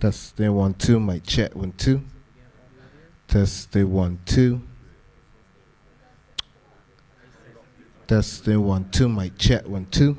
Testing 1 2. Mic check 1 2. Testing 1 2. Testing 1 2. Mic check 1 2.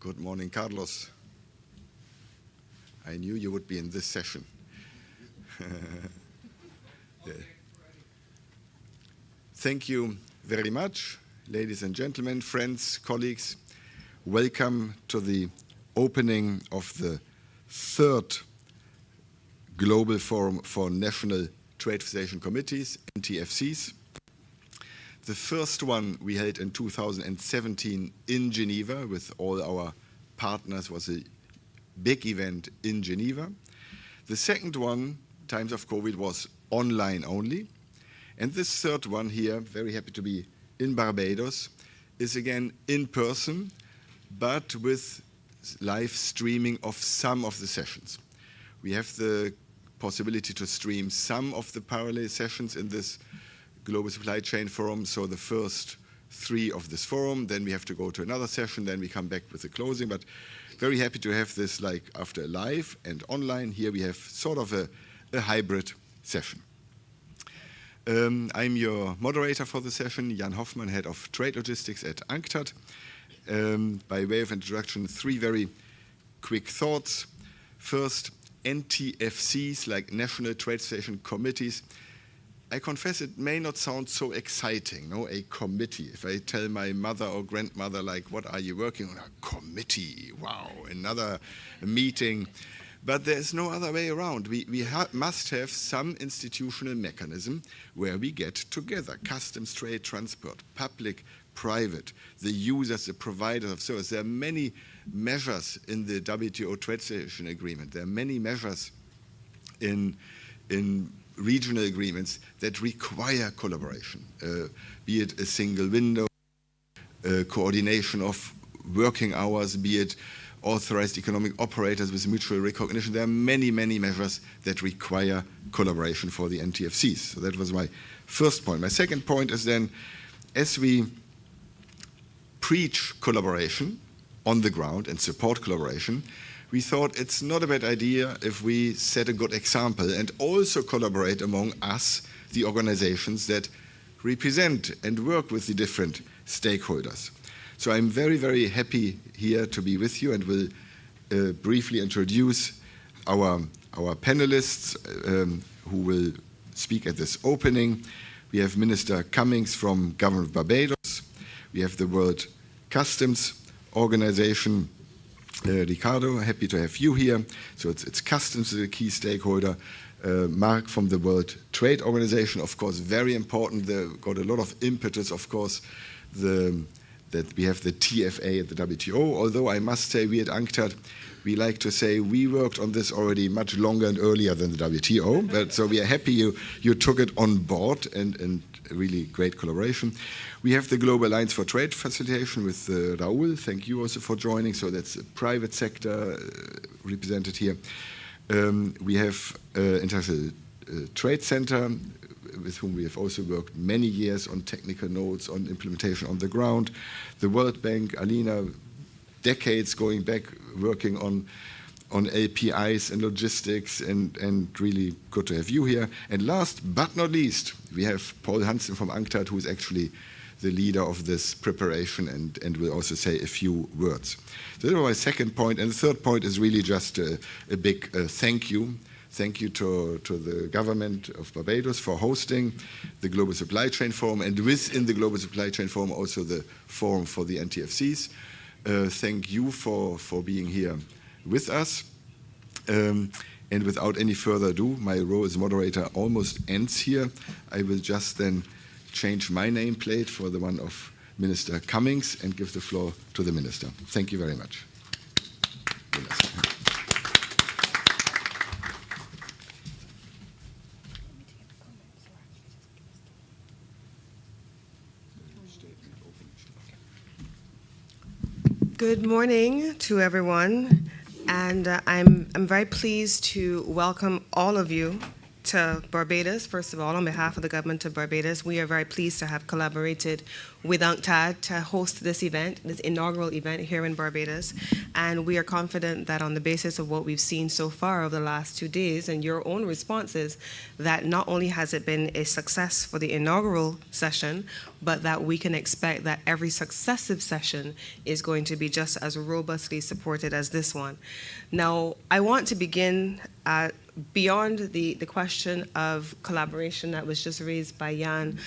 Good morning, Carlos. I knew you would be in this session. Yeah. Thank you very much, ladies and gentlemen, friends, colleagues. Welcome to the opening of the third Global Forum for National Trade Facilitation Committees, NTFCs. The first one we held in 2017 in Geneva with all our partners, was a big event in Geneva. The second one, times of COVID, was online only. And this third one here, very happy to be in Barbados, is again in person, but with live streaming of some of the sessions. We have the possibility to stream some of the parallel sessions in this Global Supply Chain Forum, so the first 3 of this forum, then we have to go to another session, then we come back with the closing, but very happy to have this like after live and online. Here we have sort of a hybrid session. I'm your moderator for the session, Jan Hoffmann, Head of Trade Logistics at UNCTAD. By way of introduction, 3 very quick thoughts. First, NTFCs, like National Trade Facilitation Committees. I confess it may not sound so exciting, no, a committee. If I tell my mother or grandmother, like, what are you working on? A committee, wow, another meeting. But there's no other way around. We must have some institutional mechanism where we get together, customs, trade, transport, public, private, the users, the providers of service. There are many measures in the WTO Trade Facilitation Agreement. There are many measures in regional agreements that require collaboration, be it a single window, coordination of working hours, be it authorized economic operators with mutual recognition. There are many, many measures that require collaboration for the NTFCs. So that was my first point. My second point is then, as we preach collaboration on the ground and support collaboration, we thought it's not a bad idea if we set a good example and also collaborate among us, the organizations that represent and work with the different stakeholders. So I'm very, very happy here to be with you and will briefly introduce our panelists who will speak at this opening. We have Minister Cummings from Government of Barbados. We have the World Customs Organization, Ricardo, happy to have you here. So it's customs is a key stakeholder. Mark from the World Trade Organization, of course, very important. They got a lot of impetus, of course, that we have the TFA at the WTO. Although I must say, we at UNCTAD, we like to say we worked on this already much longer and earlier than the WTO. But so we are happy you took it on board and really great collaboration. We have the Global Alliance for Trade Facilitation with Raul. Thank you also for joining. So that's the private sector represented here. We have International Trade Center, with whom we have also worked many years on technical notes, on implementation on the ground. The World Bank, Alina, decades going back, working on APIs and logistics, and really good to have you here. And last but not least, we have Paul Hansen from UNCTAD, who is actually the leader of this preparation and will also say a few words. So that was my second point. And the third point is really just a big thank you. Thank you to the government of Barbados for hosting the Global Supply Chain Forum, and within the Global Supply Chain Forum also the Forum for the NTFCs. Thank you for being here with us. And without any further ado, my role as moderator almost ends here. I will just then change my nameplate for the one of Minister Cummings and give the floor to the Minister. Thank you very much. Good morning to everyone, and I'm very pleased to welcome all of you to Barbados. First of all, on behalf of the government of Barbados, we are very pleased to have collaborated with UNCTAD to host this event, this inaugural event here in Barbados. And we are confident that on the basis of what we've seen so far over the last 2 days and your own responses, that not only has it been a success for the inaugural session, but that we can expect that every successive session is going to be just as robustly supported as this one. Now, I want to begin beyond the question of collaboration that was just raised by Jan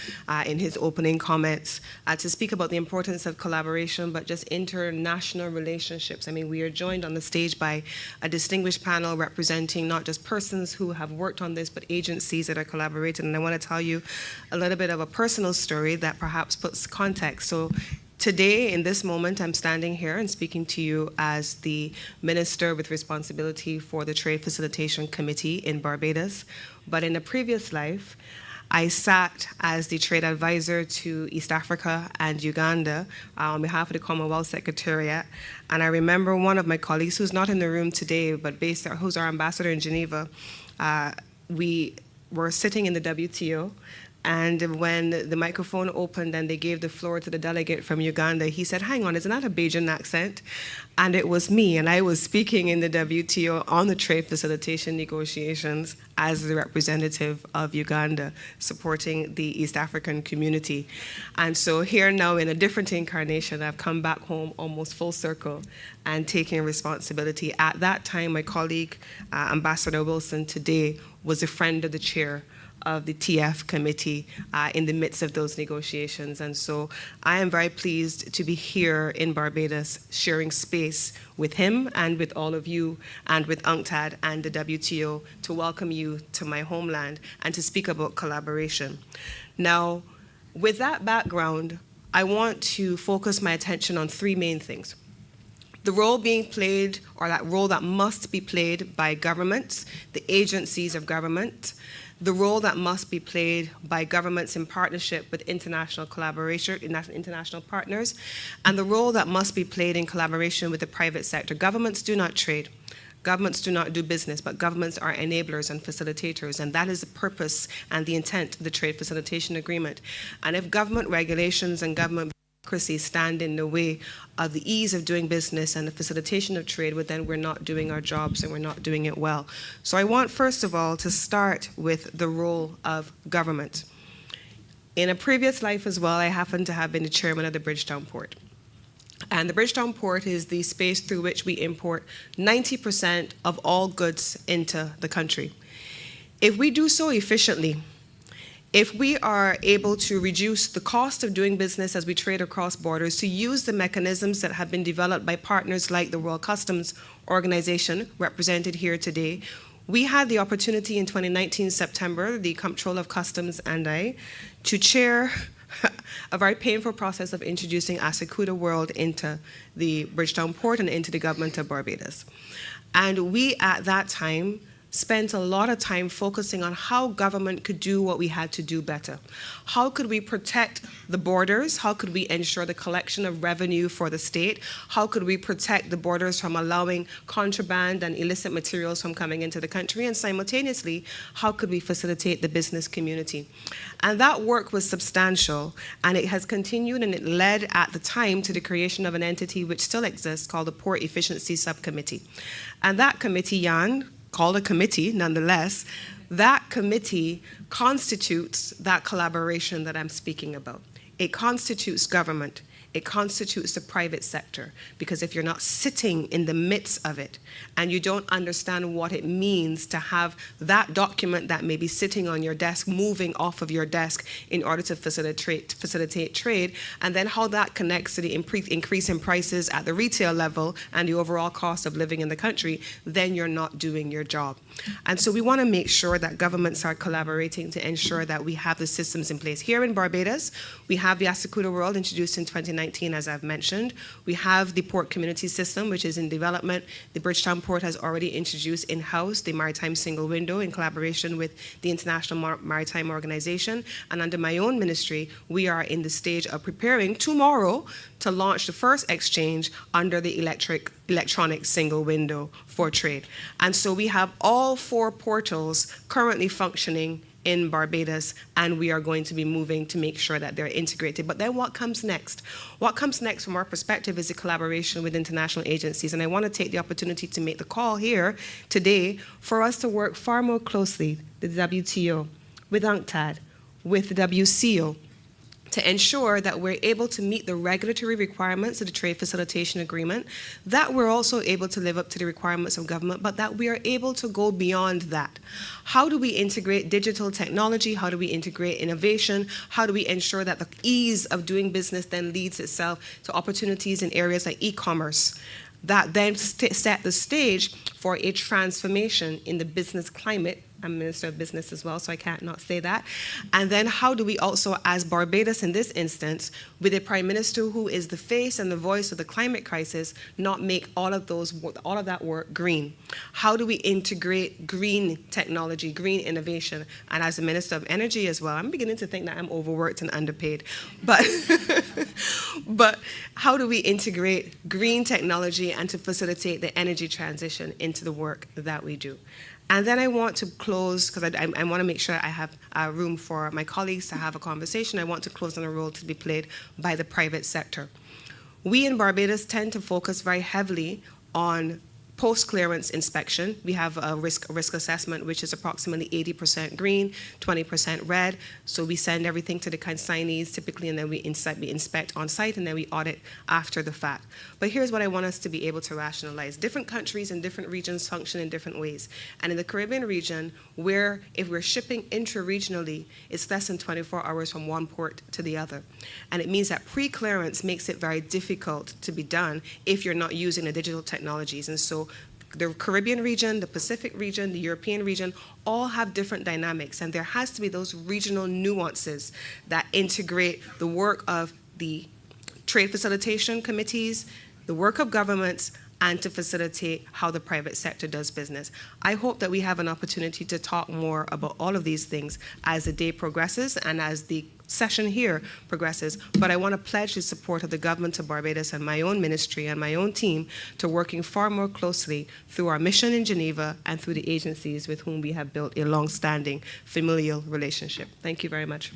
in his opening comments, to speak about the importance of collaboration, but just international relationships. I mean, we are joined on the stage by a distinguished panel representing not just persons who have worked on this, but agencies that are collaborating. And I want to tell you a little bit of a personal story that perhaps puts context. So today, in this moment, I'm standing here and speaking to you as the minister with responsibility for the Trade Facilitation Committee in Barbados. But in a previous life, I sat as the trade advisor to East Africa and Uganda on behalf of the Commonwealth Secretariat. And I remember one of my colleagues, who's not in the room today, but who's our ambassador in Geneva, we were sitting in the WTO. And when the microphone opened and they gave the floor to the delegate from Uganda, he said, "Hang on, isn't that a Bajan accent?" And it was me, and I was speaking in the WTO on the trade facilitation negotiations as the representative of Uganda, supporting the East African community. And so here now, in a different incarnation, I've come back home almost full circle and taking responsibility. At that time, my colleague, Ambassador Wilson, today was a friend of the chair of the TF committee in the midst of those negotiations. And so I am very pleased to be here in Barbados sharing space with him and with all of you and with UNCTAD and the WTO to welcome you to my homeland and to speak about collaboration. Now, with that background, I want to focus my attention on three main things. The role being played, or that role that must be played by governments, the agencies of government, the role that must be played by governments in partnership with international collaboration, international partners, and the role that must be played in collaboration with the private sector. Governments do not trade. Governments do not do business, but governments are enablers and facilitators, and that is the purpose and the intent of the Trade Facilitation Agreement. And if government regulations and government bureaucracy stand in the way of the ease of doing business and the facilitation of trade, well, then we're not doing our jobs and we're not doing it well. So I want, first of all, to start with the role of government. In a previous life as well, I happen to have been the chairman of the Bridgetown Port. And the Bridgetown Port is the space through which we import 90% of all goods into the country. If we do so efficiently, if we are able to reduce the cost of doing business as we trade across borders, to use the mechanisms that have been developed by partners like the World Customs Organization, represented here today, we had the opportunity in 2019 September, the Comptroller of Customs and I, to chair a very painful process of introducing Asakuda World into the Bridgetown Port and into the government of Barbados. And we, at that time, spent a lot of time focusing on how government could do what we had to do better. How could we protect the borders? How could we ensure the collection of revenue for the state? How could we protect the borders from allowing contraband and illicit materials from coming into the country? And simultaneously, how could we facilitate the business community? And that work was substantial, and it has continued, and it led at the time to the creation of an entity which still exists called the Port Efficiency Subcommittee. And that committee, Jan, called a committee nonetheless, that committee constitutes that collaboration that I'm speaking about. It constitutes government. It constitutes the private sector, because if you're not sitting in the midst of it and you don't understand what it means to have that document that may be sitting on your desk moving off of your desk in order to facilitate trade, and then how that connects to the increase in prices at the retail level and the overall cost of living in the country, then you're not doing your job. And so we want to make sure that governments are collaborating to ensure that we have the systems in place. Here in Barbados, we have the Asakuda World introduced in 2019. 2019, as I've mentioned. We have the port community system, which is in development. The Bridgetown Port has already introduced in-house the maritime single window in collaboration with the International Maritime Organization. And under my own ministry, we are in the stage of preparing tomorrow to launch the first exchange under the electronic single window for trade. And so we have all 4 portals currently functioning in Barbados, and we are going to be moving to make sure that they're integrated. But then what comes next? What comes next from our perspective is the collaboration with international agencies, and I want to take the opportunity to make the call here today for us to work far more closely with the WTO, with UNCTAD, with the WCO, to ensure that we're able to meet the regulatory requirements of the Trade Facilitation Agreement, that we're also able to live up to the requirements of government, but that we are able to go beyond that. How do we integrate digital technology? How do we integrate innovation? How do we ensure that the ease of doing business then leads itself to opportunities in areas like e-commerce? That then set the stage for a transformation in the business climate. I'm Minister of Business as well, so I can't not say that. And then how do we also, as Barbados in this instance, with a Prime Minister who is the face and the voice of the climate crisis, not make all of that work green? How do we integrate green technology, green innovation? And as the Minister of Energy as well, I'm beginning to think that I'm overworked and underpaid. But, but how do we integrate green technology and to facilitate the energy transition into the work that we do? And then I want to close, because I want to make sure I have room for my colleagues to have a conversation. I want to close on a role to be played by the private sector. We in Barbados tend to focus very heavily on post-clearance inspection. We have a risk assessment, which is approximately 80% green, 20% red. So we send everything to the consignees typically, and then we inspect on site, and then we audit after the fact. But here's what I want us to be able to rationalize. Different countries and different regions function in different ways. And in the Caribbean region, where if we're shipping intra-regionally, it's less than 24 hours from one port to the other. And it means that pre-clearance makes it very difficult to be done if you're not using the digital technologies. And so the Caribbean region, the Pacific region, the European region, all have different dynamics, and there has to be those regional nuances that integrate the work of the trade facilitation committees, the work of governments, and to facilitate how the private sector does business. I hope that we have an opportunity to talk more about all of these things as the day progresses and as the session here progresses, but I want to pledge the support of the government of Barbados and my own ministry and my own team to working far more closely through our mission in Geneva and through the agencies with whom we have built a long-standing familial relationship. Thank you very much.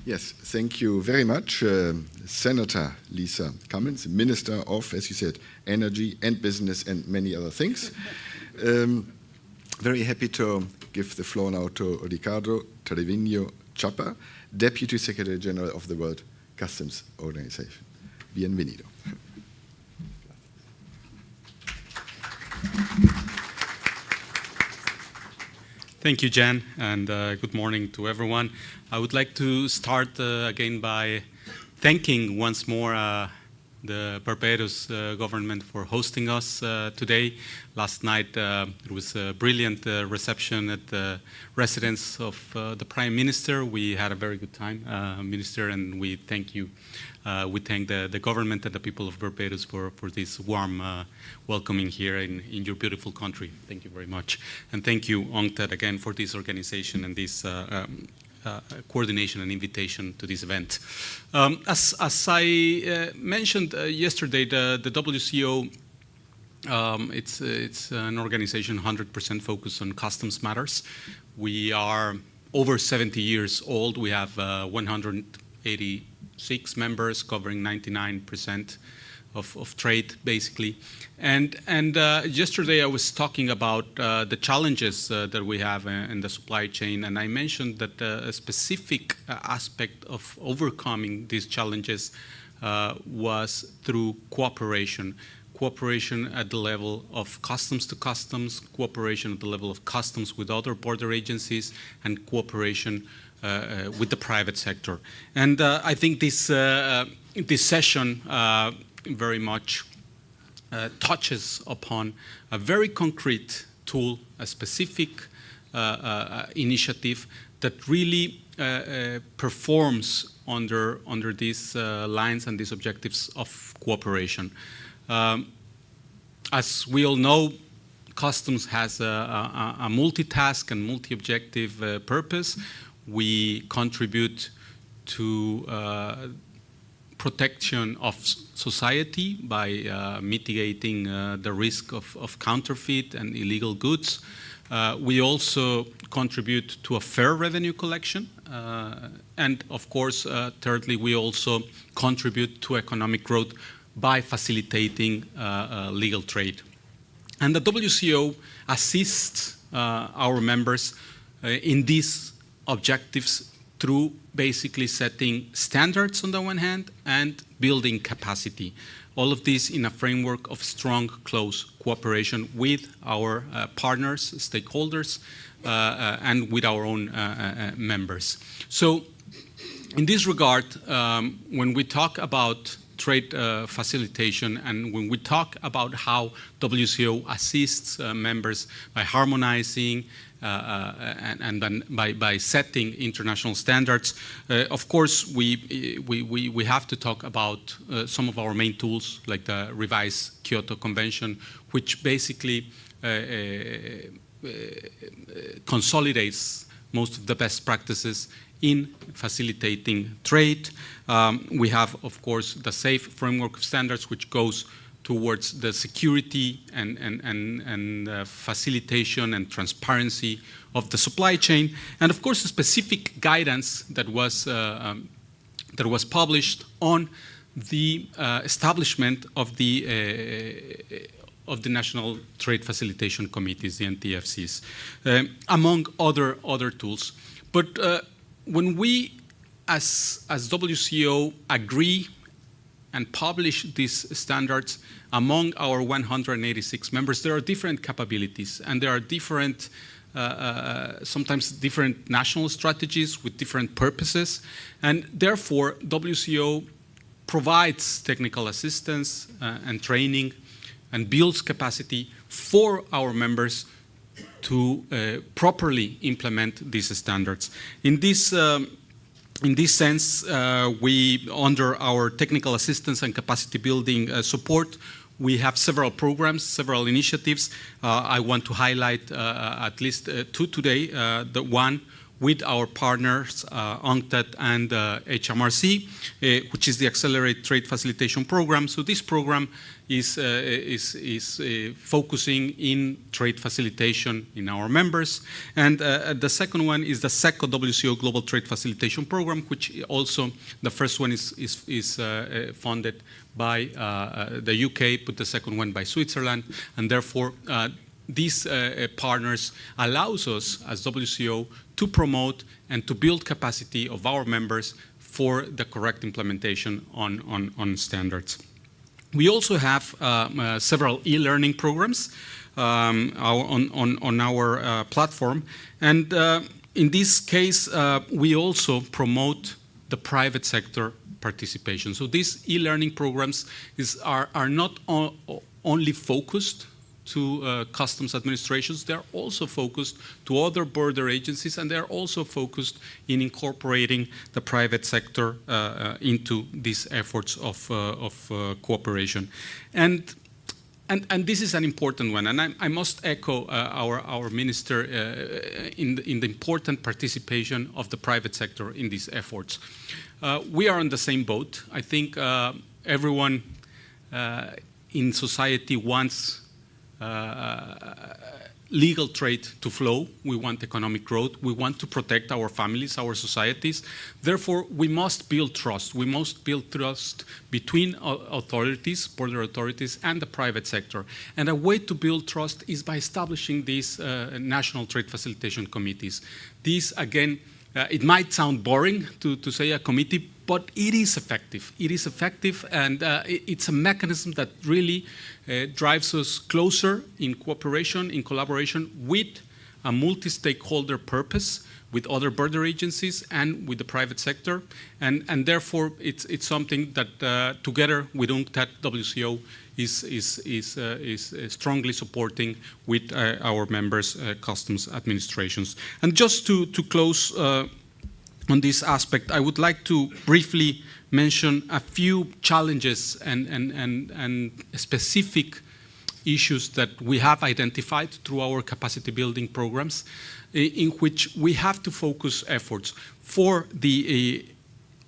Yes, thank you very much, Senator Lisa Cummins, Minister of, as you said, Energy and Business and many other things. Very happy to give the floor now to Ricardo Trevino Chapa, Deputy Secretary General of the World Customs Organization. Bienvenido. Thank you, Jan, and good morning to everyone. I would like to start again by thanking once more the Barbados government for hosting us today. Last night it was a brilliant reception at the residence of the Prime Minister. We had a very good time, Minister, and we thank you. We thank the government and the people of Barbados for this warm welcoming here in your beautiful country. Thank you very much. And thank you, UNCTAD, again, for this organization and this coordination and invitation to this event. As I mentioned yesterday, the WCO, it's an organization 100% focused on customs matters. We are over 70 years old. We have 186 members covering 99% of trade, basically. And yesterday I was talking about the challenges that we have in the supply chain, and I mentioned that a specific aspect of overcoming these challenges was through cooperation. Cooperation at the level of customs to customs, cooperation at the level of customs with other border agencies, and cooperation with the private sector. And I think this session very much touches upon a very concrete tool, a specific initiative that really performs under these lines and these objectives of cooperation. As we all know, customs has a multitask and multi-objective purpose. We contribute to protection of society by mitigating the risk of counterfeit and illegal goods. We also contribute to a fair revenue collection. And of course, thirdly, we also contribute to economic growth by facilitating legal trade. And the WCO assists our members in these objectives through basically setting standards on the one hand and building capacity. All of this in a framework of strong, close cooperation with our partners, stakeholders, and with our own members. So in this regard, when we talk about trade facilitation and when we talk about how WCO assists members by harmonizing and then by setting international standards, of course we have to talk about some of our main tools like the revised Kyoto Convention, which basically consolidates most of the best practices in facilitating trade. We have, of course, the SAFE framework of standards, which goes towards the security and facilitation and transparency of the supply chain, and of course, a specific guidance that was published on the establishment of the National Trade Facilitation Committees, the NTFCs, among other tools. But when we, as WCO, agree and publish these standards among our 186 members, there are different capabilities and there are different, sometimes different national strategies with different purposes. And therefore, WCO provides technical assistance and training and builds capacity for our members to properly implement these standards. In this sense, we, under our technical assistance and capacity building support, we have several programs, several initiatives. I want to highlight at least two today. The one with our partners, UNCTAD and HMRC, which is the Accelerate Trade Facilitation Program. So this program is focusing in trade facilitation in our members. And the second one is the SECO WCO Global Trade Facilitation Program, which also, the first one is funded by the UK, but the second one by Switzerland. And therefore, these partners allows us as WCO to promote and to build capacity of our members for the correct implementation on standards. We also have several e-learning programs on our platform, and in this case we also promote the private sector participation. So these e-learning programs are not only focused to customs administrations, they're also focused to other border agencies, and they're also focused in incorporating the private sector into these efforts of cooperation. And this is an important one, and I must echo our minister in the important participation of the private sector in these efforts. We are on the same boat. I think everyone in society wants legal trade to flow. We want economic growth. We want to protect our families, our societies. Therefore, we must build trust. We must build trust between authorities, border authorities, and the private sector. And a way to build trust is by establishing these national trade facilitation committees. These, again, it might sound boring to say a committee, but it is effective. It is effective, and it's a mechanism that really drives us closer in cooperation, in collaboration with a multi-stakeholder purpose, with other border agencies and with the private sector. And therefore, it's something that together with UNCTAD WCO is strongly supporting with our members' customs administrations. And just to close on this aspect, I would like to briefly mention a few challenges and specific issues that we have identified through our capacity building programs, in which we have to focus efforts for the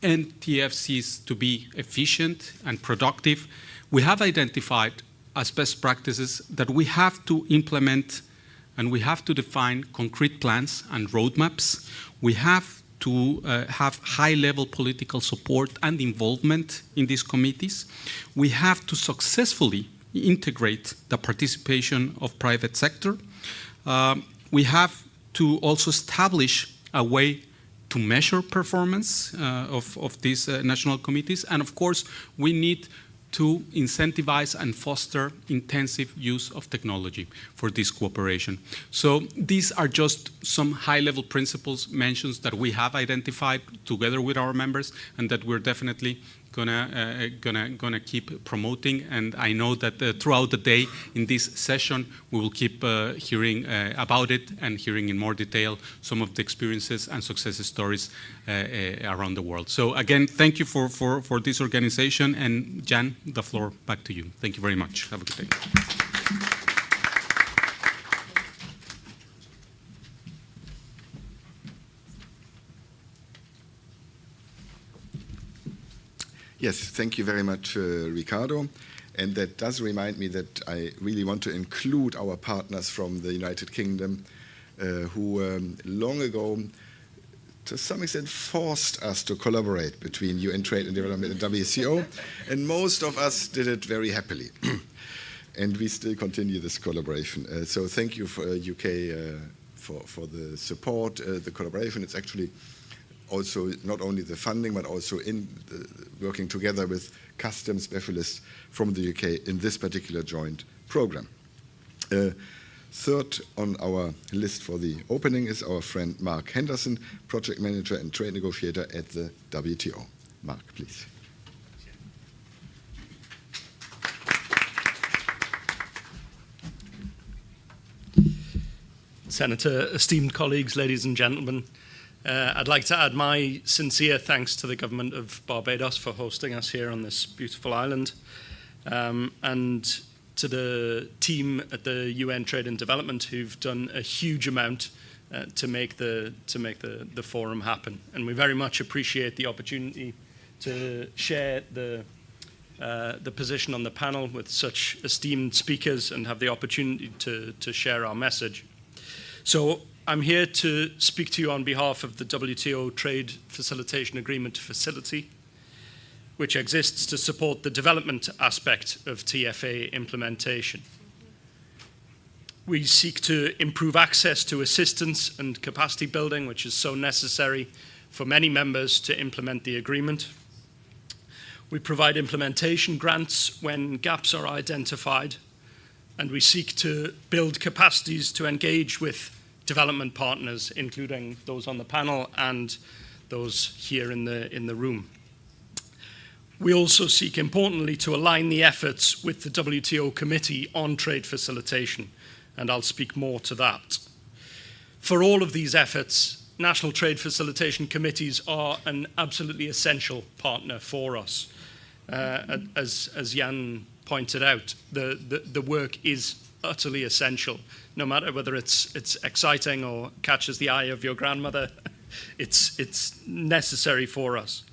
NTFCs to be efficient and productive. We have identified as best practices that we have to implement and we have to define concrete plans and roadmaps. We have to have high-level political support and involvement in these committees. We have to successfully integrate the participation of private sector. We have to also establish a way to measure performance of these national committees. And of course, we need to incentivize and foster intensive use of technology for this cooperation. So these are just some high-level principles mentions that we have identified together with our members and that we're definitely gonna keep promoting. And I know that throughout the day in this session we will keep hearing about it and hearing in more detail some of the experiences and success stories around the world. So again, thank you for this organization. And Jan, the floor back to you. Thank you very much. Have a good day. Yes, thank you very much, Ricardo. And that does remind me that I really want to include our partners from the United Kingdom who long ago, to some extent, forced us to collaborate between UN Trade and Development and WCO. And most of us did it very happily. And we still continue this collaboration. So thank you for UK for the support, the collaboration. It's actually also not only the funding, but also in working together with customs specialists from the UK in this particular joint program. Third on our list for the opening is our friend Mark Henderson, project manager and trade negotiator at the WTO. Mark, please. Senator, esteemed colleagues, ladies and gentlemen, I'd like to add my sincere thanks to the government of Barbados for hosting us here on this beautiful island, and to the team at the UN Trade and Development who've done a huge amount to make the forum happen. And we very much appreciate the opportunity to share the position on the panel with such esteemed speakers and have the opportunity to share our message. So I'm here to speak to you on behalf of the WTO Trade Facilitation Agreement Facility, which exists to support the development aspect of TFA implementation. We seek to improve access to assistance and capacity building, which is so necessary for many members to implement the agreement. We provide implementation grants when gaps are identified, and we seek to build capacities to engage with development partners, including those on the panel and those here in the room. We also seek, importantly, to align the efforts with the WTO Committee on Trade Facilitation, and I'll speak more to that. For all of these efforts, national trade facilitation committees are an absolutely essential partner for us. As Jan pointed out, the work is utterly essential. No matter whether it's exciting or catches the eye of your grandmother, it's necessary for us.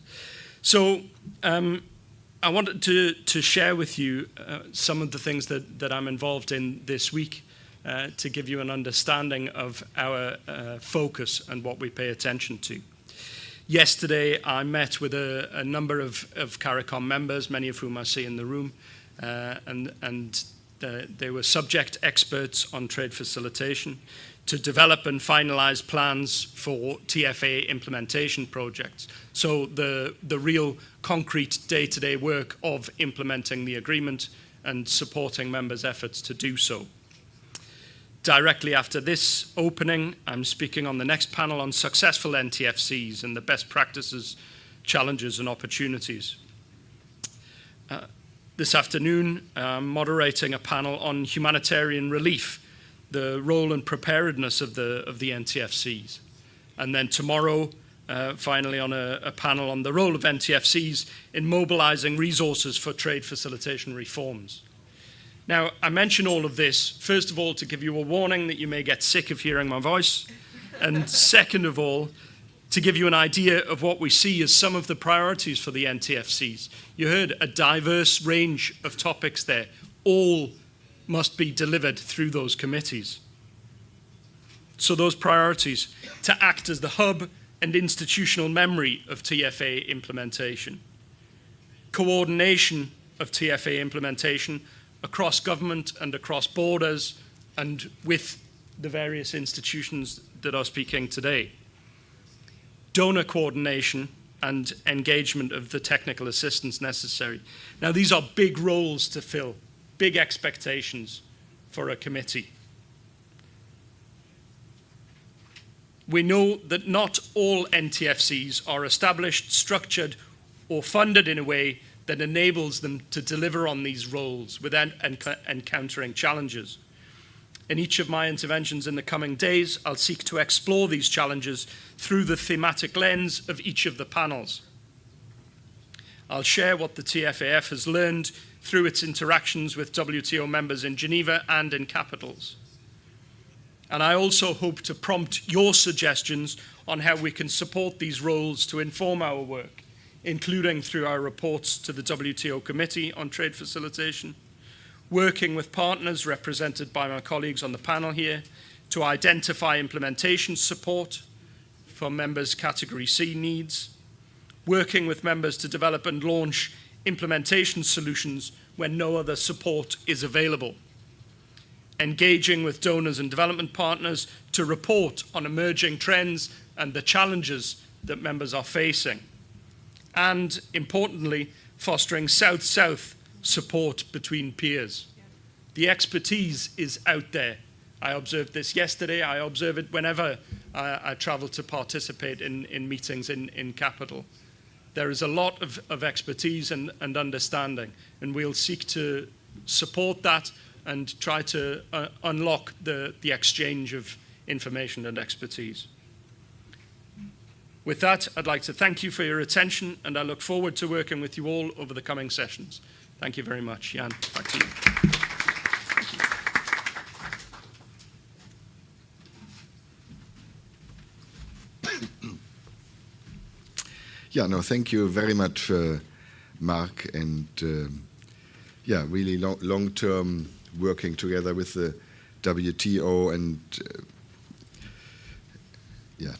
So I wanted to share with you some of the things that I'm involved in this week to give you an understanding of our focus and what we pay attention to. Yesterday, I met with a number of CARICOM members, many of whom I see in the room, and they were subject experts on trade facilitation to develop and finalize plans for TFA implementation projects. So the real concrete day-to-day work of implementing the agreement and supporting members' efforts to do so. Directly after this opening, I'm speaking on the next panel on successful NTFCs and the best practices, challenges and opportunities. This afternoon, moderating a panel on humanitarian relief, the role and preparedness of the NTFCs. And then tomorrow, finally on a panel on the role of NTFCs in mobilizing resources for trade facilitation reforms. Now, I mention all of this, first of all, to give you a warning that you may get sick of hearing my voice, and second of all, to give you an idea of what we see as some of the priorities for the NTFCs. You heard a diverse range of topics there. All must be delivered through those committees. So those priorities: to act as the hub and institutional memory of TFA implementation, coordination of TFA implementation across government and across borders and with the various institutions that are speaking today, donor coordination and engagement of the technical assistance necessary. Now, these are big roles to fill, big expectations for a committee. We know that not all NTFCs are established, structured, or funded in a way that enables them to deliver on these roles without encountering challenges. In each of my interventions in the coming days, I'll seek to explore these challenges through the thematic lens of each of the panels. I'll share what the TFAF has learned through its interactions with WTO members in Geneva and in capitals. And I also hope to prompt your suggestions on how we can support these roles to inform our work, including through our reports to the WTO Committee on Trade Facilitation, working with partners represented by my colleagues on the panel here to identify implementation support for members' Category C needs, working with members to develop and launch implementation solutions when no other support is available, engaging with donors and development partners to report on emerging trends and the challenges that members are facing, and importantly, fostering South-South support between peers. The expertise is out there. I observed this yesterday. I observe it whenever I travel to participate in meetings in capital. There is a lot of expertise and understanding, and we'll seek to support that and try to unlock the exchange of information and expertise. With that, I'd like to thank you for your attention, and I look forward to working with you all over the coming sessions. Thank you very much. Jan, back to you. Yeah, no, thank you very much, Mark, and really long-term working together with the WTO and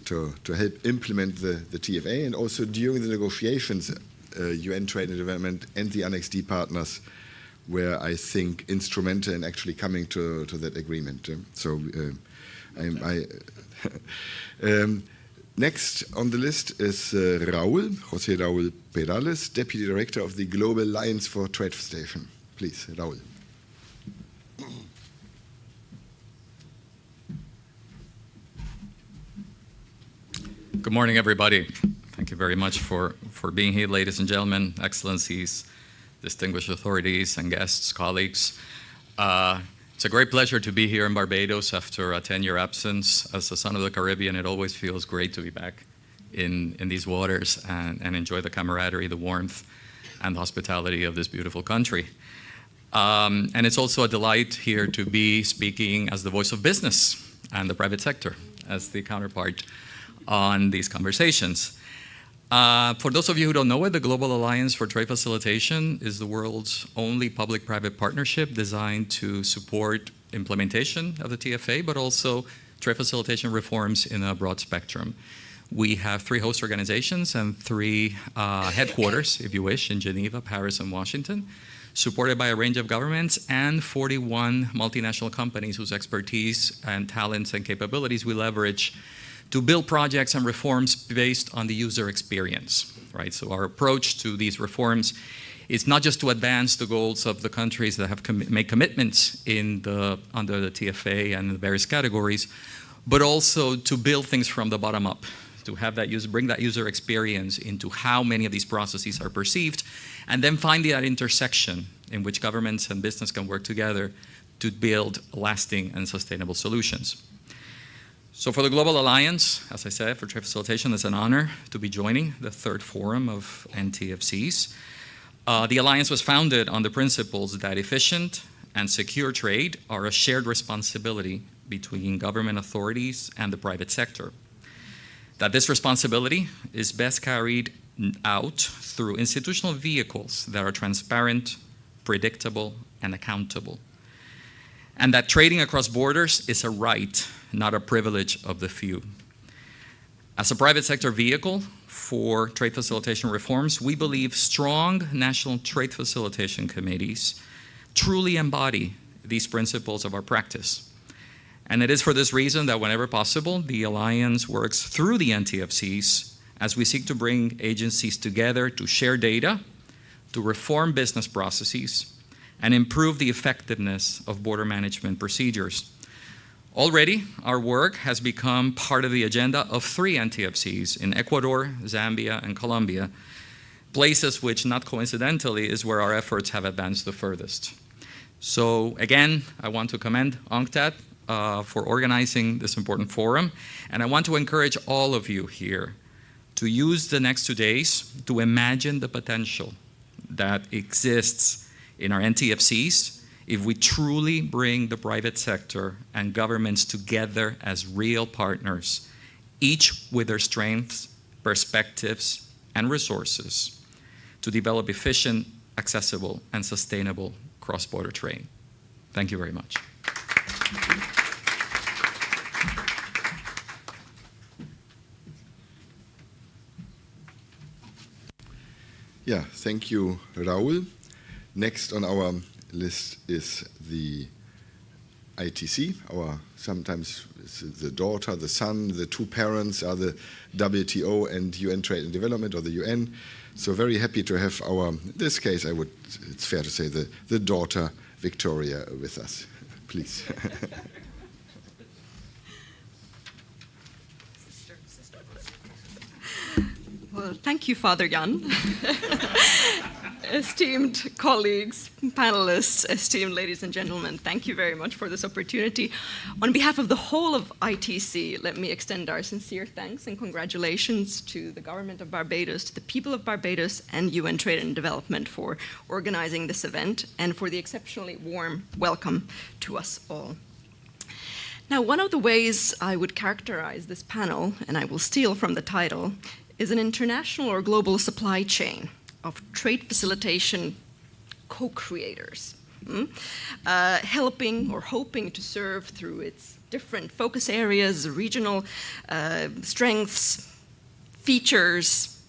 to help implement the TFA, and also during the negotiations, UN Trade and Development and the Annex D partners were, I think, instrumental in actually coming to that agreement. Next on the list is José Raúl Perales, Deputy Director of the Global Alliance for Trade Facilitation. Please, Raúl. Good morning, everybody. Thank you very much for being here, ladies and gentlemen, excellencies, distinguished authorities and guests, colleagues. It's a great pleasure to be here in Barbados after a 10-year absence. As a son of the Caribbean, it always feels great to be back in these waters and enjoy the camaraderie, the warmth, and the hospitality of this beautiful country. And it's also a delight here to be speaking as the voice of business and the private sector, as the counterpart on these conversations. For those of you who don't know it, the Global Alliance for Trade Facilitation is the world's only public-private partnership designed to support implementation of the TFA, but also trade facilitation reforms in a broad spectrum. We have 3 host organizations and 3 headquarters, if you wish, in Geneva, Paris, and Washington, supported by a range of governments and 41 multinational companies whose expertise and talents and capabilities we leverage to build projects and reforms based on the user experience, right? So our approach to these reforms is not just to advance the goals of the countries that have made commitments under the TFA and the various categories, but also to build things from the bottom up, to have that bring that user experience into how many of these processes are perceived, and then finding that intersection in which governments and business can work together to build lasting and sustainable solutions. So for the Global Alliance, as I said, for Trade Facilitation, it's an honor to be joining the third forum of NTFCs. The Alliance was founded on the principles that efficient and secure trade are a shared responsibility between government authorities and the private sector. That this responsibility is best carried out through institutional vehicles that are transparent, predictable, and accountable. And that trading across borders is a right, not a privilege of the few. As a private sector vehicle for trade facilitation reforms, we believe strong national trade facilitation committees truly embody these principles of our practice. And it is for this reason that whenever possible, the Alliance works through the NTFCs as we seek to bring agencies together to share data, to reform business processes, and improve the effectiveness of border management procedures. Already, our work has become part of the agenda of 3 NTFCs in Ecuador, Zambia, and Colombia, places which, not coincidentally, is where our efforts have advanced the furthest. So again, I want to commend UNCTAD for organizing this important forum, and I want to encourage all of you here to use the next 2 days to imagine the potential that exists in our NTFCs if we truly bring the private sector and governments together as real partners, each with their strengths, perspectives, and resources to develop efficient, accessible, and sustainable cross-border trade. Thank you very much. Yeah, thank you, Raul. Next on our list is the ITC, sometimes the daughter, the son, the 2 parents are the WTO and UN Trade and Development, or the UN. So very happy to have in this case, it's fair to say, the daughter, Victoria, with us. Please. Well, thank you, Father Jan. Esteemed colleagues, panelists, esteemed ladies and gentlemen, thank you very much for this opportunity. On behalf of the whole of ITC, let me extend our sincere thanks and congratulations to the government of Barbados, to the people of Barbados, and UN Trade and Development for organizing this event and for the exceptionally warm welcome to us all. Now, one of the ways I would characterize this panel, and I will steal from the title, is an international or global supply chain of trade facilitation co-creators, helping or hoping to serve through its different focus areas, regional strengths, features,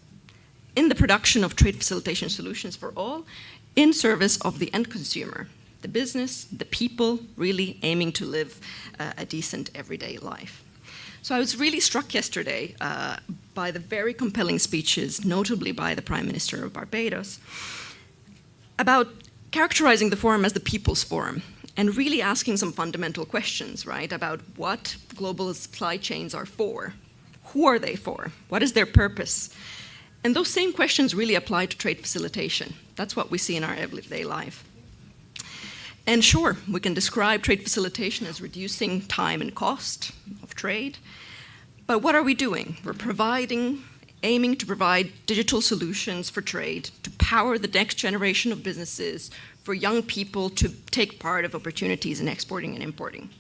in the production of trade facilitation solutions for all, in service of the end consumer, the business, the people really aiming to live a decent everyday life. So I was really struck yesterday by the very compelling speeches, notably by the Prime Minister of Barbados, about characterizing the forum as the People's Forum and really asking some fundamental questions, right, about what global supply chains are for. Who are they for? What is their purpose? And those same questions really apply to trade facilitation. That's what we see in our everyday life. And sure, we can describe trade facilitation as reducing time and cost of trade, but what are we doing? We're aiming to provide digital solutions for trade to power the next generation of businesses, for young people to take part of opportunities in exporting and importing.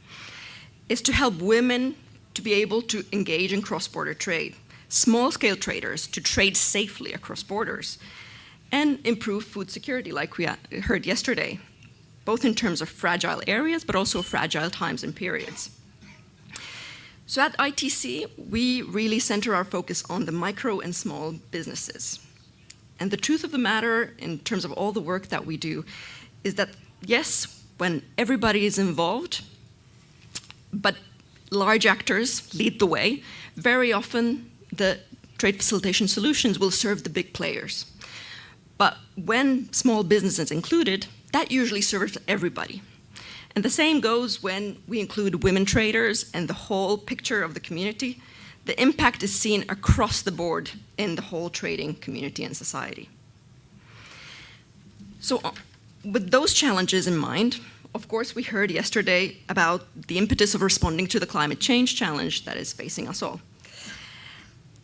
It's to help women to be able to engage in cross-border trade, small-scale traders to trade safely across borders, and improve food security, like we heard yesterday, both in terms of fragile areas, but also fragile times and periods. So at ITC, we really center our focus on the micro and small businesses. And the truth of the matter, in terms of all the work that we do, is that yes, when everybody is involved, but large actors lead the way, very often the trade facilitation solutions will serve the big players. But when small business is included, that usually serves everybody. And the same goes when we include women traders and the whole picture of the community. the impact is seen across the board in the whole trading community and society. So with those challenges in mind, of course, we heard yesterday about the impetus of responding to the climate change challenge that is facing us all.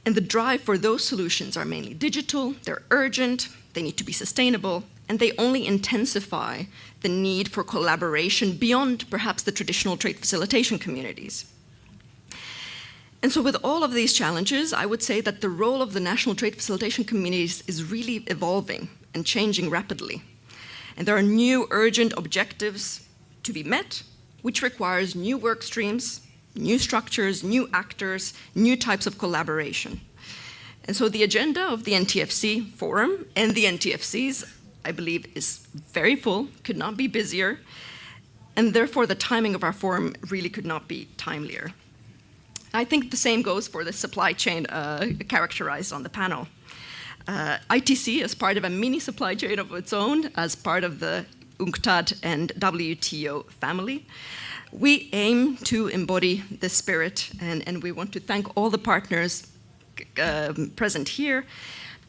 And the drive for those solutions are mainly digital, they're urgent, they need to be sustainable, and they only intensify the need for collaboration beyond perhaps the traditional trade facilitation communities. And so with all of these challenges, I would say that the role of the national trade facilitation communities is really evolving and changing rapidly. And there are new urgent objectives to be met, which requires new work streams, new structures, new actors, new types of collaboration. And so the agenda of the NTFC forum and the NTFCs, I believe, is very full, could not be busier, and therefore the timing of our forum really could not be timelier. I think the same goes for the supply chain characterized on the panel. ITC is part of a mini supply chain of its own as part of the UNCTAD and WTO family. We aim to embody this spirit, and we want to thank all the partners present here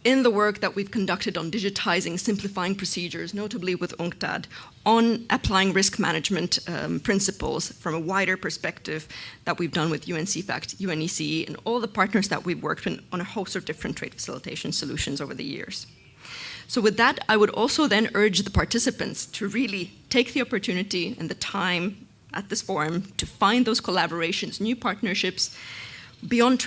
in the work that we've conducted on digitizing, simplifying procedures, notably with UNCTAD, on applying risk management principles from a wider perspective that we've done with UNCFACT, UNECE, and all the partners that we've worked with on a host of different trade facilitation solutions over the years. So with that, I would also then urge the participants to really take the opportunity and the time at this forum to find those collaborations, new partnerships, beyond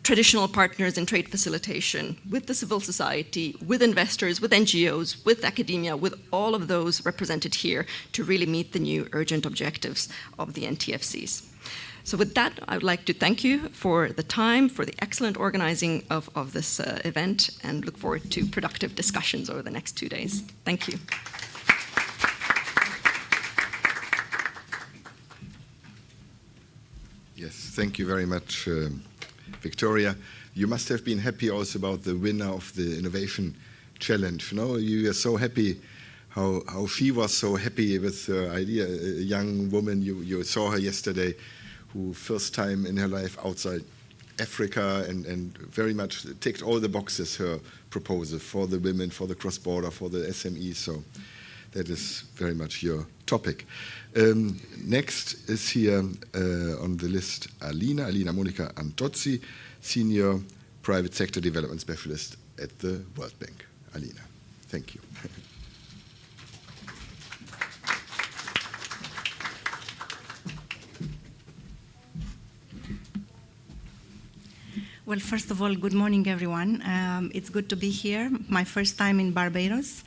traditional partners in trade facilitation, with the civil society, with investors, with NGOs, with academia, with all of those represented here to really meet the new urgent objectives of the NTFCs. So with that, I would like to thank you for the time, for the excellent organizing of this event, and look forward to productive discussions over the next 2 days. Thank you. Yes, thank you very much, Victoria. You must have been happy also about the winner of the Innovation Challenge. No, you are so happy how she was so happy with her idea. A young woman, you saw her yesterday, who first time in her life outside Africa and very much ticked all the boxes, her proposal for the women, for the cross-border, for the SMEs. So that is very much your topic. Next is here on the list Alina Monica Antozzi, Senior Private Sector Development Specialist at the World Bank. Alina, thank you. Well, first of all, good morning, everyone. It's good to be here, my first time in Barbados.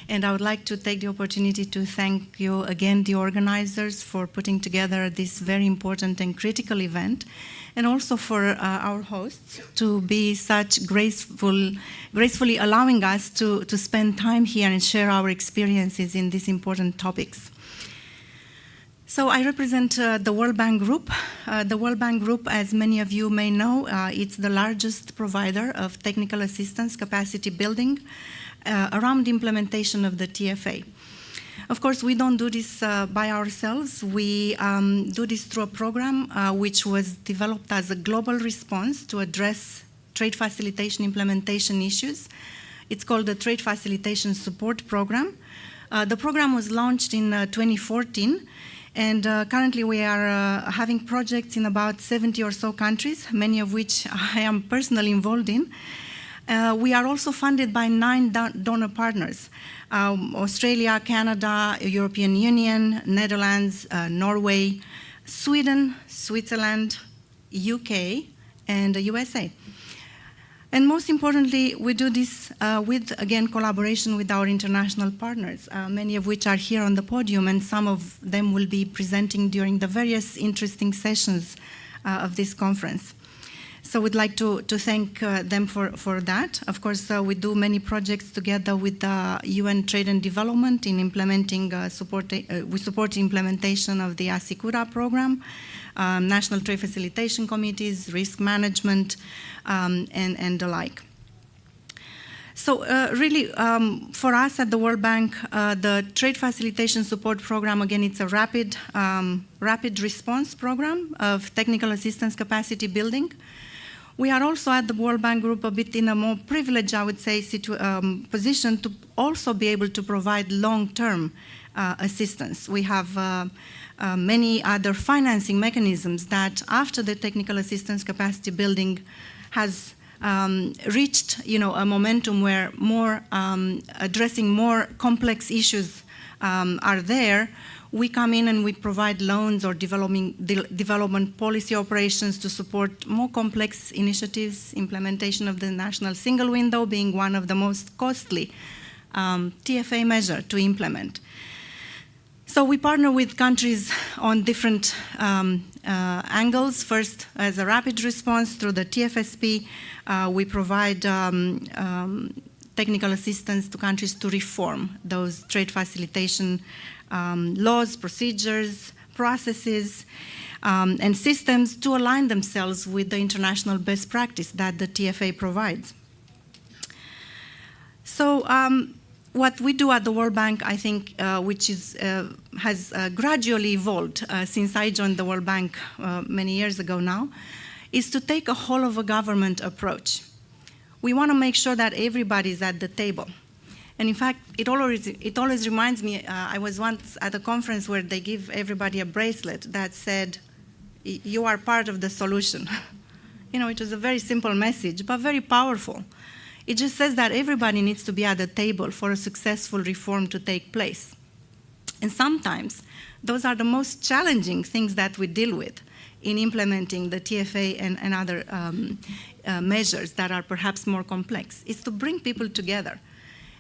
And I would like to take the opportunity to thank you again, the organizers, for putting together this very important and critical event, and also for our hosts to be such gracefully allowing us to spend time here and share our experiences in these important topics. So I represent the World Bank Group. The World Bank Group, as many of you may know, it's the largest provider of technical assistance capacity building around the implementation of the TFA. Of course, we don't do this by ourselves. We do this through a program which was developed as a global response to address trade facilitation implementation issues. It's called the Trade Facilitation Support Program. The program was launched in 2014. And currently we are having projects in about 70 or so countries, many of which I am personally involved in. We are also funded by 9 donor partners: Australia, Canada, European Union, Netherlands, Norway, Sweden, Switzerland, UK, and the USA. And most importantly, we do this with, again, collaboration with our international partners, many of which are here on the podium, and some of them will be presenting during the various interesting sessions of this conference. So we'd like to thank them for that. Of course, we do many projects together with the UN Trade and Development in implementing, we support the implementation of the ASICURA program, national trade facilitation committees, risk management, and the like. So really, for us at the World Bank, the Trade Facilitation Support Program, again, it's a rapid response program of technical assistance capacity building. We are also at the World Bank Group a bit in a more privileged, I would say, position to also be able to provide long-term assistance. We have many other financing mechanisms that after the technical assistance capacity building has reached, a momentum where more addressing more complex issues are there, we come in and we provide loans or development policy operations to support more complex initiatives, implementation of the national single window being one of the most costly TFA measure to implement. So we partner with countries on different angles. First, as a rapid response through the TFSP, we provide technical assistance to countries to reform those trade facilitation laws, procedures, processes, and systems to align themselves with the international best practice that the TFA provides. So what we do at the World Bank, I think, which has gradually evolved since I joined the World Bank many years ago now, is to take a whole of a government approach. We want to make sure that everybody is at the table. And in fact, it always reminds me, I was once at a conference where they give everybody a bracelet that said, you are part of the solution. It was a very simple message, but very powerful. It just says that everybody needs to be at the table for a successful reform to take place. And sometimes, those are the most challenging things that we deal with in implementing the TFA and other measures that are perhaps more complex, is to bring people together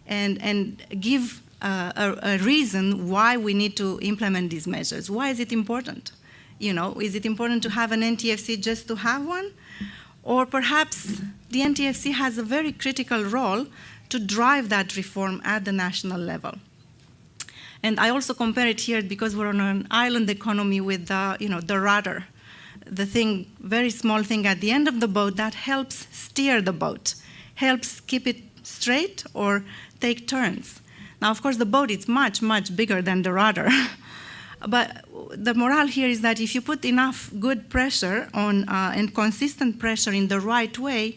and give a reason why we need to implement these measures. Why is it important? Is it important to have an NTFC just to have one? Or perhaps the NTFC has a very critical role to drive that reform at the national level. And I also compare it here because we're on an island economy with the rudder, the thing, very small thing at the end of the boat that helps steer the boat, helps keep it straight or take turns. Now, of course, the boat is much, much bigger than the rudder. But the morale here is that if you put enough good pressure on and consistent pressure in the right way,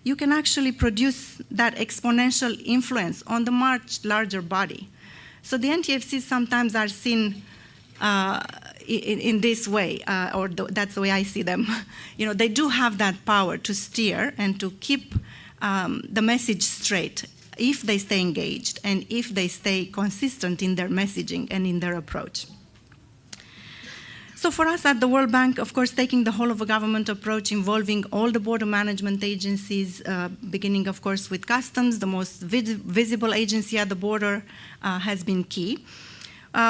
you can actually produce that exponential influence on the much larger body. So the NTFCs sometimes are seen in this way, that's the way I see them. They do have that power to steer and to keep the message straight if they stay engaged and if they stay consistent in their messaging and in their approach. So for us at the World Bank, of course, taking the whole of a government approach involving all the border management agencies, beginning, of course, with customs, the most visible agency at the border has been key.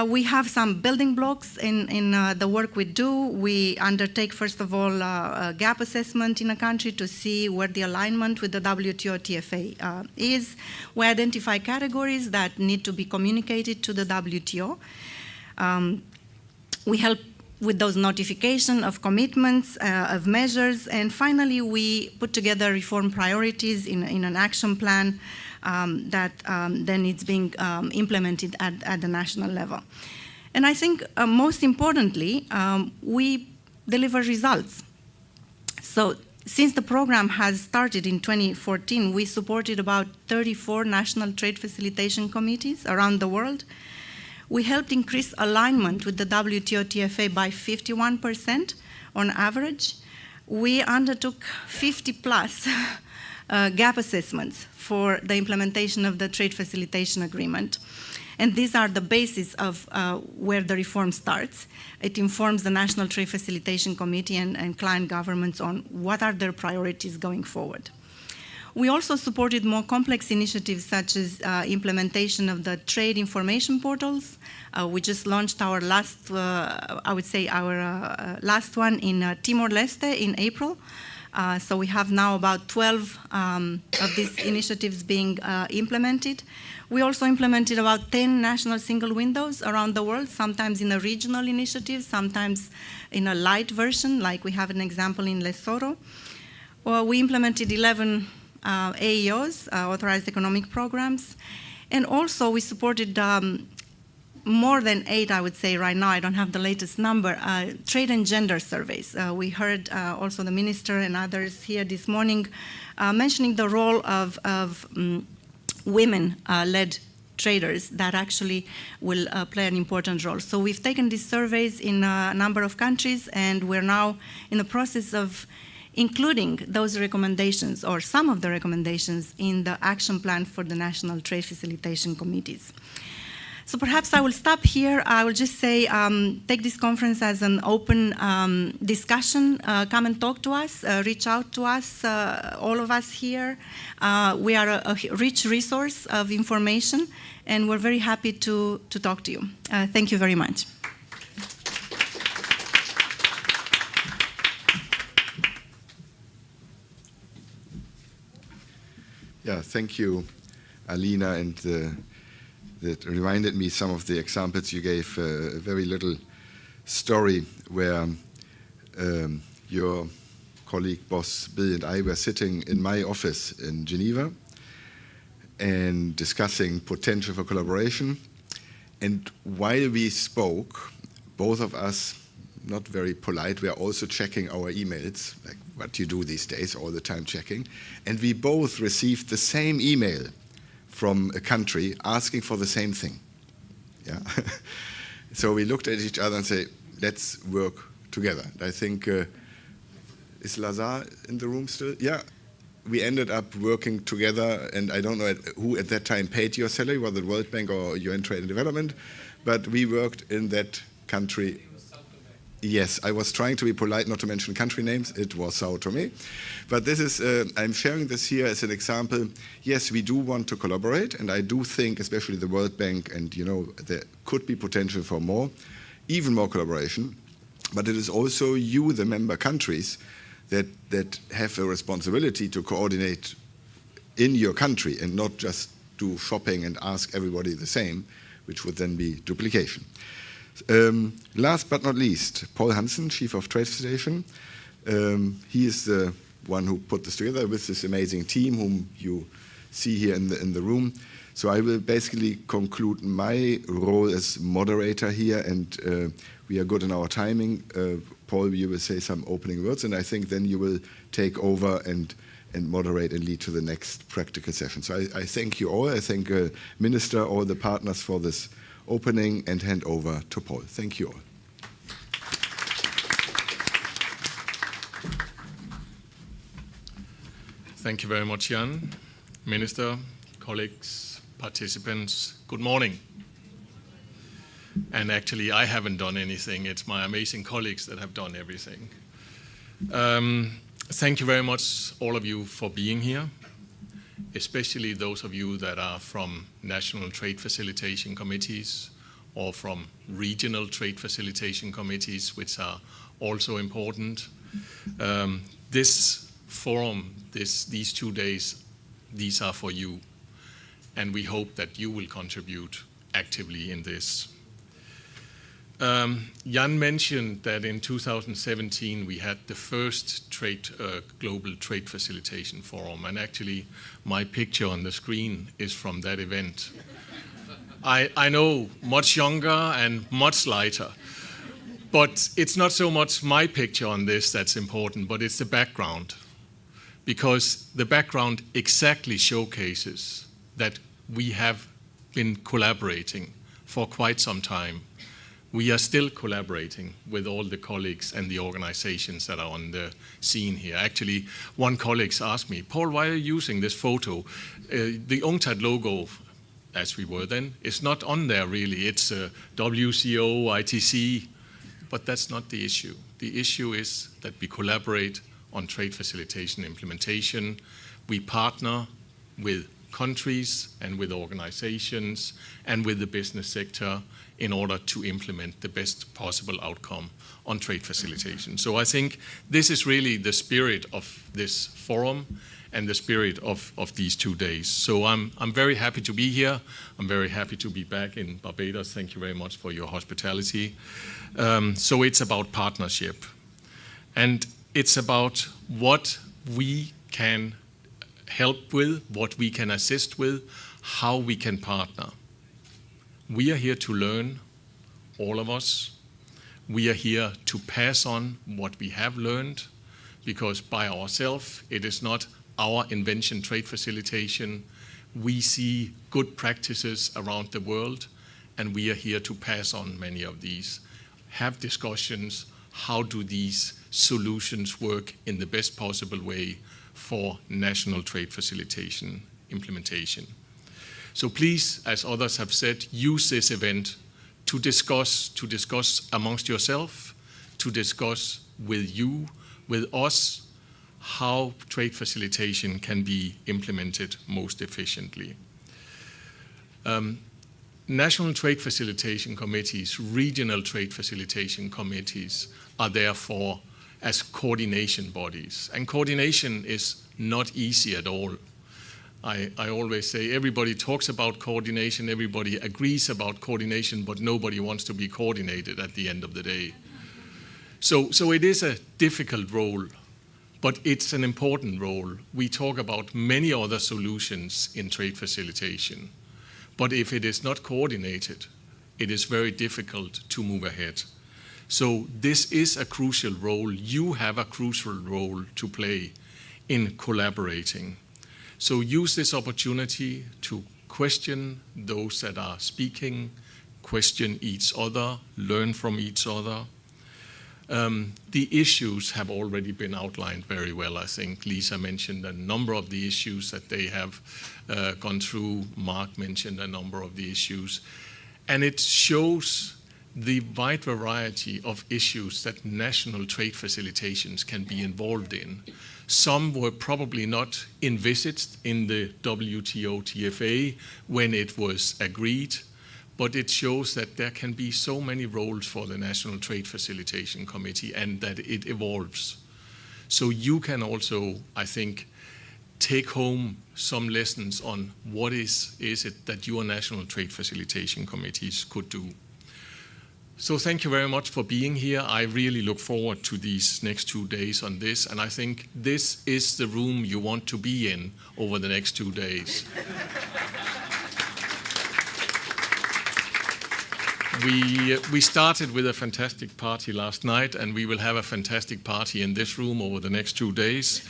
We have some building blocks in the work we do. We undertake, first of all, a gap assessment in a country to see where the alignment with the WTO TFA is. We identify categories that need to be communicated to the WTO. We help with those notification of commitments, of measures, and finally we put together reform priorities in an action plan that then it's being implemented at the national level. And I think most importantly, we deliver results. So since the program has started in 2014, we supported about 34 national trade facilitation committees around the world. We helped increase alignment with the WTO TFA by 51% on average. We undertook 50 plus gap assessments for the implementation of the trade facilitation agreement. And these are the basis of where the reform starts. It informs the National Trade Facilitation Committee and client governments on what are their priorities going forward. We also supported more complex initiatives such as implementation of the trade information portals. We just launched our last, last one in Timor-Leste in April. So we have now about 12 of these initiatives being implemented. We also implemented about 10 national single windows around the world, sometimes in a regional initiative, sometimes in a light version, like we have an example in Lesotho. We implemented 11 AEOs, authorized economic programs, and also we supported more than 8, I would say right now, I don't have the latest number, trade and gender surveys. We heard also the minister and others here this morning mentioning the role of women-led traders that actually will play an important role. So we've taken these surveys in a number of countries, and we're now in the process of including those recommendations or some of the recommendations in the action plan for the national trade facilitation committees. So perhaps I will stop here. I will just say, take this conference as an open discussion. Come and talk to us, reach out to us, all of us here. We are a rich resource of information, and we're very happy to talk to you. Thank you very much. Yeah, thank you, Alina, and that reminded me some of the examples you gave. A very little story where your colleague, boss Bill, and I were sitting in my office in Geneva and discussing potential for collaboration. And while we spoke, both of us, not very polite, we are also checking our emails, like what you do these days, all the time checking. And we both received the same email from a country asking for the same thing. Yeah. So we looked at each other and say, let's work together. I think, is Lazar in the room still? Yeah. We ended up working together, and I don't know who at that time paid your salary, whether the World Bank or UN Trade and Development, but we worked in that country. Yes, I was trying to be polite not to mention country names. It was Sao Tome. But this is, I'm sharing this here as an example. Yes, we do want to collaborate, and I do think, especially the World Bank, and there could be potential for more, even more collaboration. But it is also you, the member countries, that have a responsibility to coordinate in your country and not just do shopping and ask everybody the same, which would then be duplication. Last but not least, Paul Hansen, Chief of Trade Facilitation. He is the one who put this together with this amazing team whom you see here in the room. So I will basically conclude my role as moderator here, and we are good in our timing. Paul, you will say some opening words, and I think then you will take over and moderate and lead to the next practical session. So I thank you all. I thank Minister, all the partners for this opening, and hand over to Paul. Thank you all. Thank you very much, Jan. Minister, colleagues, participants, good morning. And actually, I haven't done anything. It's my amazing colleagues that have done everything. Thank you very much, all of you, for being here, especially those of you that are from national trade facilitation committees or from regional trade facilitation committees, which are also important. This forum, these 2 days, these are for you, and we hope that you will contribute actively in this. Jan mentioned that in 2017 we had the first global trade facilitation forum, and actually my picture on the screen is from that event. I know, much younger and much lighter, but it's not so much my picture on this that's important, but it's the background, because the background exactly showcases that we have been collaborating for quite some time. We are still collaborating with all the colleagues and the organizations that are on the scene here. Actually, one colleague asked me, Paul, why are you using this photo? The UNCTAD logo, as we were then, is not on there really. It's WCO, ITC, but that's not the issue. The issue is that we collaborate on trade facilitation implementation. We partner with countries and with organizations and with the business sector in order to implement the best possible outcome on trade facilitation. So I think this is really the spirit of this forum and the spirit of these 2 days. So I'm very happy to be here. I'm very happy to be back in Barbados. Thank you very much for your hospitality. So it's about partnership. And it's about what we can help with, what we can assist with, how we can partner. We are here to learn, all of us. We are here to pass on what we have learned, because by ourselves, it is not our invention, trade facilitation. We see good practices around the world, and we are here to pass on many of these. Have discussions, how do these solutions work in the best possible way for national trade facilitation implementation. So please, as others have said, use this event to discuss amongst yourself, to discuss with you, with us, how trade facilitation can be implemented most efficiently. National trade facilitation committees, regional trade facilitation committees are therefore as coordination bodies. And coordination is not easy at all. I always say everybody talks about coordination, everybody agrees about coordination, but nobody wants to be coordinated at the end of the day. So it is a difficult role, but it's an important role. We talk about many other solutions in trade facilitation, but if it is not coordinated, it is very difficult to move ahead. So this is a crucial role. You have a crucial role to play in collaborating. So use this opportunity to question those that are speaking, question each other, learn from each other. The issues have already been outlined very well. I think Lisa mentioned a number of the issues that they have gone through. Mark mentioned a number of the issues. And it shows the wide variety of issues that national trade facilitations can be involved in. Some were probably not envisaged in the WTO TFA when it was agreed, but it shows that there can be so many roles for the National Trade Facilitation Committee and that it evolves. So you can also, I think, take home some lessons on what is it that your National Trade Facilitation Committees could do. So thank you very much for being here. I really look forward to these next 2 days on this, and I think this is the room you want to be in over the next 2 days. We started with a fantastic party last night, and we will have a fantastic party in this room over the next 2 days.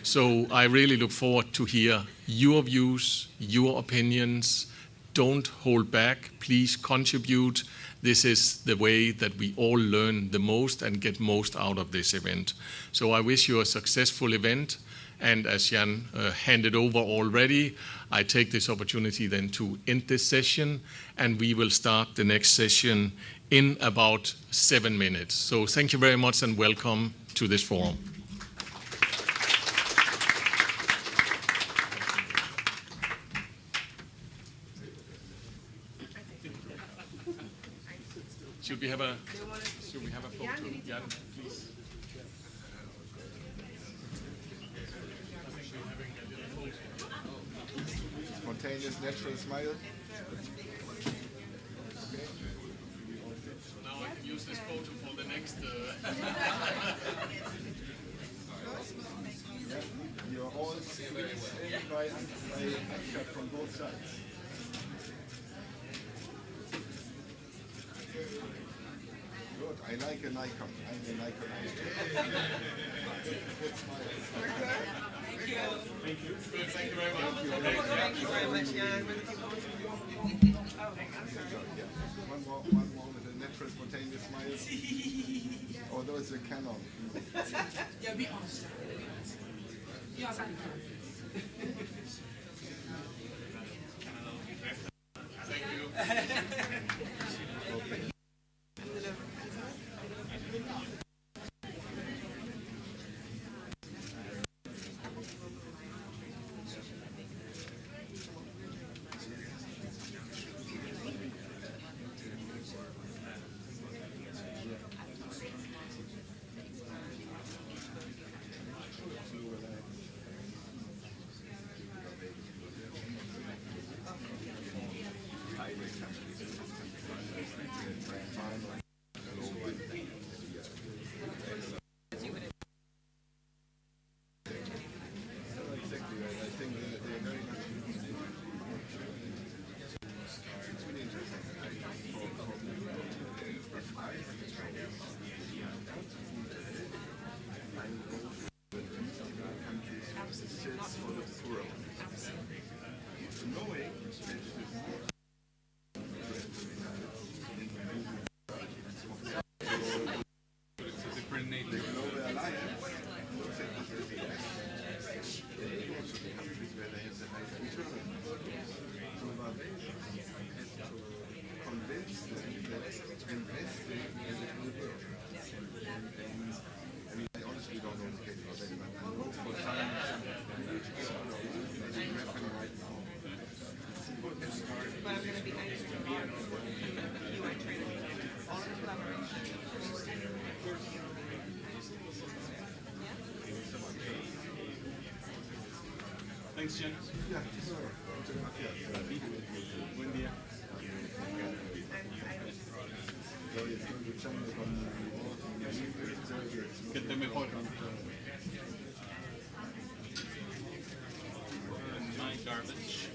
So I really look forward to hear your views, your opinions. Don't hold back. Please contribute. This is the way that we all learn the most and get most out of this event. So I wish you a successful event. And as Jan handed over already, I take this opportunity then to end this session, and we will start the next session in about 7 minutes. So thank you very much and welcome to this forum. Should we have a photo? Jan, please. Spontaneous, natural smile. So now I can use this photo for the next. You're all screened by Akshat from both sides. Good. I like an icon. I'm an icon. Thank you. Good. Thank you very much. Thank you very much, Jan. One more with a natural, spontaneous smile. Oh, those are Canon. Thanks, Jen. Buen día. Que esté mejor. My garbage.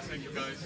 Thank you, guys.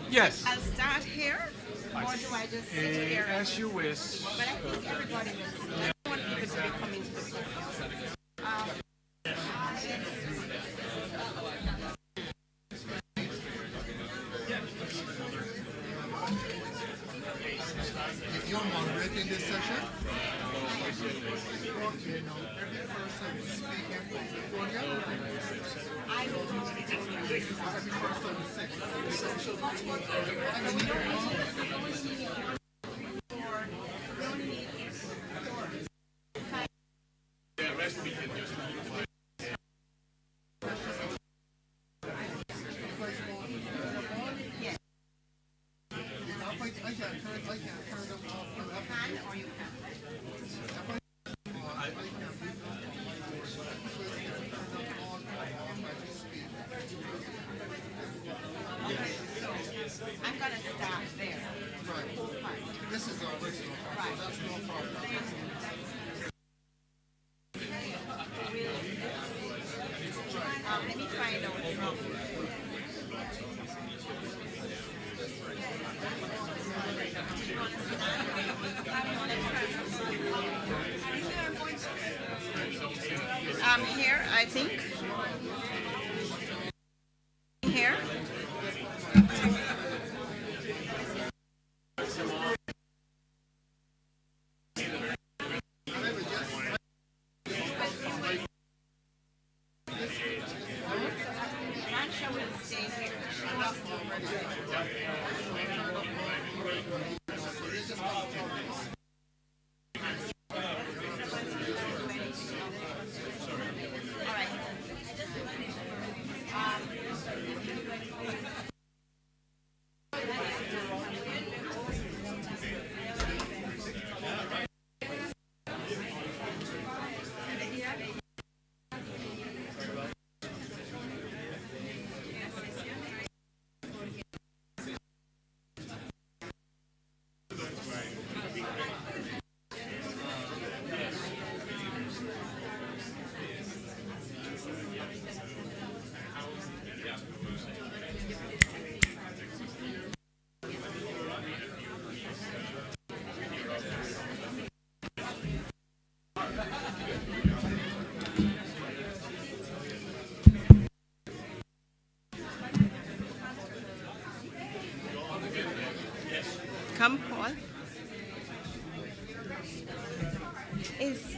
Yes. I'll start here, or do I just sit here? As you wish. But I think everybody will. I don't want people to be coming to the podium. If you're moderating this session, you know, every person speaking from the podium, I will go. every person I can't turn them off. Can or you can. I'm going to start there. Right. This is our original part, so that's no problem. Let me find out from. Here, I think. Here. Come, Paul. Is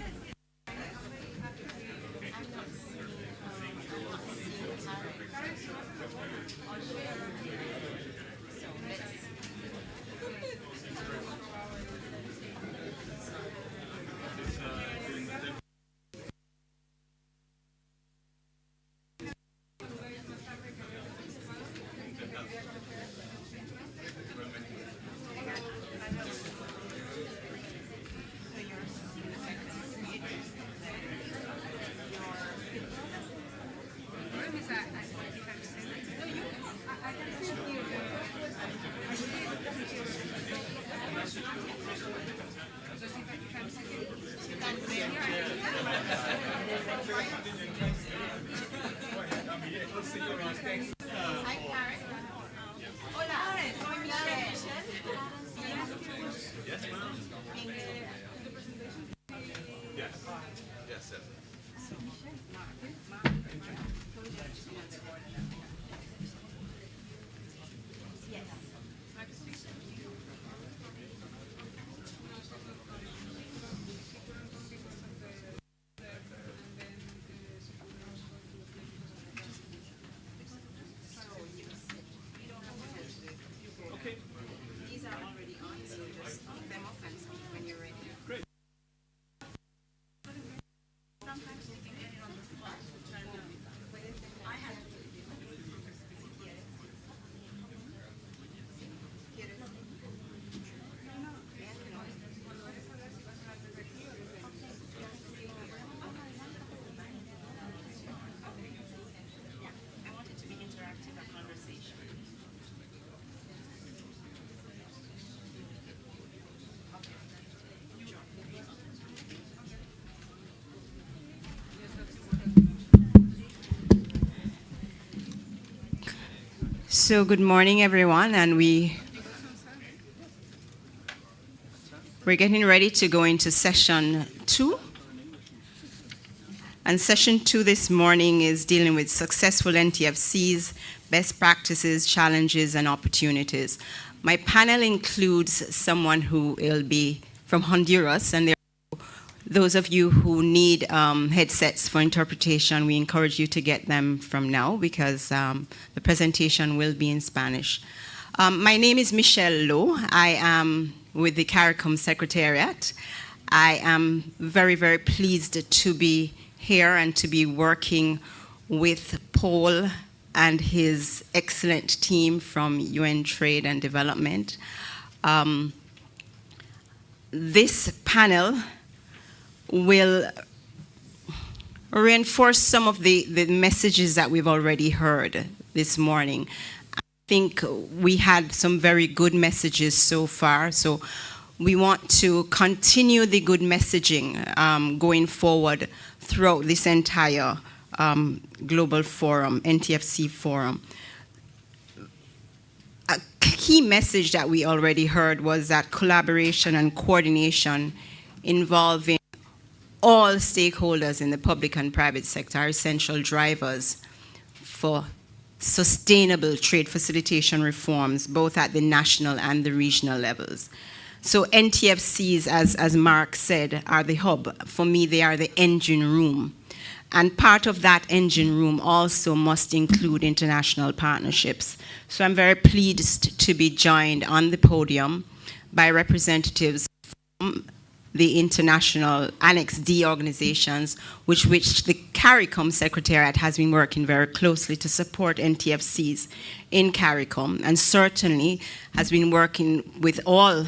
So good morning, everyone, and we're getting ready to go into session 2. And session 2 this morning is dealing with successful NTFCs, best practices, challenges, and opportunities. My panel includes someone who will be from Honduras, and those of you who need headsets for interpretation, we encourage you to get them from now because the presentation will be in Spanish. My name is Michelle Lowe. I am with the CARICOM Secretariat. I am very, very pleased to be here and to be working with Paul and his excellent team from UN Trade and Development. This panel will reinforce some of the messages that we've already heard this morning. I think we had some very good messages so far, so we want to continue the good messaging going forward throughout this entire global forum, NTFC forum. A key message that we already heard was that collaboration and coordination involving all stakeholders in the public and private sector are essential drivers for sustainable trade facilitation reforms, both at the national and the regional levels. So NTFCs, as Mark said, are the hub. For me, they are the engine room. And part of that engine room also must include international partnerships. So I'm very pleased to be joined on the podium by representatives from the international Annex D organizations, which the CARICOM Secretariat has been working very closely to support NTFCs in CARICOM, and certainly has been working with all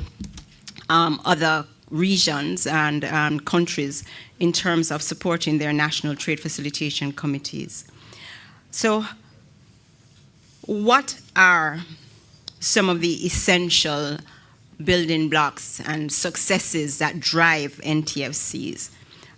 other regions and countries in terms of supporting their national trade facilitation committees. So what are some of the essential building blocks and successes that drive NTFCs?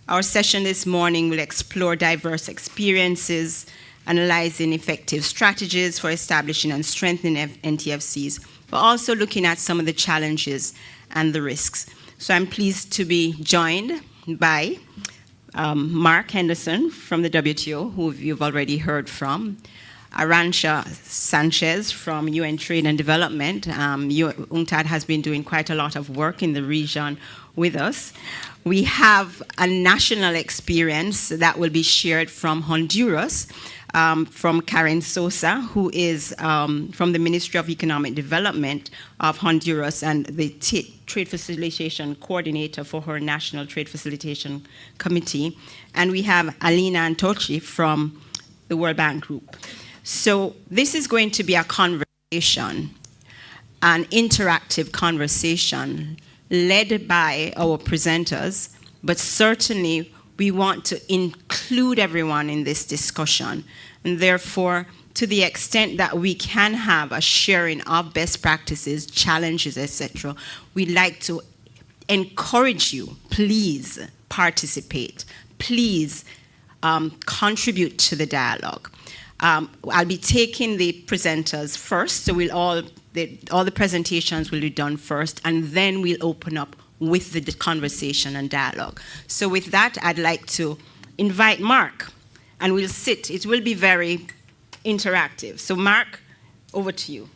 Our session this morning will explore diverse experiences, analyzing effective strategies for establishing and strengthening NTFCs, but also looking at some of the challenges and the risks. So I'm pleased to be joined by Mark Henderson from the WTO, who you've already heard from, Arantxa Sanchez from UN Trade and Development. UNCTAD has been doing quite a lot of work in the region with us. We have a national experience that will be shared from Honduras, from Karen Sosa, who is from the Ministry of Economic Development of Honduras and the Trade Facilitation Coordinator for her National Trade Facilitation Committee. And we have Alina Antochi from the World Bank Group. So this is going to be a conversation, an interactive conversation led by our presenters, but certainly we want to include everyone in this discussion. And therefore, to the extent that we can have a sharing of best practices, challenges, etc., we'd like to encourage you, please participate, please contribute to the dialogue. I'll be taking the presenters first, so all the presentations will be done first, and then we'll open up with the conversation and dialogue. So with that, I'd like to invite Mark, and we'll sit. It will be very interactive. So Mark, over to you.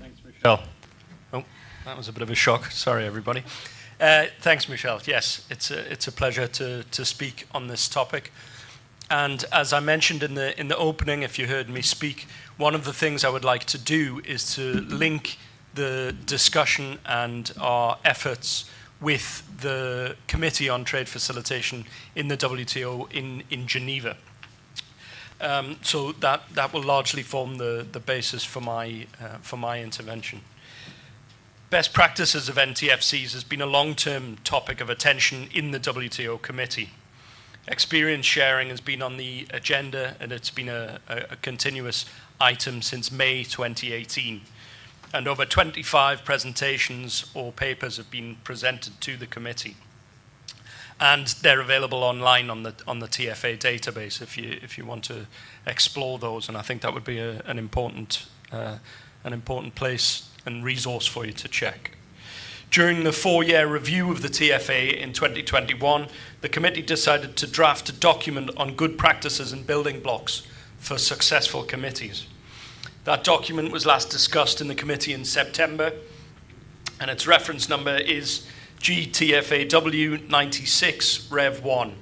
Thanks, Michelle. Oh, that was a bit of a shock. Sorry, everybody. Thanks, Michelle. Yes, it's a pleasure to speak on this topic. And as I mentioned in the opening, if you heard me speak, one of the things I would like to do is to link the discussion and our efforts with the Committee on Trade Facilitation in the WTO in Geneva. So that will largely form the basis for my intervention. Best practices of NTFCs has been a long-term topic of attention in the WTO Committee. Experience sharing has been on the agenda, and it's been a continuous item since May 2018. And over 25 presentations or papers have been presented to the committee. And they're available online on the TFA database if you want to explore those, and I think that would be an important an important place and resource for you to check. During the 4-year review of the TFA in 2021, the committee decided to draft a document on good practices and building blocks for successful committees. That document was last discussed in the committee in September, and its reference number is GTFAW 96 Rev 1.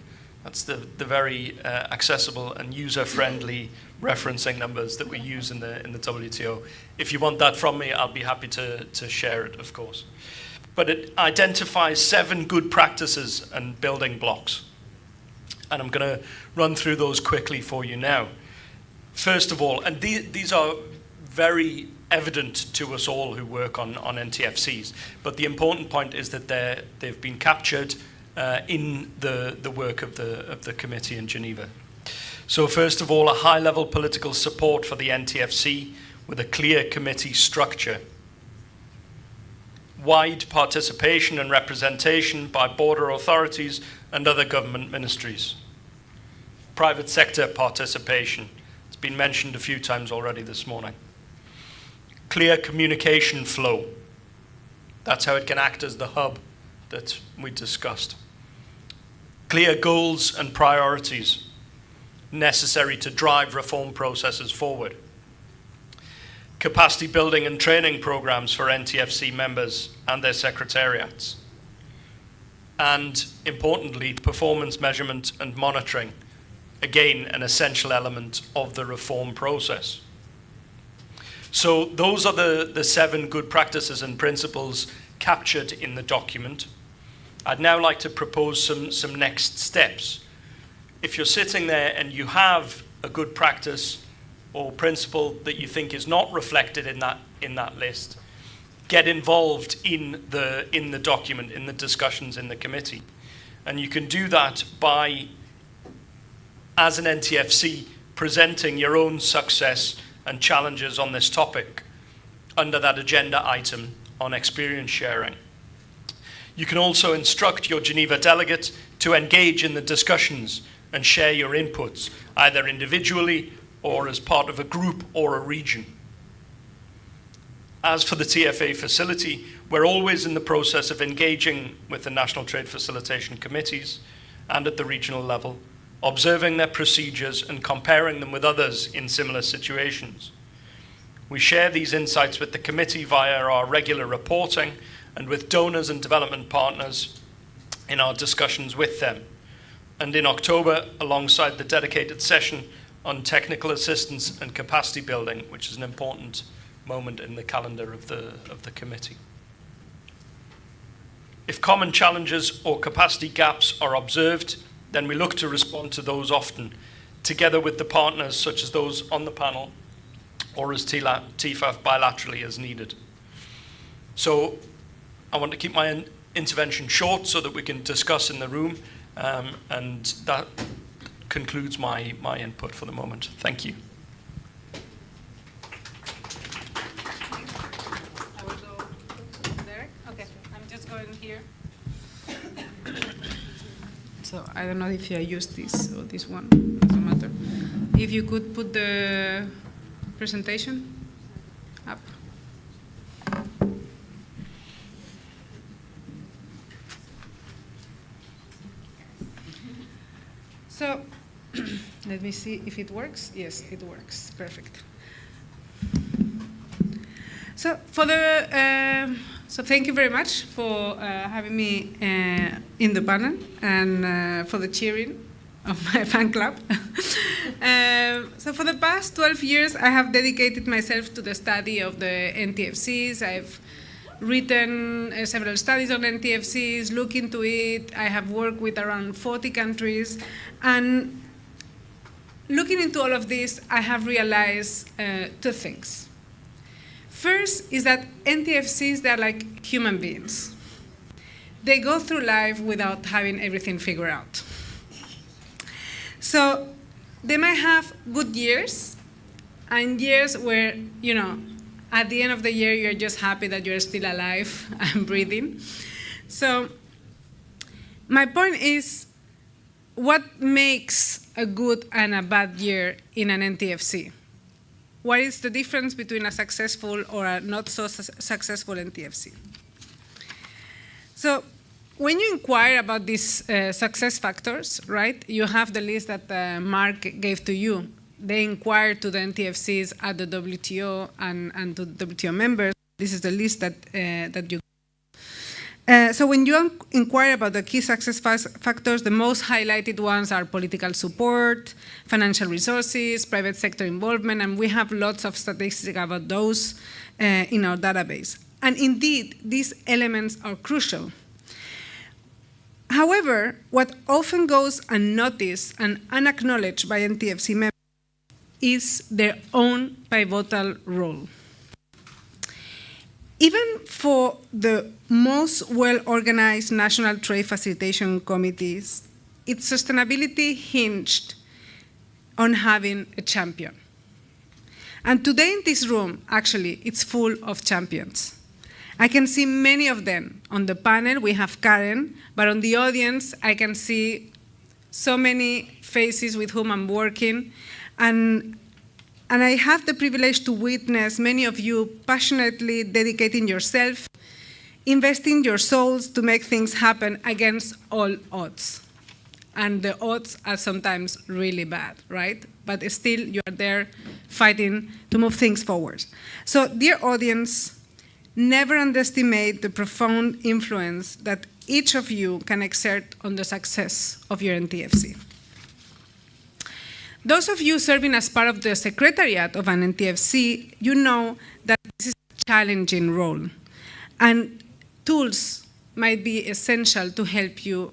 That's the very accessible and user-friendly referencing numbers that we use in the WTO. If you want that from me, I'll be happy to share it, of course. But it identifies 7 good practices and building blocks. And I'm going to run through those quickly for you now. First of all, and these are very evident to us all who work on NTFCs, but the important point is that they've been captured in the work of the committee in Geneva. So first of all, a high-level political support for the NTFC with a clear committee structure. Wide participation and representation by border authorities and other government ministries. Private sector participation. It's been mentioned a few times already this morning. Clear communication flow. That's how it can act as the hub that we discussed. Clear goals and priorities necessary to drive reform processes forward. Capacity building and training programs for NTFC members and their secretariats. And importantly, performance measurement and monitoring, again, an essential element of the reform process. So those are the 7 good practices and principles captured in the document. I'd now like to propose some next steps. If you're sitting there and you have a good practice or principle that you think is not reflected in that list, get involved in the document, in the discussions in the committee. And you can do that by, as an NTFC, presenting your own success and challenges on this topic under that agenda item on experience sharing. You can also instruct your Geneva delegate to engage in the discussions and share your inputs, either individually or as part of a group or a region. As for the TFA facility, we're always in the process of engaging with the National Trade Facilitation Committees and at the regional level, observing their procedures and comparing them with others in similar situations. We share these insights with the committee via our regular reporting and with donors and development partners in our discussions with them. And in October, alongside the dedicated session on technical assistance and capacity building, which is an important moment in the calendar of the committee. If common challenges or capacity gaps are observed, then we look to respond to those often, together with the partners such as those on the panel or as TFAF bilaterally as needed. So I want to keep my intervention short so that we can discuss in the room, and that concludes my input for the moment. Thank you. I will go there. Okay, I'm just going here. So I don't know if I use this or this one, doesn't matter. If you could put the presentation up. So let me see if it works. Yes, it works. Perfect. So so thank you very much for having me in the panel and for the cheering of my fan club. So for the past 12 years, I have dedicated myself to the study of the NTFCs. I've written several studies on NTFCs, looked into it. I have worked with around 40 countries. And looking into all of this, I have realized 2 things. First is that NTFCs, they're like human beings. They go through life without having everything figured out. So they might have good years and years where, you know, at the end of the year, you're just happy that you're still alive and breathing. So my point is, what makes a good and a bad year in an NTFC? what is the difference between a successful or a not so successful NTFC. So when you inquire about these success factors, right, you have the list that Mark gave to you. They inquire to the NTFCs at the WTO and to the WTO members. This is the list that you. So when you inquire about the key success factors, the most highlighted ones are political support, financial resources, private sector involvement, and we have lots of statistics about those in our database. And indeed, these elements are crucial. However, what often goes unnoticed and unacknowledged by NTFC members is their own pivotal role. Even for the most well-organized national trade facilitation committees, its sustainability hinged on having a champion. And today in this room, actually, it's full of champions. I can see many of them. On the panel, we have Karen, but on the audience, I can see so many faces with whom I'm working. And I have the privilege to witness many of you passionately dedicating yourself, investing your souls to make things happen against all odds. And the odds are sometimes really bad, right? But still, you are there fighting to move things forward. So, dear audience, never underestimate the profound influence that each of you can exert on the success of your NTFC. Those of you serving as part of the secretariat of an NTFC, you know that this is a challenging role, and tools might be essential to help you.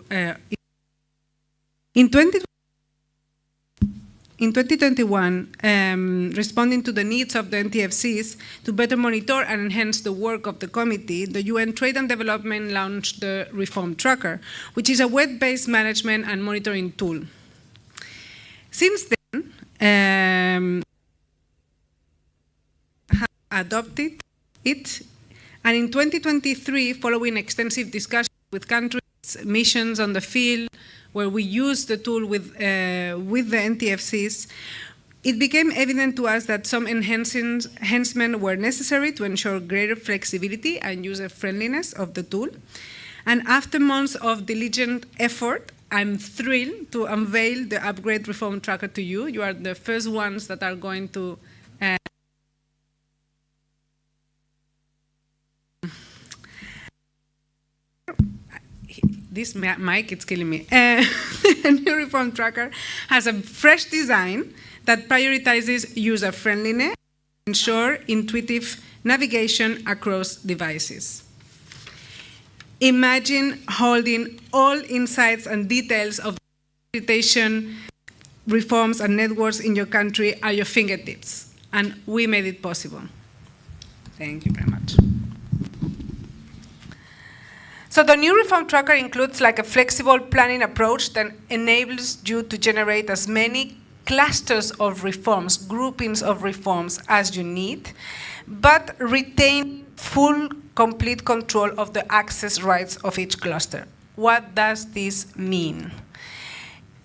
In 2021, responding to the needs of the NTFCs to better monitor and enhance the work of the committee, the UN Trade and Development launched the Reform Tracker, which is a web-based management and monitoring tool. Since then, have adopted it, and in 2023, following extensive discussions with countries, missions on the field, where we used the tool with the NTFCs, it became evident to us that some enhancements were necessary to ensure greater flexibility and user-friendliness of the tool. And after months of diligent effort, I'm thrilled to unveil the Upgrade Reform Tracker to you. You are the first ones that are going to this mic, it's killing me. The new Reform Tracker has a fresh design that prioritizes user-friendliness and ensure intuitive navigation across devices. Imagine holding all insights and details of facilitation reforms and networks in your country at your fingertips, and we made it possible. Thank you very much. So the new Reform Tracker includes like a flexible planning approach that enables you to generate as many clusters of reforms, groupings of reforms as you need, but retain full, complete control of the access rights of each cluster. What does this mean?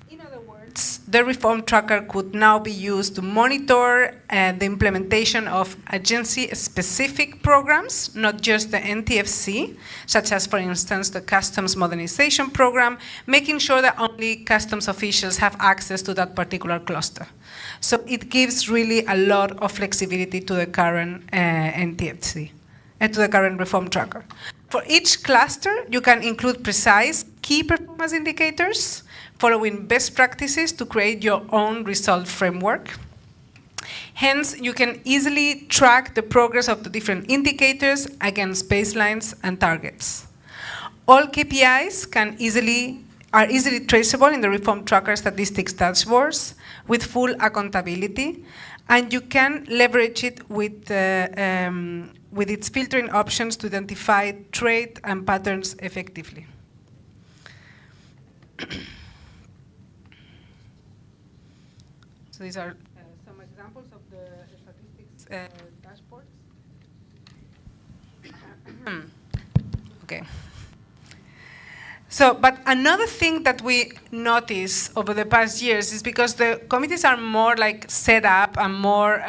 In other words, the Reform Tracker could now be used to monitor the implementation of agency-specific programs, not just the NTFC, such as, for instance, the Customs Modernization Program, making sure that only customs officials have access to that particular cluster. So it gives really a lot of flexibility to the current NTFC. To the current Reform Tracker. For each cluster, you can include precise key performance indicators, following best practices to create your own result framework. Hence, you can easily track the progress of the different indicators against baselines and targets. All KPIs are easily traceable in the Reform Tracker statistics dashboards with full accountability, and you can leverage it with its filtering options to identify trade and patterns effectively. So these are some examples of the statistics dashboards. Okay. So, but another thing that we noticed over the past years is because the committees are more like set up and more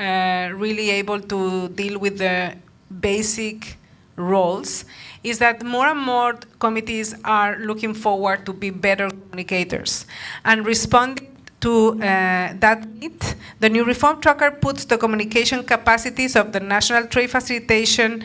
really able to deal with the basic roles, is that more and more committees are looking forward to be better communicators. And responding to that need, the new reform tracker puts the communication capacities of the national trade facilitation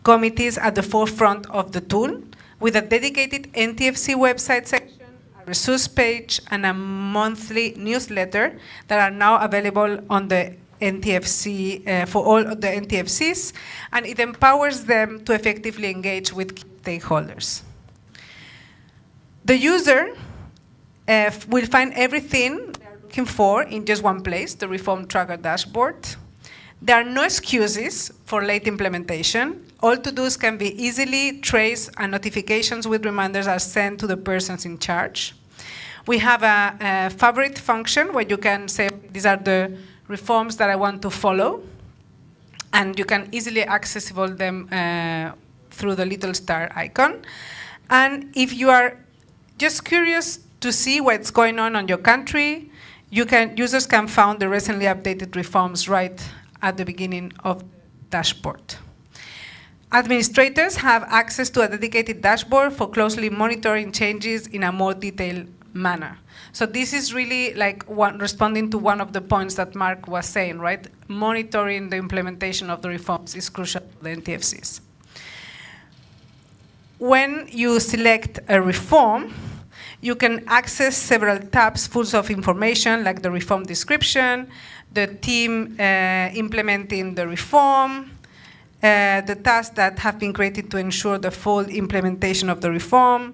committees at the forefront of the tool, with a dedicated NTFC website section, a resource page, and a monthly newsletter that are now available on the NTFC for all of the NTFCs, and it empowers them to effectively engage with stakeholders. The user will find everything they're looking for in just one place, the Reform Tracker dashboard. There are no excuses for late implementation. All to-dos can be easily traced, and notifications with reminders are sent to the persons in charge. We have a favorite function where you can say, these are the reforms that I want to follow, and you can easily accessible them through the little star icon. And if you are just curious to see what's going on your country, users can find the recently updated reforms right at the beginning of the dashboard. Administrators have access to a dedicated dashboard for closely monitoring changes in a more detailed manner. So this is really like responding to one of the points that Mark was saying, right? Monitoring the implementation of the reforms is crucial for the NTFCs. When you select a reform, you can access several tabs full of information, like the reform description, the team implementing the reform, the tasks that have been created to ensure the full implementation of the reform.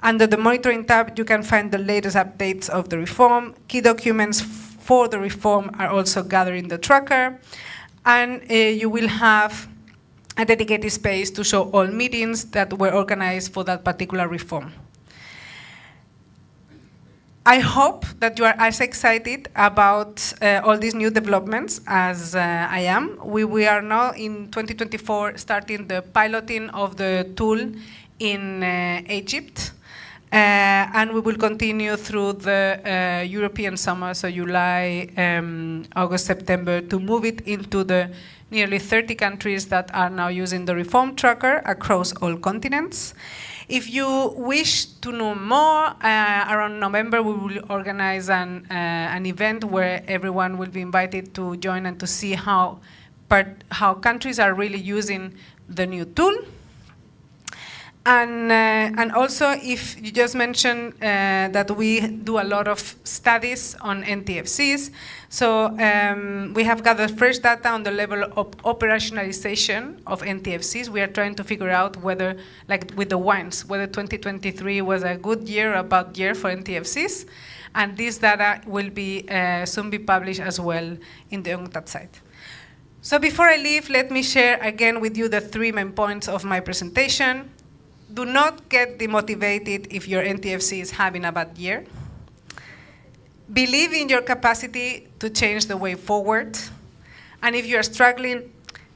Under the monitoring tab, you can find the latest updates of the reform. Key documents for the reform are also gathered in the tracker. And you will have a dedicated space to show all meetings that were organized for that particular reform. I hope that you are as excited about all these new developments as I am. We are now in 2024 starting the piloting of the tool in Egypt. And we will continue through the European summer, so July, August, September, to move it into the nearly 30 countries that are now using the reform tracker across all continents. If you wish to know more, around November we will organize an event where everyone will be invited to join and to see how countries are really using the new tool. And also, if you just mentioned that we do a lot of studies on NTFCs, so we have gathered fresh data on the level of operationalization of NTFCs. We are trying to figure out whether, like with the wines, whether 2023 was a good year or a bad year for NTFCs. And this data will be soon be published as well in the UNCTAD site. So before I leave, let me share again with you the 3 main points of my presentation. Do not get demotivated if your NTFC is having a bad year. Believe in your capacity to change the way forward. And if you're struggling,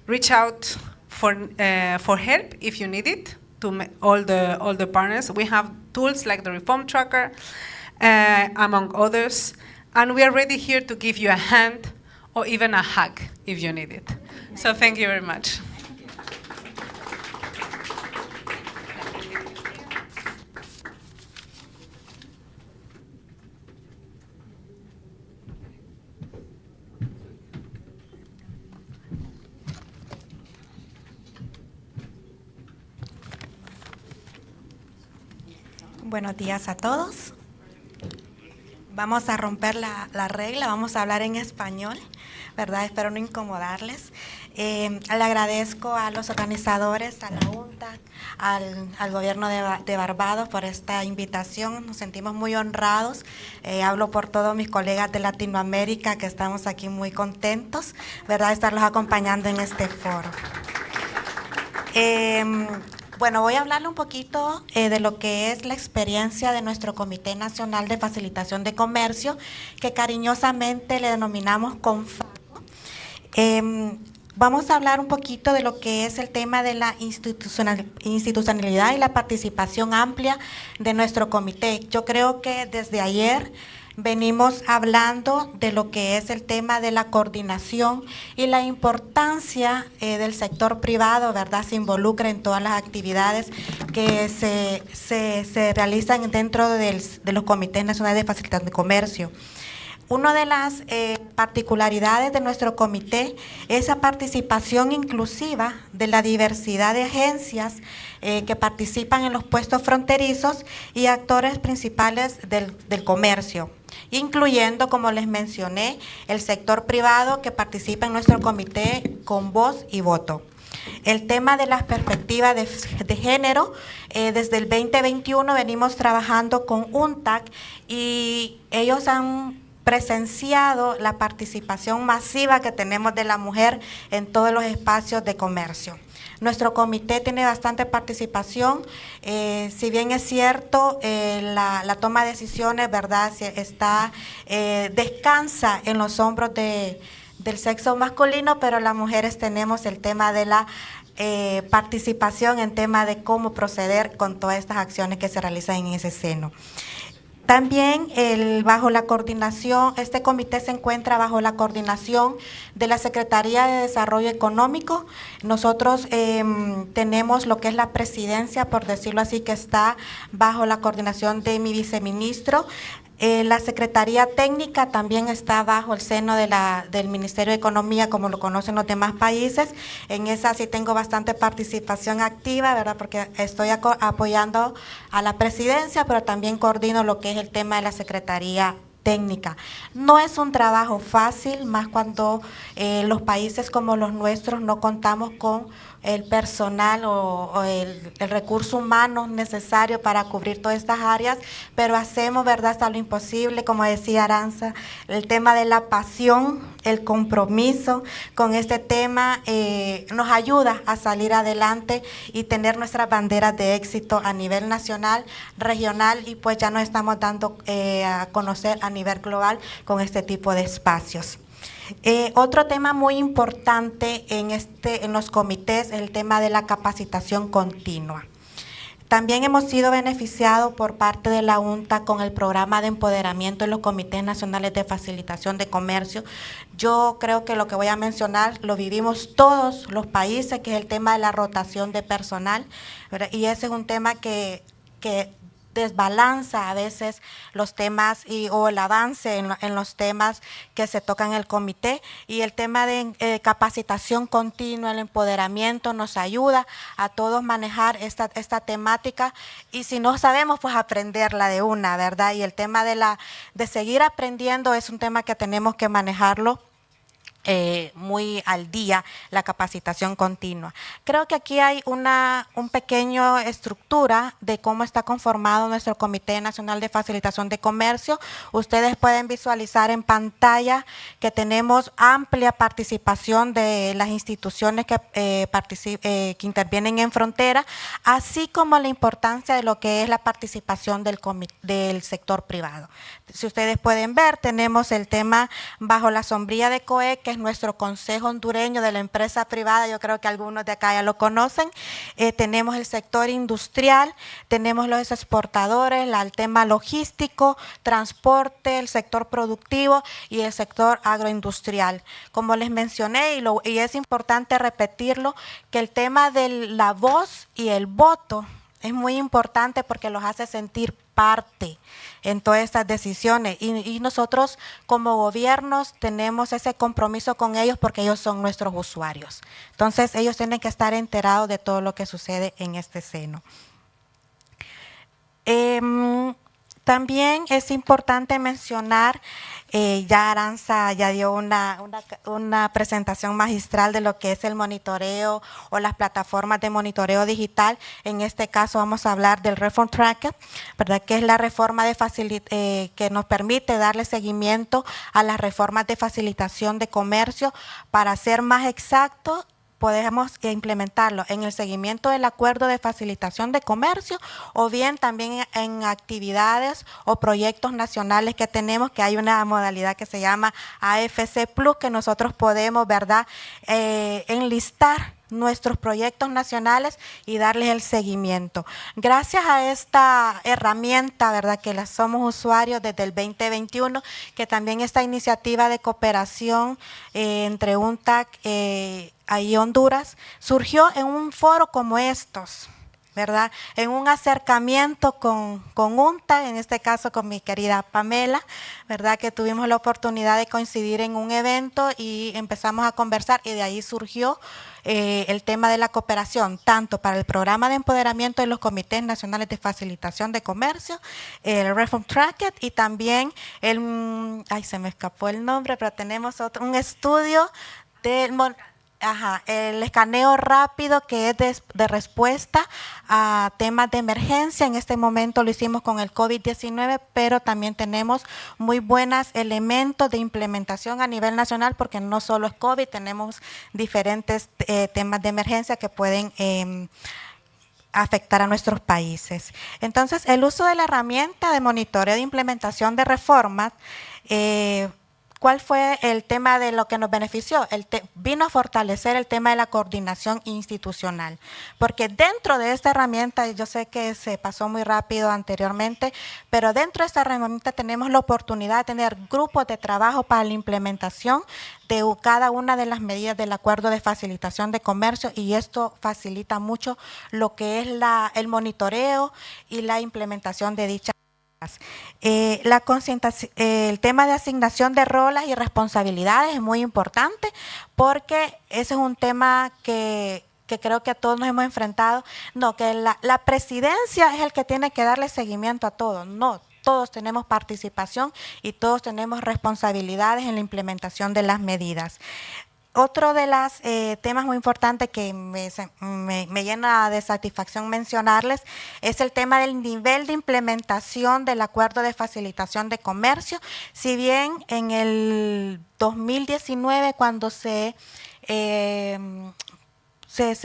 reach out for help if you need it to all the partners. We have tools like the Reform Tracker, among others. And we are ready here to give you a hand or even a hug if you need it. So thank you very much. Buenos días a todos. Vamos a romper la regla, vamos a hablar en español, ¿verdad? Espero no incomodarles. Le agradezco a los organizadores, a la UNTAC, al gobierno de Barbados por esta invitación. Nos sentimos muy honrados. Hablo por todos mis colegas de Latinoamérica que estamos aquí muy contentos, ¿verdad?, de estarlos acompañando en este foro. Bueno, voy a hablarle un poquito de lo que es la experiencia de nuestro Comité Nacional de Facilitación de Comercio, que cariñosamente le denominamos CONFACO. Vamos a hablar un poquito de lo que es el tema de la institucionalidad y la participación amplia de nuestro comité. Yo creo que desde ayer venimos hablando de lo que es el tema de la coordinación y la importancia del sector privado, ¿verdad? Se involucra en todas las actividades que se realizan dentro de los comités nacionales de facilitación de comercio. Una de las particularidades de nuestro comité es la participación inclusiva de la diversidad de agencias que participan en los puestos fronterizos y actores principales del comercio, incluyendo, como les mencioné, el sector privado que participa en nuestro comité con voz y voto. El tema de las perspectivas de género, desde el 2021 venimos trabajando con UNTAC y ellos han presenciado la participación masiva que tenemos de la mujer en todos los espacios de comercio. Nuestro comité tiene bastante participación, si bien es cierto, la toma de decisiones, ¿verdad?, descansa en los hombros del sexo masculino, pero las mujeres tenemos el tema de la participación en tema de cómo proceder con todas estas acciones que se realizan en ese seno. También bajo la coordinación, este comité se encuentra bajo la coordinación de la Secretaría de Desarrollo Económico. Nosotros tenemos lo que es la presidencia, por decirlo así, que está bajo la coordinación de mi viceministro. La Secretaría Técnica también está bajo el seno del Ministerio de Economía, como lo conocen los demás países. En esa sí tengo bastante participación activa, ¿verdad?, porque estoy apoyando a la presidencia, pero también coordino lo que es el tema de la Secretaría Técnica. No es un trabajo fácil, más cuando los países como los nuestros no contamos con el personal o el recurso humano necesario para cubrir todas estas áreas, pero hacemos, ¿verdad?, hasta lo imposible, como decía Aranza, el tema de la pasión, el compromiso con este tema nos ayuda a salir adelante y tener nuestras banderas de éxito a nivel nacional, regional, y pues ya nos estamos dando a conocer a nivel global con este tipo de espacios. Otro tema muy importante en los comités es el tema de la capacitación continua. También hemos sido beneficiados por parte de la UNTA con el programa de empoderamiento en los comités nacionales de facilitación de comercio. Yo creo que lo que voy a mencionar lo vivimos todos los países, que es el tema de la rotación de personal, ¿verdad? Y ese es un tema que desbalanza a veces los temas o el avance en los temas que se tocan en el comité, y el tema de capacitación continua, el empoderamiento nos ayuda a todos manejar esta temática, y si no sabemos, pues aprenderla de una, ¿verdad? Y el tema de seguir aprendiendo es un tema que tenemos que manejarlo muy al día, la capacitación continua. Creo que aquí hay una pequeña estructura de cómo está conformado nuestro Comité Nacional de Facilitación de Comercio. Ustedes pueden visualizar en pantalla que tenemos amplia participación de las instituciones que intervienen en frontera, así como la importancia de lo que es la participación del sector privado. Si ustedes pueden ver, tenemos el tema bajo la sombrilla de COE, que es nuestro Consejo Hondureño de la Empresa Privada. Yo creo que algunos de acá ya lo conocen. Tenemos el sector industrial, tenemos los exportadores, el tema logístico, transporte, el sector productivo y el sector agroindustrial. Como les mencioné, y es importante repetirlo, que el tema de la voz y el voto es muy importante porque los hace sentir parte en todas estas decisiones, y nosotros como gobiernos tenemos ese compromiso con ellos porque ellos son nuestros usuarios. Entonces ellos tienen que estar enterados de todo lo que sucede en este seno. También es importante mencionar, ya Aranza ya dio una presentación magistral de lo que es el monitoreo o las plataformas de monitoreo digital. En este caso vamos a hablar del Reform Tracker, ¿verdad?, que es la reforma que nos permite darle seguimiento a las reformas de facilitación de comercio. Para ser más exacto, podemos implementarlo en el seguimiento del acuerdo de facilitación de comercio o bien también en actividades o proyectos nacionales que tenemos, que hay una modalidad que se llama AFC Plus, que nosotros podemos, ¿verdad?, enlistar nuestros proyectos nacionales y darles el seguimiento. Gracias a esta herramienta, ¿verdad?, que somos usuarios desde el 2021, que también esta iniciativa de cooperación entre UNTAC y Honduras surgió en un foro como estos, ¿verdad?, en un acercamiento con UNTAC, en este caso con mi querida Pamela, ¿verdad?, que tuvimos la oportunidad de coincidir en un evento y empezamos a conversar y de ahí surgió el tema de la cooperación, tanto para el programa de empoderamiento de los comités nacionales de facilitación de comercio, el Reform Tracket, y también se me escapó el nombre, pero tenemos un estudio el escaneo rápido, que es de respuesta a temas de emergencia. En este momento lo hicimos con el COVID-19, pero también tenemos muy buenos elementos de implementación a nivel nacional, porque no solo es COVID, tenemos diferentes temas de emergencia que pueden afectar a nuestros países. Entonces, el uso de la herramienta de monitoreo de implementación de reformas, ¿cuál fue el tema de lo que nos benefició? Vino a fortalecer el tema de la coordinación institucional, porque dentro de esta herramienta, yo sé que se pasó muy rápido anteriormente, pero dentro de esta herramienta tenemos la oportunidad de tener grupos de trabajo para la implementación de cada una de las medidas del acuerdo de facilitación de comercio, y esto facilita mucho lo que es el monitoreo y la implementación de dichas. El tema de asignación de roles y responsabilidades es muy importante, porque ese es un tema que creo que a todos nos hemos enfrentado. No, que la presidencia es el que tiene que darle seguimiento a todo. No, todos tenemos participación y todos tenemos responsabilidades en la implementación de las medidas. Otro de los temas muy importantes que me llena de satisfacción mencionarles es el tema del nivel de implementación del acuerdo de facilitación de comercio. Si bien en el 2019, cuando se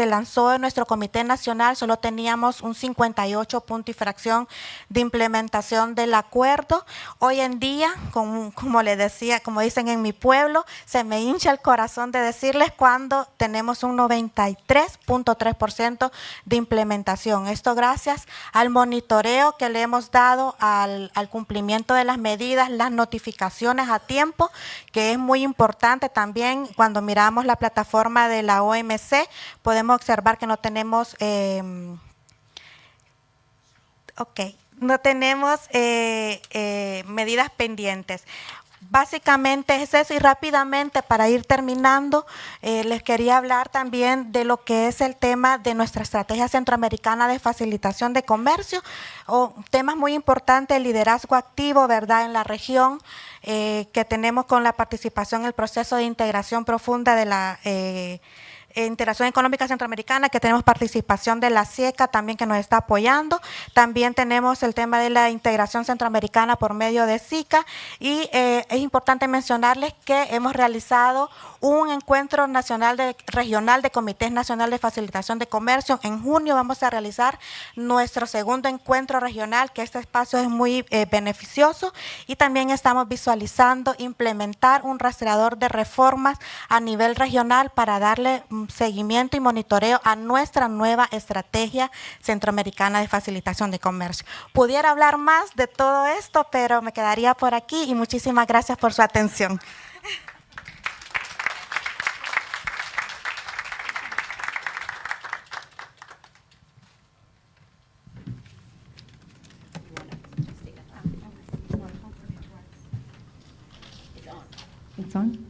lanzó en nuestro Comité Nacional, solo teníamos un 58 punto y fracción de implementación del acuerdo. Hoy en día, como les decía, como dicen en mi pueblo, se me hincha el corazón de decirles cuando tenemos un 93.3% de implementación. Esto gracias al monitoreo que le hemos dado al cumplimiento de las medidas, las notificaciones a tiempo, que es muy importante también. Cuando miramos la plataforma de la OMC, podemos observar que no tenemos medidas pendientes. Básicamente es eso, y rápidamente para ir terminando, les quería hablar también de lo que es el tema de nuestra estrategia centroamericana de facilitación de comercio, temas muy importantes, el liderazgo activo, ¿verdad?, en la región, que tenemos con la participación en el proceso de integración profunda de la Integración Económica Centroamericana, que tenemos participación de la CIECA también, que nos está apoyando. También tenemos el tema de la integración centroamericana por medio de SICA, y es importante mencionarles que hemos realizado un encuentro regional de comités nacionales de facilitación de comercio. En junio vamos a realizar nuestro segundo encuentro regional, que este espacio es muy beneficioso, y también estamos visualizando implementar un rastreador de reformas a nivel regional para darle seguimiento y monitoreo a nuestra nueva estrategia centroamericana de facilitación de comercio. Pudiera hablar más de todo esto, pero me quedaría por aquí, y muchísimas gracias por su atención. It's on?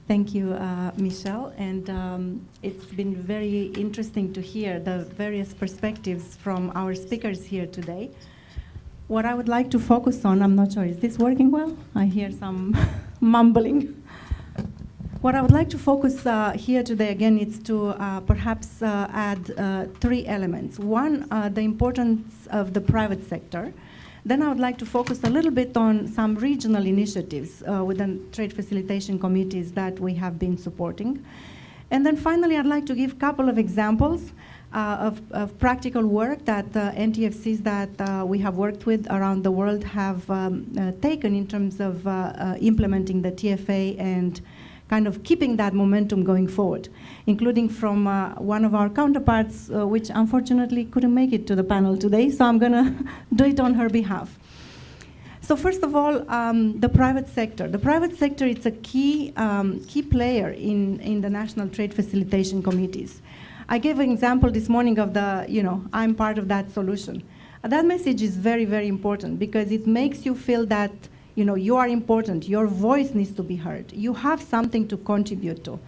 Thank you, Michelle, and it's been very interesting to hear the various perspectives from our speakers here today. What I would like to focus on, I'm not sure, is this working well? I hear some mumbling. What I would like to focus here today, again, is to perhaps add three elements. One, the importance of the private sector, Then I would like to focus a little bit on some regional initiatives within trade facilitation committees that we have been supporting. And then finally, I'd like to give a couple of examples of practical work that NTFCs that we have worked with around the world have taken in terms of implementing the TFA and kind of keeping that momentum going forward, including from one of our counterparts, which unfortunately couldn't make it to the panel today, so I'm going to do it on her behalf. So first of all, the private sector. The private sector is a key player in the national trade facilitation committees. I gave an example this morning of I'm part of that solution. That message is very, very important because it makes you feel that you are important, your voice needs to be heard, you have something to contribute to.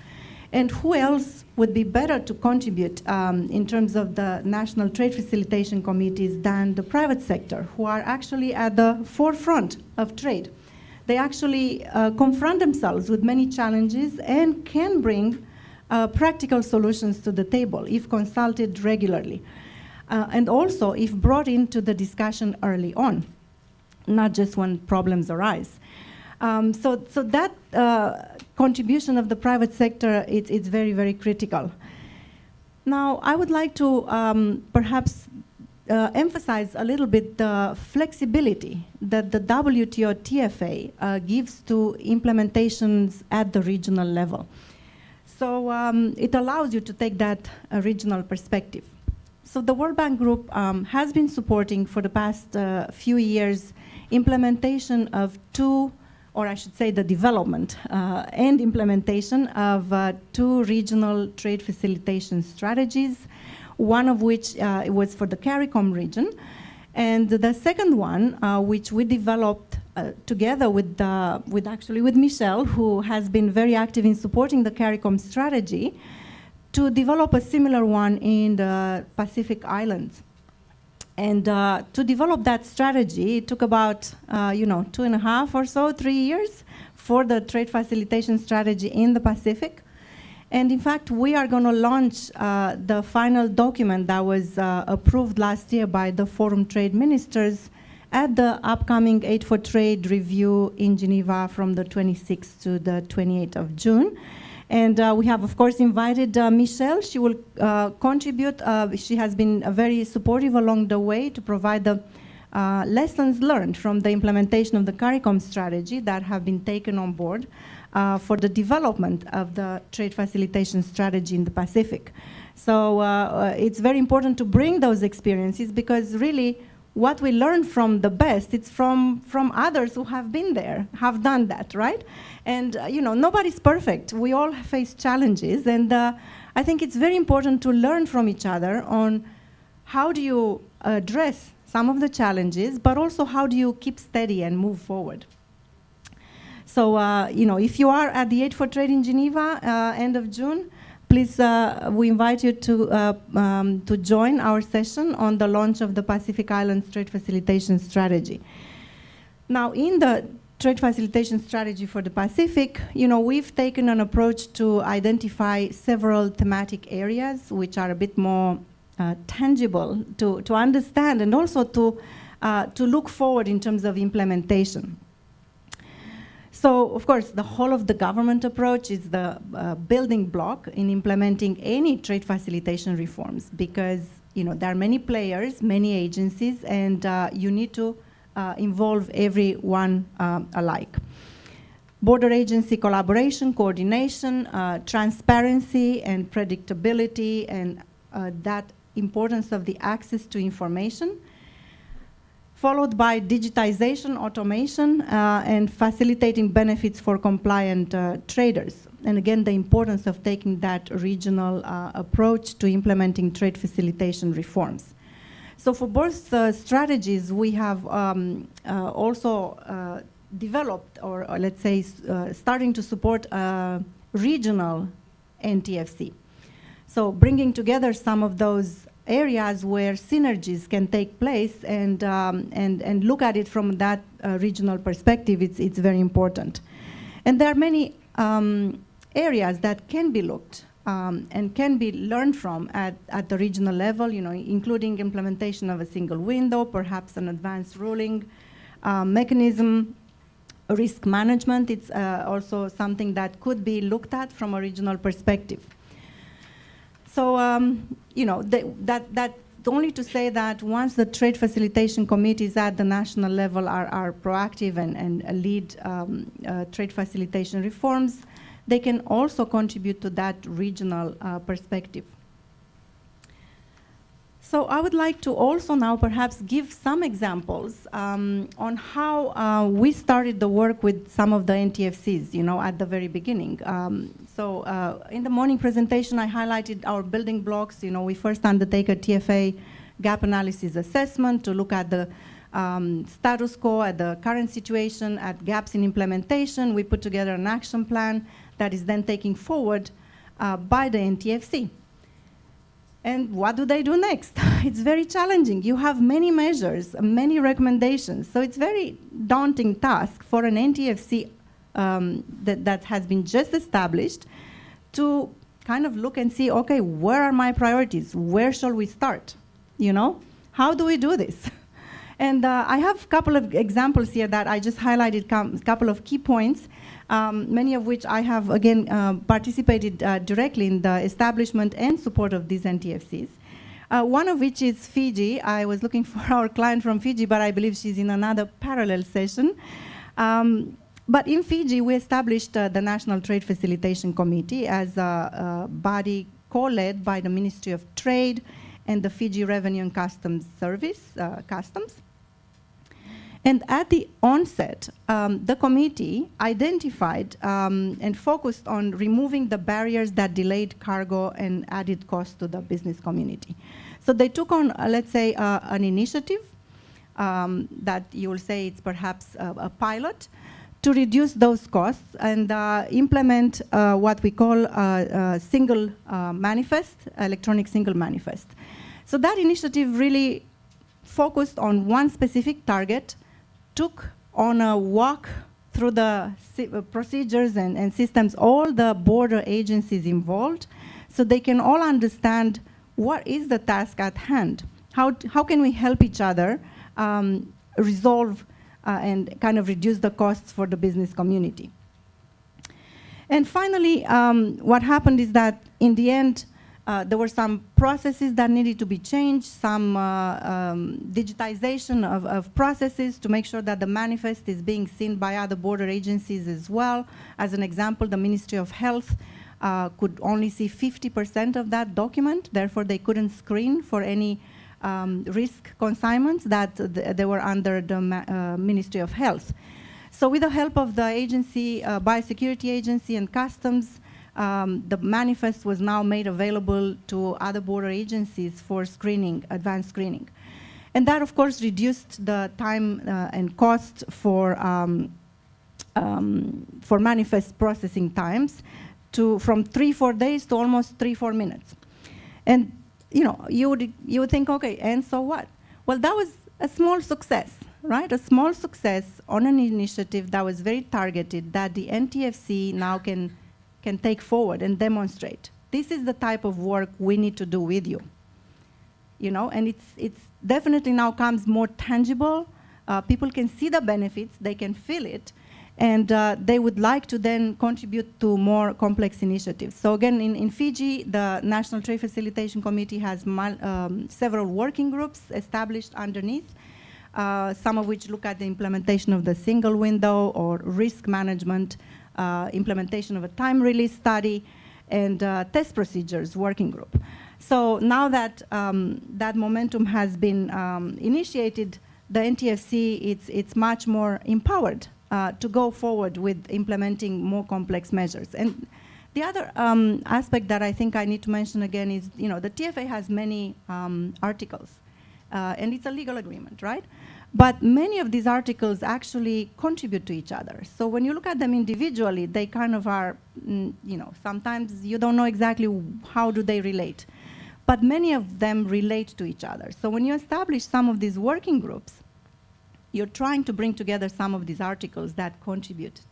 And who else would be better to contribute in terms of the national trade facilitation committees than the private sector, who are actually at the forefront of trade. They actually confront themselves with many challenges and can bring practical solutions to the table if consulted regularly. And also if brought into the discussion early on, not just when problems arise. So that contribution of the private sector, it's very, very critical. Now, I would like to perhaps emphasize a little bit the flexibility that the WTO TFA gives to implementations at the regional level. So it allows you to take that regional perspective. So the World Bank Group has been supporting for the past few years implementation of the development and implementation of two regional trade facilitation strategies, one of which was for the CARICOM region, and the second one, which we developed together with Michelle, who has been very active in supporting the CARICOM strategy, to develop a similar one in the Pacific Islands. And to develop that strategy, it took about 2.5 or so, 3 years for the trade facilitation strategy in the Pacific. And in fact, we are going to launch the final document that was approved last year by the Forum Trade Ministers at the upcoming Aid for Trade review in Geneva from the 26th to the 28th of June. And we have, of course, invited Michelle. She will contribute. She has been very supportive along the way to provide the lessons learned from the implementation of the CARICOM strategy that have been taken on board for the development of the trade facilitation strategy in the Pacific. So it's very important to bring those experiences because really what we learn from the best, it's from others who have been there, have done that, right? And nobody's perfect. We all face challenges, and I think it's very important to learn from each other on how do you address some of the challenges, but also how do you keep steady and move forward. So, if you are at the Aid for Trade in Geneva, end of June, please, we invite you to join our session on the launch of the Pacific Islands Trade Facilitation Strategy. Now, in the Trade Facilitation Strategy for the Pacific, we've taken an approach to identify several thematic areas which are a bit more tangible to understand and also to look forward in terms of implementation. So, of course, the whole of the government approach is the building block in implementing any trade facilitation reforms because, there are many players, many agencies, and you need to involve everyone alike. Border agency collaboration, coordination, transparency and predictability, and that importance of the access to information, followed by digitization, automation, and facilitating benefits for compliant traders. And again, the importance of taking that regional approach to implementing trade facilitation reforms. So for both strategies, we have also developed, or let's say, starting to support a regional NTFC. So bringing together some of those areas where synergies can take place and look at it from that regional perspective, it's very important. And there are many areas that can be looked and can be learned from at the regional level, including implementation of a single window, perhaps an advanced ruling mechanism, risk management. It's also something that could be looked at from a regional perspective. So, that's only to say that once the trade facilitation committees at the national level are proactive and lead trade facilitation reforms, they can also contribute to that regional perspective. So I would like to also now perhaps give some examples on how we started the work with some of the NTFCs, at the very beginning. In the morning presentation, I highlighted our building blocks. We first undertake a TFA gap analysis assessment to look at the status quo, at the current situation, at gaps in implementation. We put together an action plan that is then taken forward by the NTFC. And what do they do next? It's very challenging. You have many measures, many recommendations. So it's very daunting task for an NTFC that has been just established to kind of look and see, okay, where are my priorities? Where shall we start? How do we do this? And I have a couple of examples here that I just highlighted, a couple of key points, many of which I have, again, participated directly in the establishment and support of these NTFCs. One of which is Fiji. I was looking for our client from Fiji, but I believe she's in another parallel session. But in Fiji, we established the National Trade Facilitation Committee as a body co-led by the Ministry of Trade and the Fiji Revenue and Customs Service, Customs. And at the onset, the committee identified and focused on removing the barriers that delayed cargo and added cost to the business community. So they took on, let's say, an initiative that you will say it's perhaps a pilot to reduce those costs and implement what we call a single manifest, electronic single manifest. So that initiative really focused on one specific target, took on a walk through the procedures and systems, all the border agencies involved, so they can all understand what is the task at hand. How can we help each other resolve and kind of reduce the costs for the business community. And finally, what happened is that in the end, there were some processes that needed to be changed, some digitization of processes to make sure that the manifest is being seen by other border agencies as well. As an example, the Ministry of Health could only see 50% of that document, therefore they couldn't screen for any risk consignments that they were under the Ministry of Health. So with the help of the agency, Biosecurity Agency and Customs, the manifest was now made available to other border agencies for screening, advanced screening. And that, of course, reduced the time and cost for manifest processing times from 3-4 days to almost 3-4 minutes. And you would think, okay, and so what? Well, that was a small success, right? A small success on an initiative that was very targeted that the NTFC now can take forward and demonstrate. This is the type of work we need to do with you. And it's definitely now comes more tangible. People can see the benefits, they can feel it, and they would like to then contribute to more complex initiatives. So again, in Fiji, the National Trade Facilitation Committee has several working groups established underneath, some of which look at the implementation of the single window or risk management, implementation of a time release study, and test procedures working group. So now that that momentum has been initiated, the NTFC, it's much more empowered to go forward with implementing more complex measures. And the other aspect that I think I need to mention again is, the TFA has many articles, and it's a legal agreement, right? But many of these articles actually contribute to each other. So when you look at them individually, they kind of are, sometimes you don't know exactly how do they relate. But many of them relate to each other. So when you establish some of these working groups, you're trying to bring together some of these articles that contribute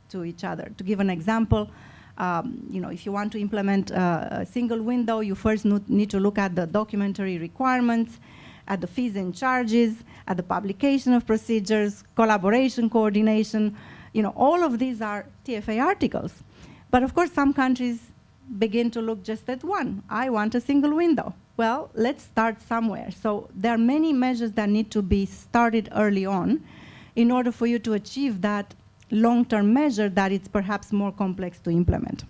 to each other. To give an example, If you want to implement a single window, you first need to look at the documentary requirements, at the fees and charges, at the publication of procedures, collaboration, coordination. All of these are TFA articles. But of course, some countries begin to look just at one. I want a single window. Well, let's start somewhere. So there are many measures that need to be started early on in order for you to achieve that long-term measure that it's perhaps more complex to implement.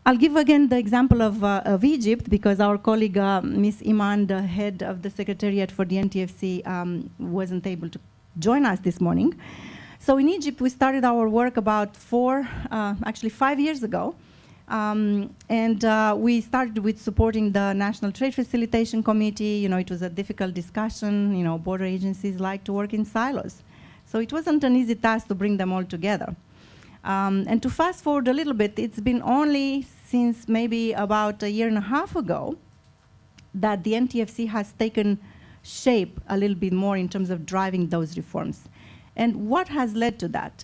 I'll give again the example of Egypt, because our colleague, Ms. Iman, the head of the Secretariat for the NTFC, wasn't able to join us this morning. So in Egypt, we started our work about 5 years ago. We started with supporting the National Trade Facilitation Committee. It was a difficult discussion. Border agencies like to work in silos. So it wasn't an easy task to bring them all together. And to fast forward a little bit, it's been only since maybe about a year and a half ago that the NTFC has taken shape a little bit more in terms of driving those reforms. And what has led to that?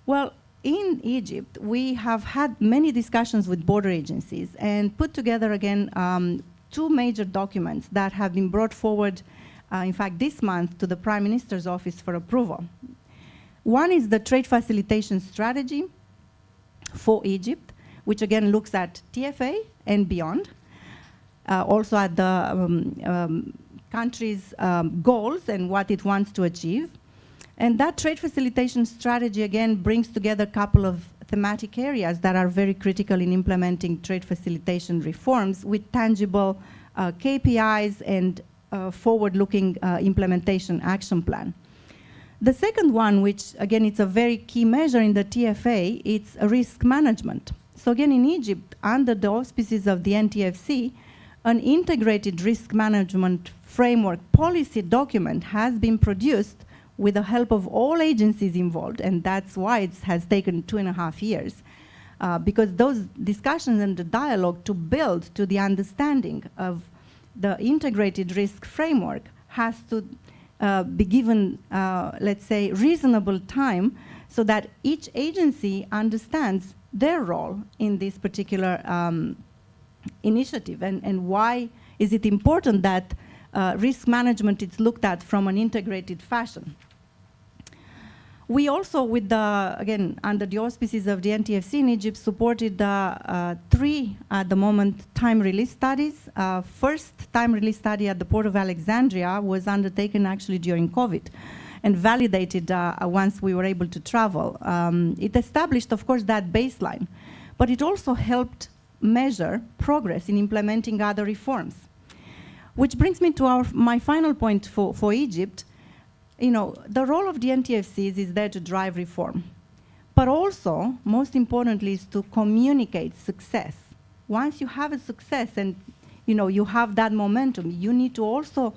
Well, in Egypt, we have had many discussions with border agencies and put together again 2 major documents that have been brought forward, in fact, this month to the Prime Minister's office for approval. One is the Trade Facilitation Strategy for Egypt, which again looks at TFA and beyond, also at the country's goals and what it wants to achieve. And that trade facilitation strategy, again, brings together a couple of thematic areas that are very critical in implementing trade facilitation reforms with tangible KPIs and forward-looking implementation action plan. The second one, which, again, it's a very key measure in the TFA, it's risk management. So again, in Egypt, under the auspices of the NTFC, an integrated risk management framework policy document has been produced with the help of all agencies involved, and that's why it has taken 2.5 years, because those discussions and the dialogue to build to the understanding of the integrated risk framework has to be given, let's say, reasonable time so that each agency understands their role in this particular initiative and why is it important that risk management is looked at from an integrated fashion. We also, again, under the auspices of the NTFC in Egypt, supported 3, at the moment, time release studies. First time release study at the Port of Alexandria was undertaken actually during COVID and validated once we were able to travel. It established, of course, that baseline, but it also helped measure progress in implementing other reforms. Which brings me to my final point for Egypt. The role of the NTFCs is there to drive reform, but also, most importantly, is to communicate success. Once you have a success and you have that momentum, you need to also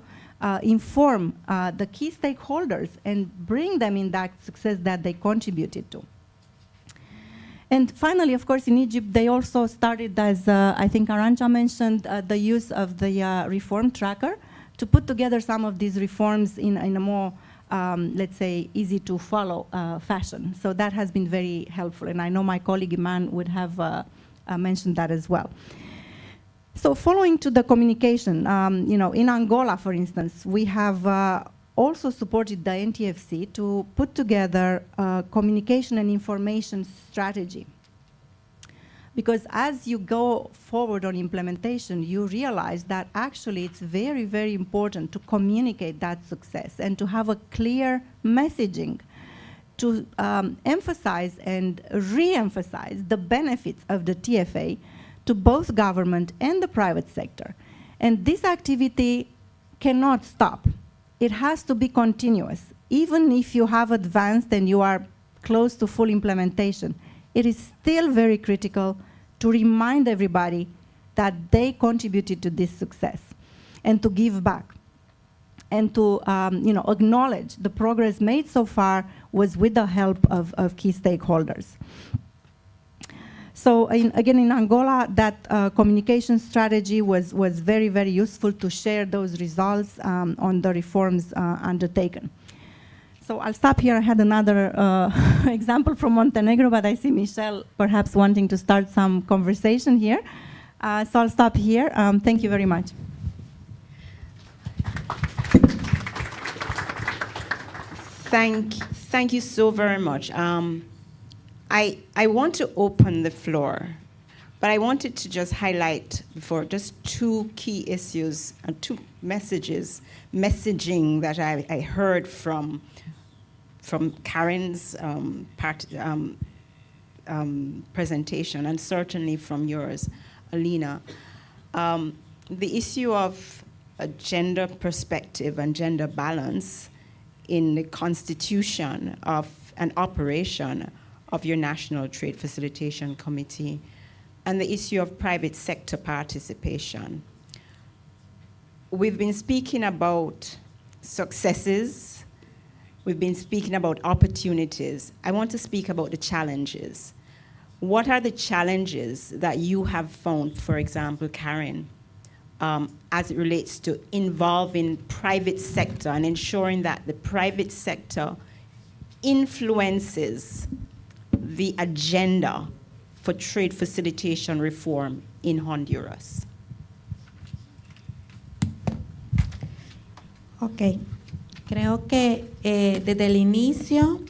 inform the key stakeholders and bring them in that success that they contributed to. And finally, of course, in Egypt, they also started, as I think Arantxa mentioned, the use of the reform tracker to put together some of these reforms in a more let's say, easy to follow fashion. So that has been very helpful. And I know my colleague Iman would have mentioned that as well. So following to the communication, in Angola, for instance, we have also supported the NTFC to put together a communication and information strategy. Because as you go forward on implementation, you realize that actually it's very, very important to communicate that success and to have a clear messaging to emphasize and re-emphasize the benefits of the TFA to both government and the private sector. And this activity cannot stop. It has to be continuous. Even if you have advanced and you are close to full implementation, it is still very critical to remind everybody that they contributed to this success and to give back and to acknowledge the progress made so far was with the help of key stakeholders. So again, in Angola, that communication strategy was very, very useful to share those results on the reforms undertaken. So I'll stop here. I had another example from Montenegro, but I see Michelle perhaps wanting to start some conversation here. So I'll stop here. Thank you very much. Thank you so very much. I want to open the floor, but I wanted to just highlight before just two key issues and two messaging that I heard from Karen's presentation, and certainly from yours, Alina. The issue of a gender perspective and gender balance in the constitution of an operation of your National Trade Facilitation Committee, and the issue of private sector participation. We've been speaking about successes, we've been speaking about opportunities. I want to speak about the challenges. What are the challenges that you have found, for example, Karen, as it relates to involving private sector and ensuring that the private sector influences the agenda for trade facilitation reform in Honduras? Ok, creo que desde el inicio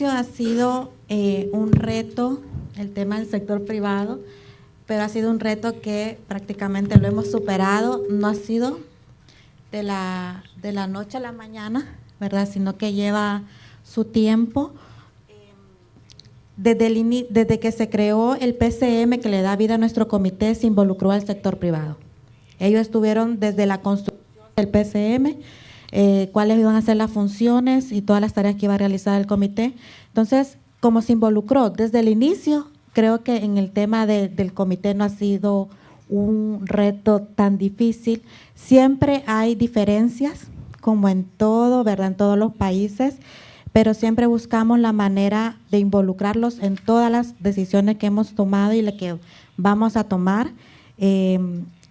ha sido un reto el tema del sector privado, pero ha sido un reto que prácticamente lo hemos superado. No ha sido de la noche a la mañana, ¿verdad? Sino que lleva su tiempo. Desde que se creó el PCM, que le da vida a nuestro comité, se involucró al sector privado. Ellos estuvieron desde la construcción del PCM, cuáles iban a ser las funciones y todas las tareas que iba a realizar el comité. Entonces, como se involucró desde el inicio, creo que en el tema del comité no ha sido un reto tan difícil. Siempre hay diferencias, como en todo, ¿verdad? En todos los países, pero siempre buscamos la manera de involucrarlos en todas las decisiones que hemos tomado y las que vamos a tomar.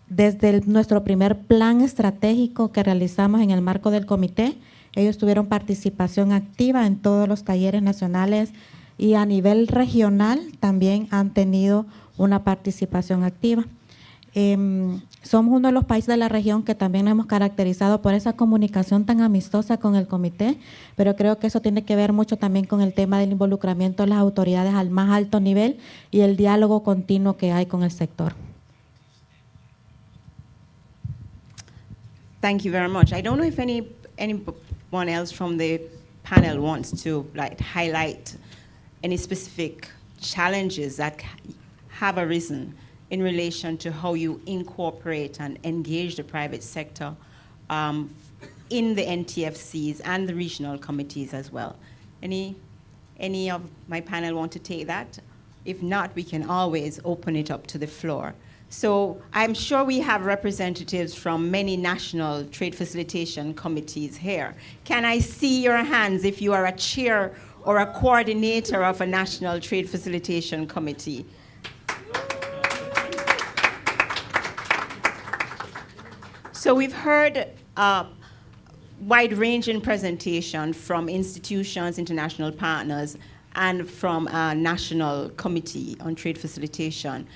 Desde nuestro primer plan estratégico que realizamos en el marco del comité, ellos tuvieron participación activa en todos los talleres nacionales y a nivel regional también han tenido una participación activa. Somos uno de los países de la región que también nos hemos caracterizado por esa comunicación tan amistosa con el comité, pero creo que eso tiene que ver mucho también con el tema del involucramiento de las autoridades al más alto nivel y el diálogo continuo que hay con el sector. Thank you very much. I don't know if anyone else from the panel wants to highlight any specific challenges that have arisen in relation to how you incorporate and engage the private sector in the NTFCs and the regional committees as well. Any of my panel want to take that? If not, we can always open it up to the floor. So I'm sure we have representatives from many national trade facilitation committees here. Can I see your hands if you are a chair or a coordinator of a national trade facilitation committee? So we've heard wide-ranging presentation from institutions, international partners, and from a national committee on trade facilitation.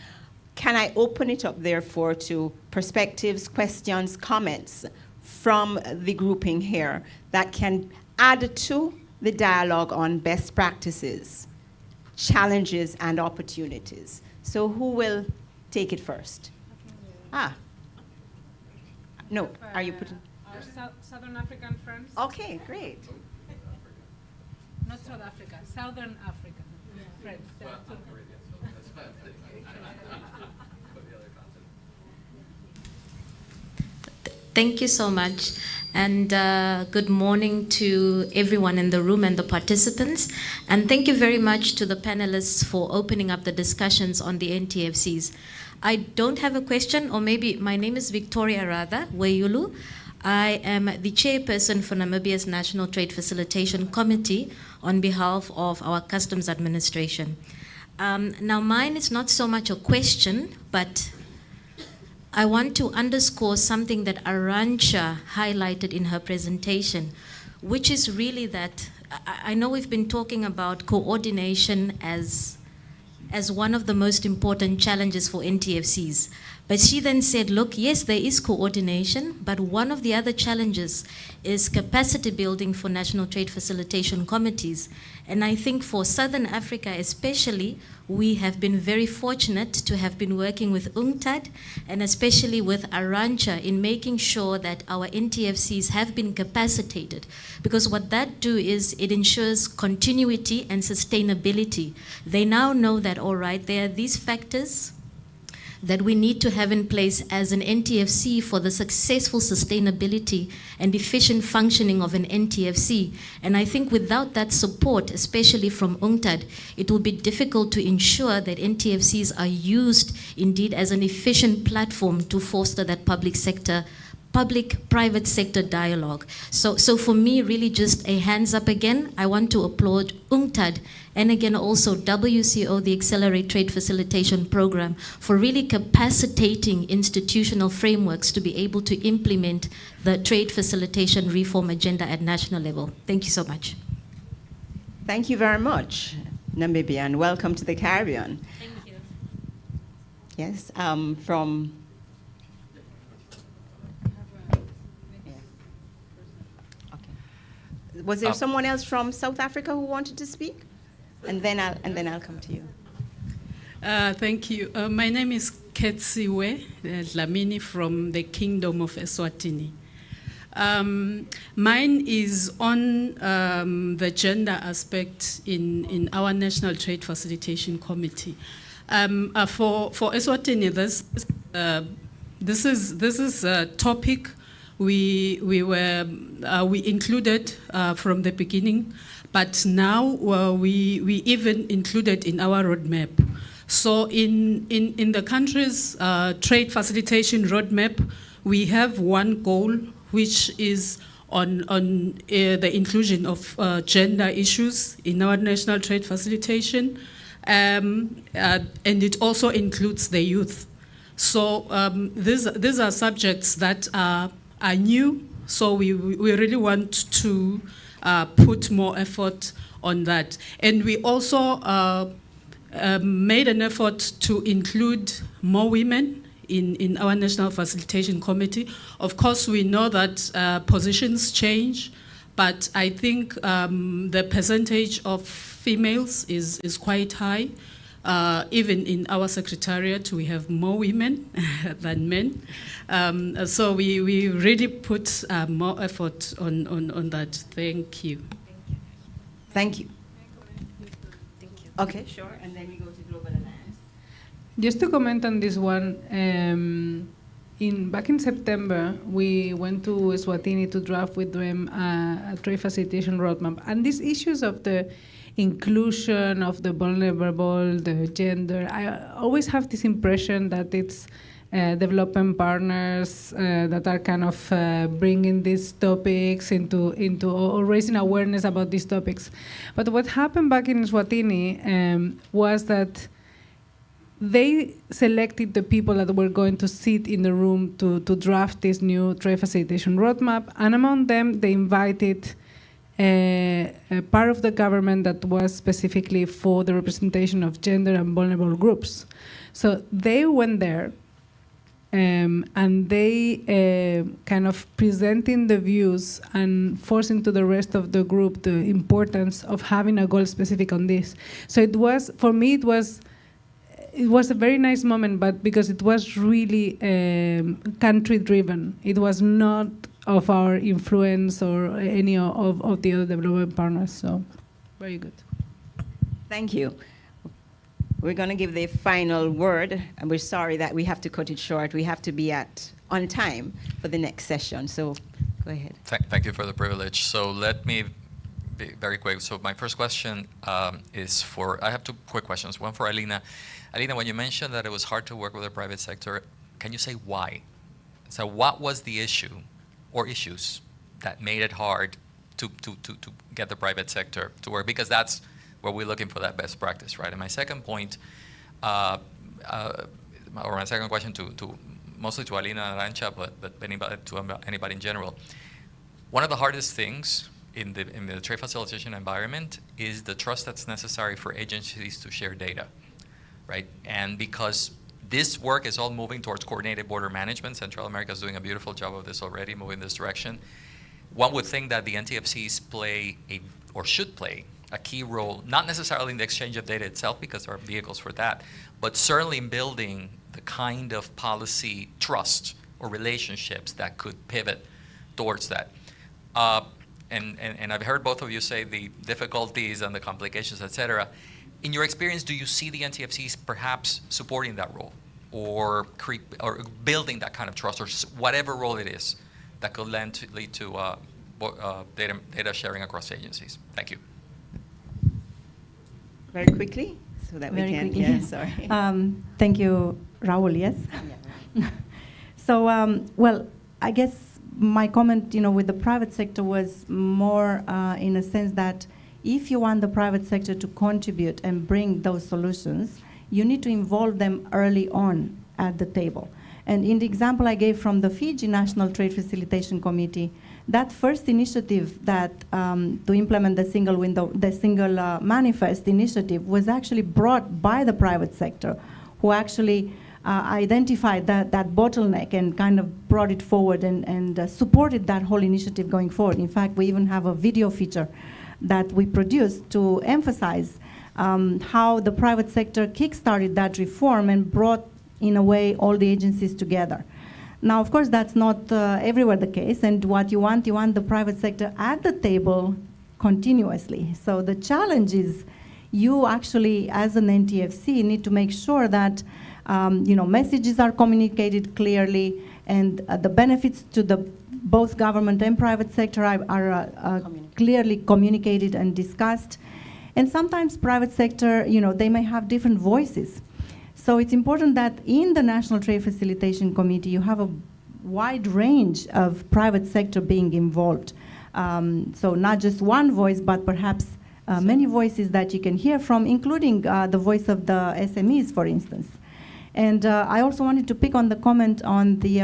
Can I open it up, therefore, to perspectives, questions, comments from the grouping here that can add to the dialogue on best practices, challenges, and opportunities? So who will take it first? No, are you putting? Our Southern African friends. Okay, great. Not South Africa, Southern African friends. Thank you so much, and good morning to everyone in the room and the participants, and thank you very much to the panelists for opening up the discussions on the NTFCs. I don't have a question, or maybe my name is Victoria Ratha Weyulu. I am the chairperson for Namibia's National Trade Facilitation Committee on behalf of our Customs Administration. Now mine is not so much a question, but I want to underscore something that Arantxa highlighted in her presentation, which is really that I know we've been talking about coordination as one of the most important challenges for NTFCs. But she then said, look, yes, there is coordination, but one of the other challenges is capacity building for national trade facilitation committees. And I think for Southern Africa especially, we have been very fortunate to have been working with UNCTAD and especially with Arantxa in making sure that our NTFCs have been capacitated. Because what that do is it ensures continuity and sustainability. They now know that, all right, there are these factors that we need to have in place as an NTFC for the successful sustainability and efficient functioning of an NTFC. And I think without that support, especially from UNCTAD, it will be difficult to ensure that NTFCs are used indeed as an efficient platform to foster that public-private sector dialogue. So for me, really just a hands up again. I want to applaud UNCTAD and again also WCO, the Accelerate Trade Facilitation Program, for really capacitating institutional frameworks to be able to implement the trade facilitation reform agenda at national level. Thank you so much. Thank you very much, Namibia, and welcome to the Caribbean. Thank you. Yes, from... Was there someone else from South Africa who wanted to speak? And then I'll come to you. Thank you. My name is Ketsiwe Dlamini from the Kingdom of Eswatini. Mine is on the gender aspect in our National Trade Facilitation Committee. For Eswatini, this is a topic we included from the beginning, but now we even included in our roadmap. So in the country's trade facilitation roadmap, we have one goal, which is on the inclusion of gender issues in our national trade facilitation, and it also includes the youth. So these are subjects that are new, so we really want to put more effort on that. And we also made an effort to include more women in our National Facilitation Committee. Of course, we know that positions change, but I think the percentage of females is quite high. Even in our secretariat, we have more women than men. So we really put more effort on that. Thank you. Thank you. Okay, sure. And then we go to Global Alliance. Just to comment on this one, back in September, we went to Eswatini to draft with them a trade facilitation roadmap. And these issues of the inclusion of the vulnerable, the gender, I always have this impression that it's development partners that are kind of bringing these topics into or raising awareness about these topics. But what happened back in Eswatini was that they selected the people that were going to sit in the room to draft this new trade facilitation roadmap, and among them they invited a part of the government that was specifically for the representation of gender and vulnerable groups. So they went there and they kind of presenting the views and forcing to the rest of the group the importance of having a goal specific on this. So it was, for me, it was a very nice moment, but because it was really country driven. It was not of our influence or any of the other development partners, so very good. Thank you. We're going to give the final word, and we're sorry that we have to cut it short. We have to be on time for the next session, so go ahead. Thank you for the privilege. So let me be very quick. So my first question is I have two quick questions. One for Alina. Alina, when you mentioned that it was hard to work with the private sector, can you say why? So what was the issue or issues that made it hard to get the private sector to work? Because that's where we're looking for that best practice, right? And my second point, or my second question to mostly to Alina and Arancha, but anybody in general. One of the hardest things in the trade facilitation environment is the trust that's necessary for agencies to share data, right? And because this work is all moving towards coordinated border management, Central America is doing a beautiful job of this already, moving in this direction. One would think that the NTFCs play or should play a key role, not necessarily in the exchange of data itself, because there are vehicles for that, but certainly in building the kind of policy trust or relationships that could pivot towards that. And I've heard both of you say the difficulties and the complications, et cetera. In your experience, do you see the NTFCs perhaps supporting that role or building that kind of trust, or whatever role it is that could lead to data sharing across agencies? Thank you. Very quickly, so that we Very can. quickly. Yeah, sorry. Thank you, Raul. Yes. Yeah. So, well, I guess my comment, with the private sector was more in a sense that if you want the private sector to contribute and bring those solutions, you need to involve them early on at the table. And in the example I gave from the Fiji National Trade Facilitation Committee, that first initiative that to implement the single window, the single manifest initiative was actually brought by the private sector, who actually identified that bottleneck and kind of brought it forward and supported that whole initiative going forward. In fact, we even have a video feature that we produced to emphasize how the private sector kickstarted that reform and brought, in a way, all the agencies together. Now, of course, that's not everywhere the case, and what you want the private sector at the table continuously. So the challenge is you actually, as an NTFC, need to make sure that messages are communicated clearly, and the benefits to both government and private sector are clearly communicated and discussed. And sometimes private sector, they may have different voices. So it's important that in the National Trade Facilitation Committee, you have a wide range of private sector being involved. So not just one voice, but perhaps many voices that you can hear from, including the voice of the SMEs, for instance. And I also wanted to pick on the comment on the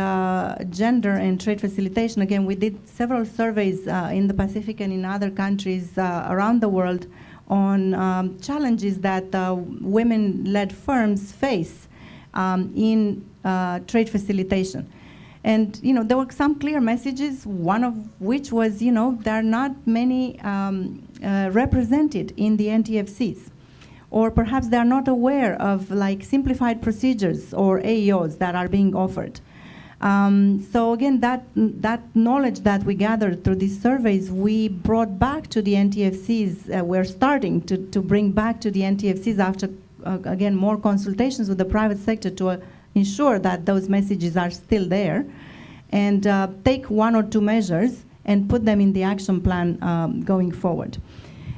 gender and trade facilitation. Again, we did several surveys in the Pacific and in other countries around the world on challenges that women-led firms face in trade facilitation. And there were some clear messages, one of which was, there are not many represented in the NTFCs. Or perhaps they are not aware of simplified procedures or AEOs that are being offered. So again, that knowledge that we gathered through these surveys, we brought back to the NTFCs. We're starting to bring back to the NTFCs after, again, more consultations with the private sector to ensure that those messages are still there, and take one or two measures and put them in the action plan going forward.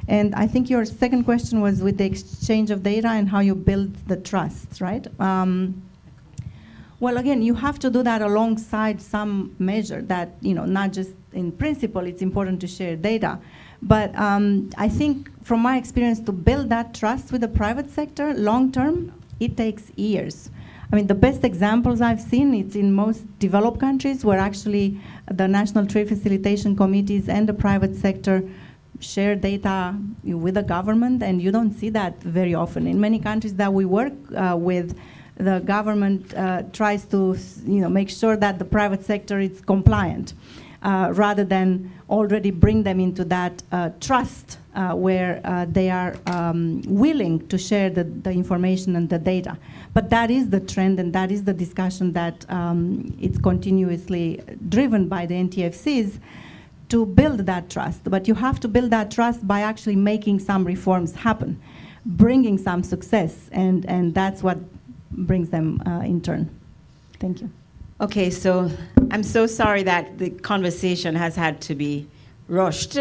And I think your second question was with the exchange of data and how you build the trust, right? Well, again, you have to do that alongside some measure that, not just in principle, it's important to share data. But I think from my experience, to build that trust with the private sector long term, it takes years. I mean, the best examples I've seen, it's in most developed countries where actually the National Trade Facilitation Committees and the private sector share data with the government, and you don't see that very often. In many countries that we work with, the government tries to make sure that the private sector is compliant, rather than already bring them into that trust where they are willing to share the information and the data. But that is the trend, and that is the discussion that it's continuously driven by the NTFCs to build that trust. But you have to build that trust by actually making some reforms happen, bringing some success, and that's what brings them in turn. Thank you. Okay, so I'm so sorry that the conversation has had to be rushed,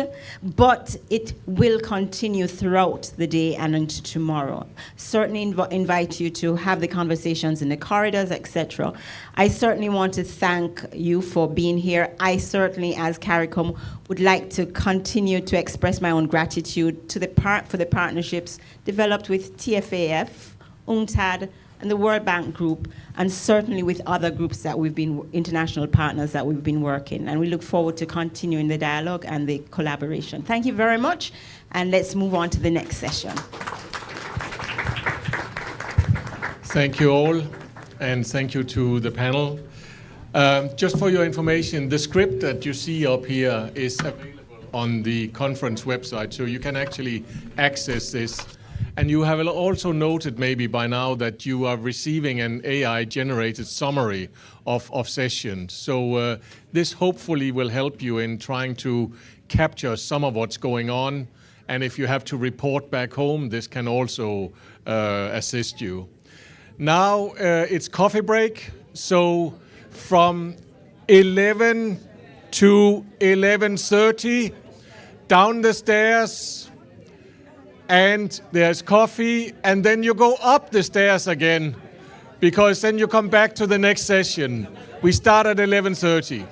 but it will continue throughout the day and into tomorrow. Certainly invite you to have the conversations in the corridors, etc. I certainly want to thank you for being here. I certainly, as CARICOM, would like to continue to express my own gratitude to for the partnerships developed with TFAF, UNCTAD, and the World Bank Group, and certainly with other groups that we've been, international partners that we've been working. And we look forward to continuing the dialogue and the collaboration. Thank you very much, and let's move on to the next session. Thank you all, and thank you to the panel. Just for your information, the script that you see up here is available on the conference website, so you can actually access this. And you have also noted maybe by now that you are receiving an AI-generated summary of sessions. So this hopefully will help you in trying to capture some of what's going on. And if you have to report back home, this can also assist you. Now it's coffee break. So from 11 to 11:30, down the stairs, and there's coffee, and then you go up the stairs again, because then you come back to the next session. We start at 11:30.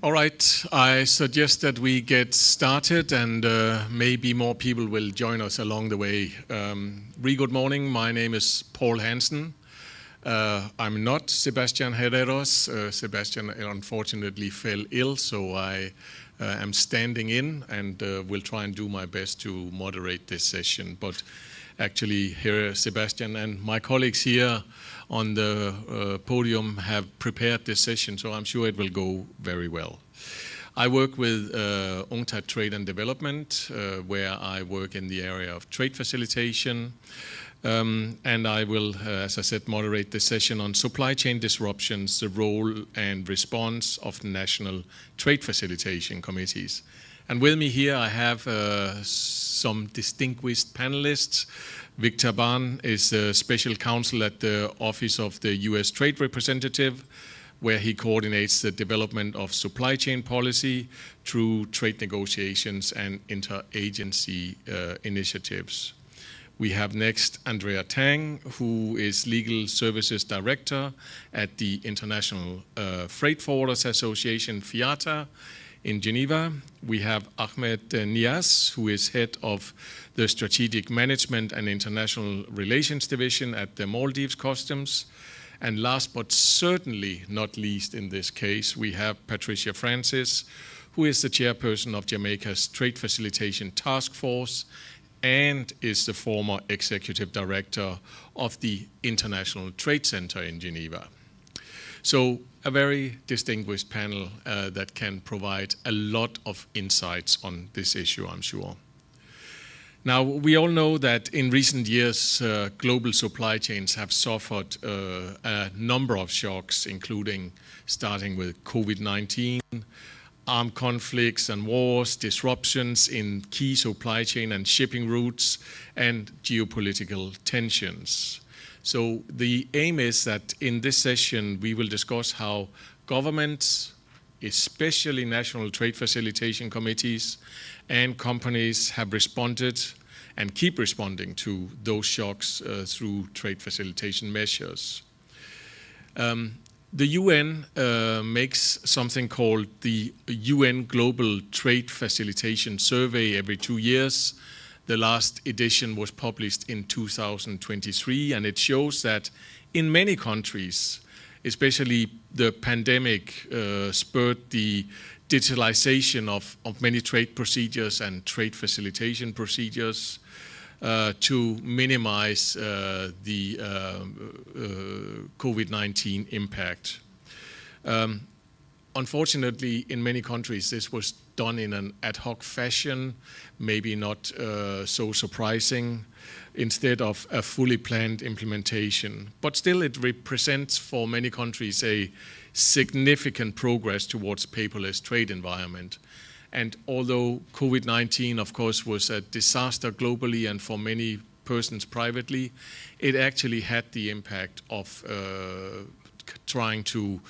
All right, I suggest that we get started, and maybe more people will join us along the way. Good morning, my name is Paul Hansen. I'm not Sebastian Herreros. Sebastian unfortunately fell ill, so I am standing in and will try and do my best to moderate this session. But actually, here Sebastian and my colleagues here on the podium have prepared this session, so I'm sure it will go very well. I work with UNCTAD Trade and Development, where I work in the area of trade facilitation. And I will, as I said, moderate this session on supply chain disruptions, the role and response of the national trade facilitation committees. And with me here I have some distinguished panelists. Victor Bahn is a special counsel at the Office of the U.S. Trade Representative, where he coordinates the development of supply chain policy through trade negotiations and interagency initiatives. We have next Andrea Tang, who is Legal Services Director at the International Freight Forwarders Association, FIATA, in Geneva. We have Ahmed Niaz, who is head of the Strategic Management and International Relations Division at the Maldives Customs. And last but certainly not least in this case, we have Patricia Francis, who is the chairperson of Jamaica's Trade Facilitation Task Force and is the former executive director of the International Trade Center in Geneva. So a very distinguished panel that can provide a lot of insights on this issue, I'm sure. Now, we all know that in recent years, global supply chains have suffered a number of shocks, including starting with COVID-19, armed conflicts and wars, disruptions in key supply chain and shipping routes, and geopolitical tensions. So the aim is that in this session, we will discuss how governments, especially national trade facilitation committees, and companies have responded and keep responding to those shocks through trade facilitation measures. The UN makes something called the UN Global Trade Facilitation Survey every 2 years. The last edition was published in 2023, and it shows that in many countries, especially the pandemic spurred the digitalization of many trade procedures and trade facilitation procedures to minimize the COVID-19 impact. Unfortunately, in many countries, this was done in an ad hoc fashion, maybe not so surprising, instead of a fully planned implementation. But still, it represents for many countries a significant progress towards paperless trade environment. And although COVID-19, of course, was a disaster globally and for many persons privately, it actually had the impact of trying to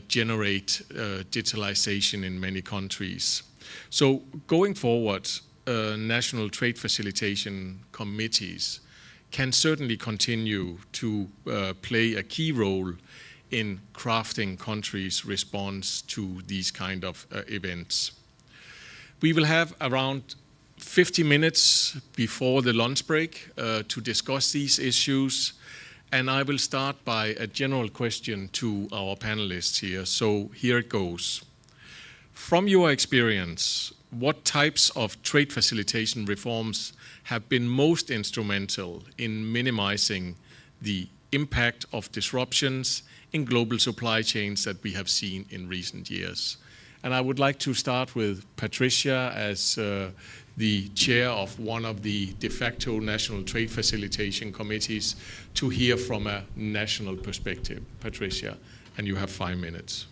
generate digitalization in many countries. So going forward, national trade facilitation committees can certainly continue to play a key role in crafting countries' response to these kind of events. We will have around 50 minutes before the lunch break to discuss these issues, and I will start by a general question to our panelists here. So here it goes. From your experience, what types of trade facilitation reforms have been most instrumental in minimizing the impact of disruptions in global supply chains that we have seen in recent years? And I would like to start with Patricia as the chair of one of the de facto national trade facilitation committees to hear from a national perspective. Patricia, and you have 5 minutes.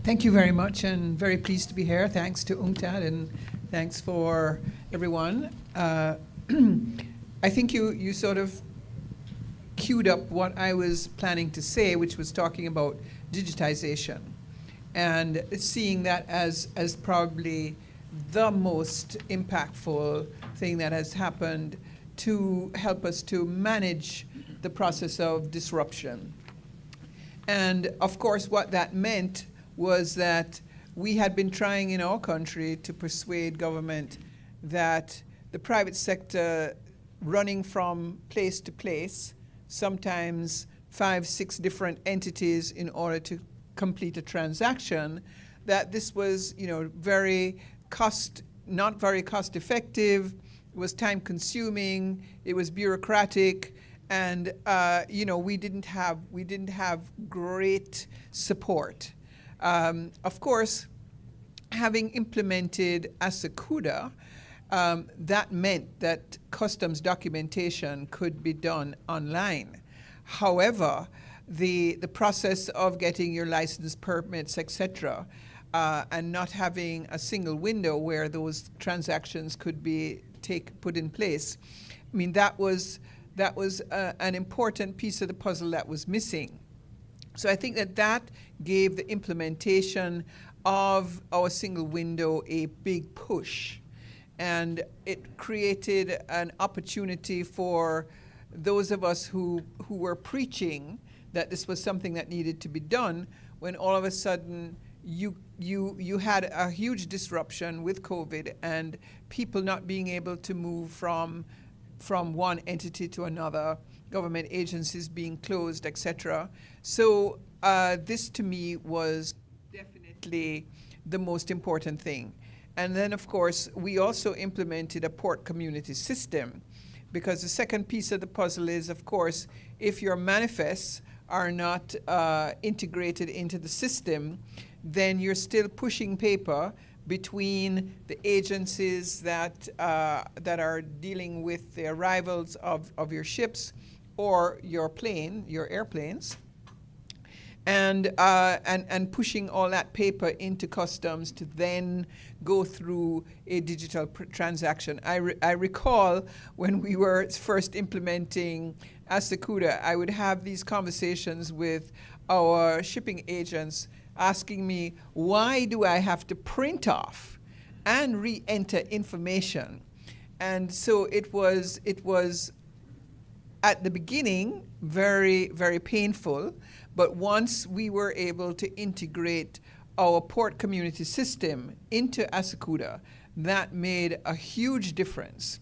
Thank you very much, and very pleased to be here. Thanks to UNCTAD, and thanks for everyone. I think you sort of queued up what I was planning to say, which was talking about digitization and seeing that as probably the most impactful thing that has happened to help us to manage the process of disruption. And of course, what that meant was that we had been trying in our country to persuade government that the private sector running from place to place, sometimes 5, 6 different entities in order to complete a transaction, that this was, not very cost effective, it was time consuming, it was bureaucratic, and we didn't have great support. Of course, having implemented ASACUDA, that meant that customs documentation could be done online. However, the process of getting your license, permits, etc., and not having a single window where those transactions could be put in place, I mean, that was an important piece of the puzzle that was missing. So I think that gave the implementation of our single window a big push. And it created an opportunity for those of us who were preaching that this was something that needed to be done, when all of a sudden you had a huge disruption with COVID and people not being able to move from one entity to another, government agencies being closed, etc. So this to me was definitely the most important thing. And then, of course, we also implemented a port community system, because the second piece of the puzzle is, of course, if your manifests are not integrated into the system, then you're still pushing paper between the agencies that are dealing with the arrivals of your ships or your airplanes, and pushing all that paper into customs to then go through a digital transaction. I recall when we were first implementing ASACUDA, I would have these conversations with our shipping agents asking me, why do I have to print off and re-enter information? And so it was at the beginning very, very painful, but once we were able to integrate our port community system into ASACUDA, that made a huge difference.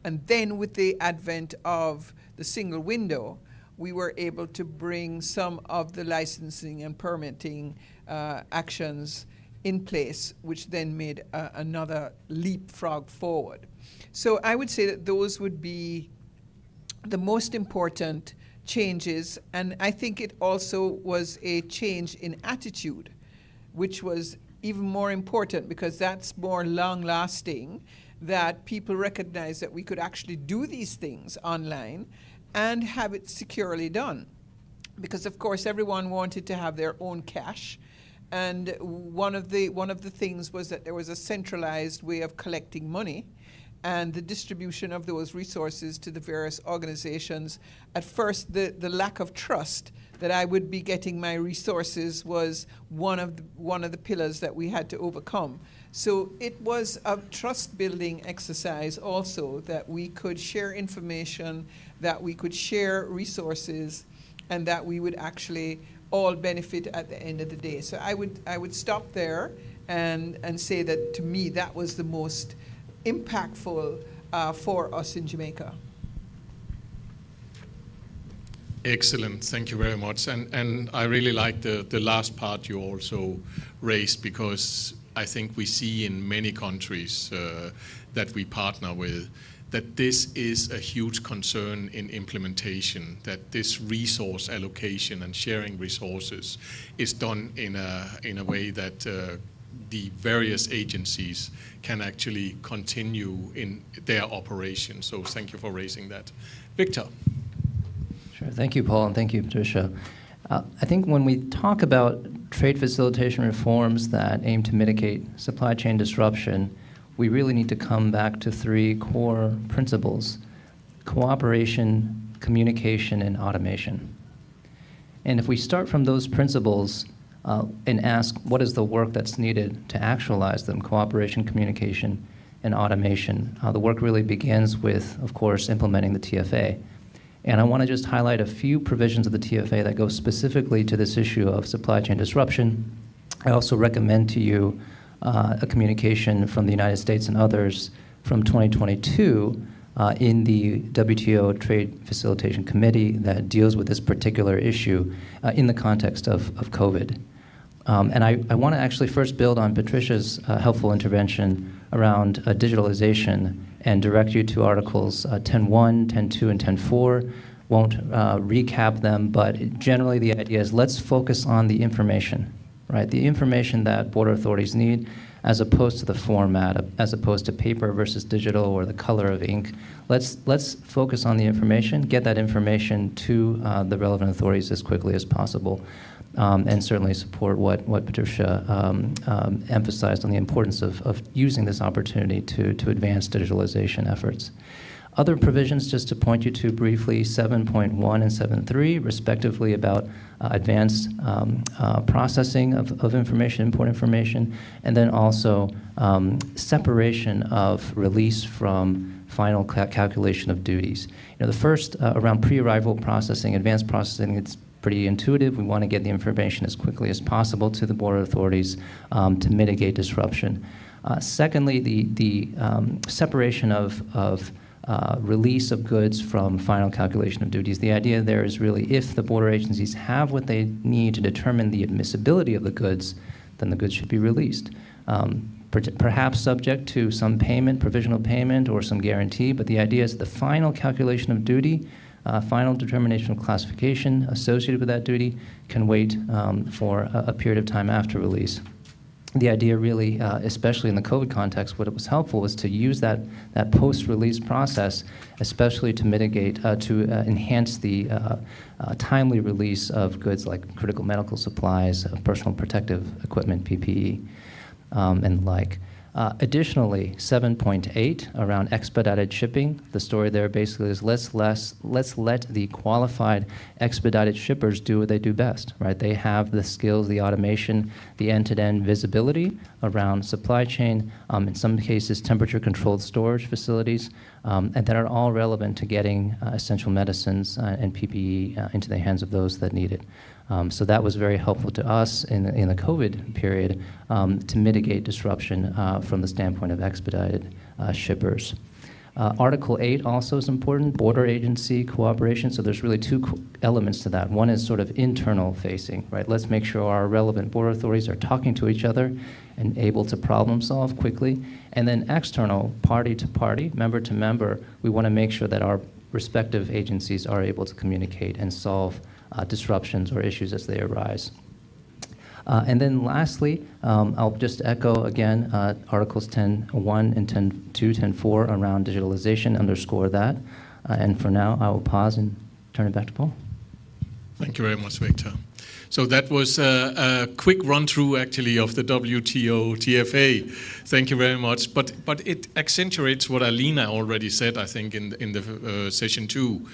And then with the advent of the single window, we were able to bring some of the licensing and permitting actions in place, which then made another leapfrog forward. So I would say that those would be the most important changes, and I think it also was a change in attitude, which was even more important because that's more long-lasting, that people recognize that we could actually do these things online and have it securely done. Because of course everyone wanted to have their own cash, and one of the things was that there was a centralized way of collecting money and the distribution of those resources to the various organizations. At first, the lack of trust that I would be getting my resources was one of the pillars that we had to overcome. So it was a trust-building exercise also, that we could share information, that we could share resources, and that we would actually all benefit at the end of the day. So I would stop there and say that, to me, that was the most impactful for us in Jamaica. Excellent, thank you very much. And I really like the last part you also raised, because I think we see in many countries that we partner with that this is a huge concern in implementation, that this resource allocation and sharing resources is done in a way that the various agencies can actually continue in their operation. So thank you for raising that. Victor. Sure, thank you, Paul, and thank you, Patricia. I think when we talk about trade facilitation reforms that aim to mitigate supply chain disruption, we really need to come back to 3 core principles: cooperation, communication, and automation. And if we start from those principles and ask what is the work that's needed to actualize them, cooperation, communication, and automation. The work really begins with, of course, implementing the TFA. And I want to just highlight a few provisions of the TFA that go specifically to this issue of supply chain disruption. I also recommend to you a communication from the United States and others from 2022 in the WTO Trade Facilitation Committee that deals with this particular issue in the context of COVID. And I want to actually first build on Patricia's helpful intervention around digitalization and direct you to Articles 10.1, 10.2, and 10.4. Won't recap them, but generally the idea is let's focus on the information, right? The information that border authorities need, as opposed to the format, as opposed to paper versus digital or the color of ink. Let's focus on the information, get that information to the relevant authorities as quickly as possible, and certainly support what Patricia emphasized on the importance of using this opportunity to advance digitalization efforts. Other provisions, just to point you to briefly, 7.1 and 7.3, respectively, about advanced processing of information, import information, and then also separation of release from final calculation of duties. You know, the first around pre-arrival processing, advanced processing, it's pretty intuitive. We want to get the information as quickly as possible to the border authorities to mitigate disruption. Secondly, the separation of release of goods from final calculation of duties. The idea there is really if the border agencies have what they need to determine the admissibility of the goods, then the goods should be released. Perhaps subject to some payment, provisional payment, or some guarantee, but the idea is the final calculation of duty, final determination of classification associated with that duty can wait for a period of time after release. The idea really, especially in the COVID context, what it was helpful was to use that post-release process, especially to mitigate, to enhance the timely release of goods like critical medical supplies, personal protective equipment, PPE, and the like. Additionally, 7.8 around expedited shipping. The story there basically is let's let the qualified expedited shippers do what they do best, right? They have the skills, the automation, the end-to-end visibility around supply chain, in some cases temperature-controlled storage facilities, and that are all relevant to getting essential medicines and PPE into the hands of those that need it. So that was very helpful to us in the COVID period to mitigate disruption from the standpoint of expedited shippers. Article 8 also is important, border agency cooperation. So there's really two elements to that. One is sort of internal facing, right? Let's make sure our relevant border authorities are talking to each other and able to problem solve quickly. And then external, party to party, member to member, we want to make sure that our respective agencies are able to communicate and solve disruptions or issues as they arise. And then lastly, I'll just echo again Articles 10.1 and 10.2, 10.4 around digitalization, underscore that. And for now, I will pause and turn it back to Paul. Thank you very much, Victor. So that was a quick run-through, actually, of the WTO TFA. Thank you very much. But it accentuates what Alina already said, I think, in the session 2,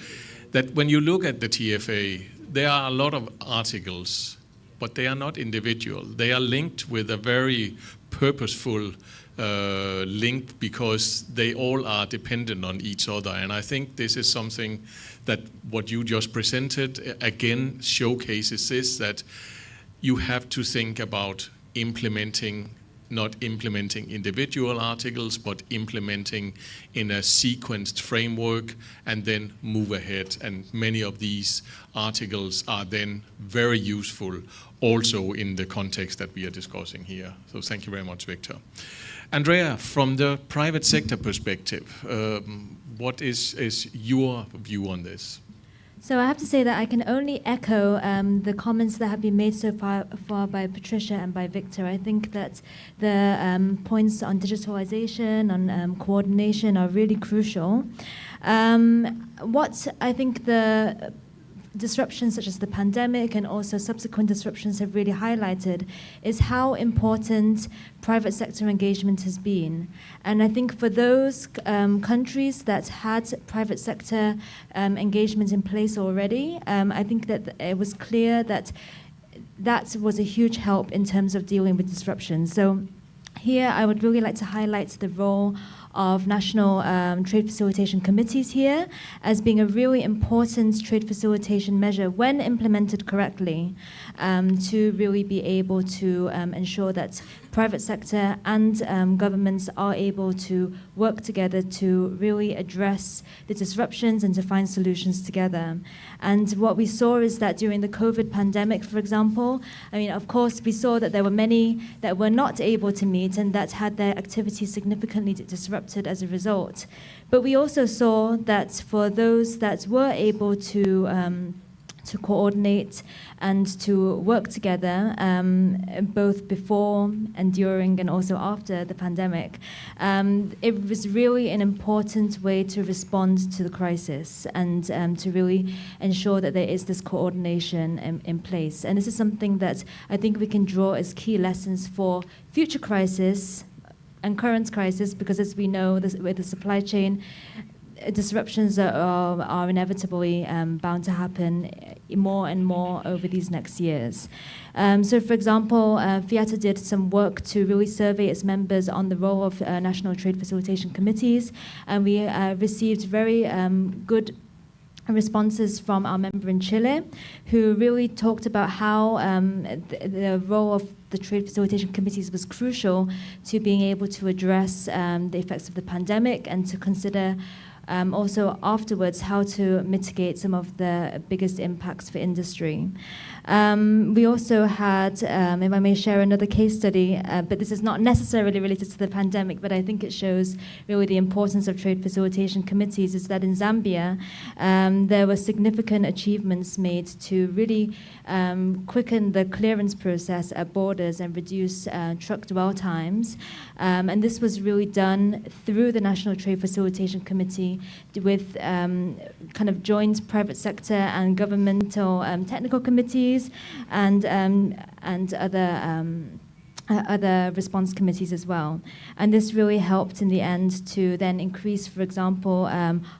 that when you look at the TFA, there are a lot of articles, but they are not individual. They are linked with a very purposeful link because they all are dependent on each other. And I think this is something that what you just presented again showcases is that you have to think about not implementing individual articles, but implementing in a sequenced framework and then move ahead. And many of these articles are then very useful also in the context that we are discussing here. So thank you very much, Victor. Andrea, from the private sector perspective, what is your view on this? So I have to say that I can only echo the comments that have been made so far by Patricia and by Victor. I think that the points on digitalization, on coordination are really crucial. What I think the disruptions such as the pandemic and also subsequent disruptions have really highlighted is how important private sector engagement has been. And I think for those countries that had private sector engagement in place already, I think that it was clear that that was a huge help in terms of dealing with disruptions. So here I would really like to highlight the role of national trade facilitation committees here as being a really important trade facilitation measure when implemented correctly, to really be able to ensure that private sector and governments are able to work together to really address the disruptions and to find solutions together. And what we saw is that during the COVID pandemic, for example, I mean, of course, we saw that there were many that were not able to meet and that had their activities significantly disrupted as a result. But we also saw that for those that were able to coordinate and to work together, both before and during and also after the pandemic. It was really an important way to respond to the crisis and to really ensure that there is this coordination in place. And this is something that I think we can draw as key lessons for future crises and current crisis, because as we know, with the supply chain, disruptions are inevitably bound to happen more and more over these next years. So, for example, FIATA did some work to really survey its members on the role of national trade facilitation committees, and we received very good responses from our member in Chile, who really talked about how the role of the trade facilitation committees was crucial to being able to address the effects of the pandemic and to consider also afterwards how to mitigate some of the biggest impacts for industry. We also had, if I may share another case study, but this is not necessarily related to the pandemic, but I think it shows really the importance of trade facilitation committees, is that in Zambia, there were significant achievements made to really quicken the clearance process at borders and reduce truck dwell times. And this was really done through the National Trade Facilitation Committee with kind of joint private sector and governmental technical committees and other response committees as well. And this really helped in the end to then increase, for example,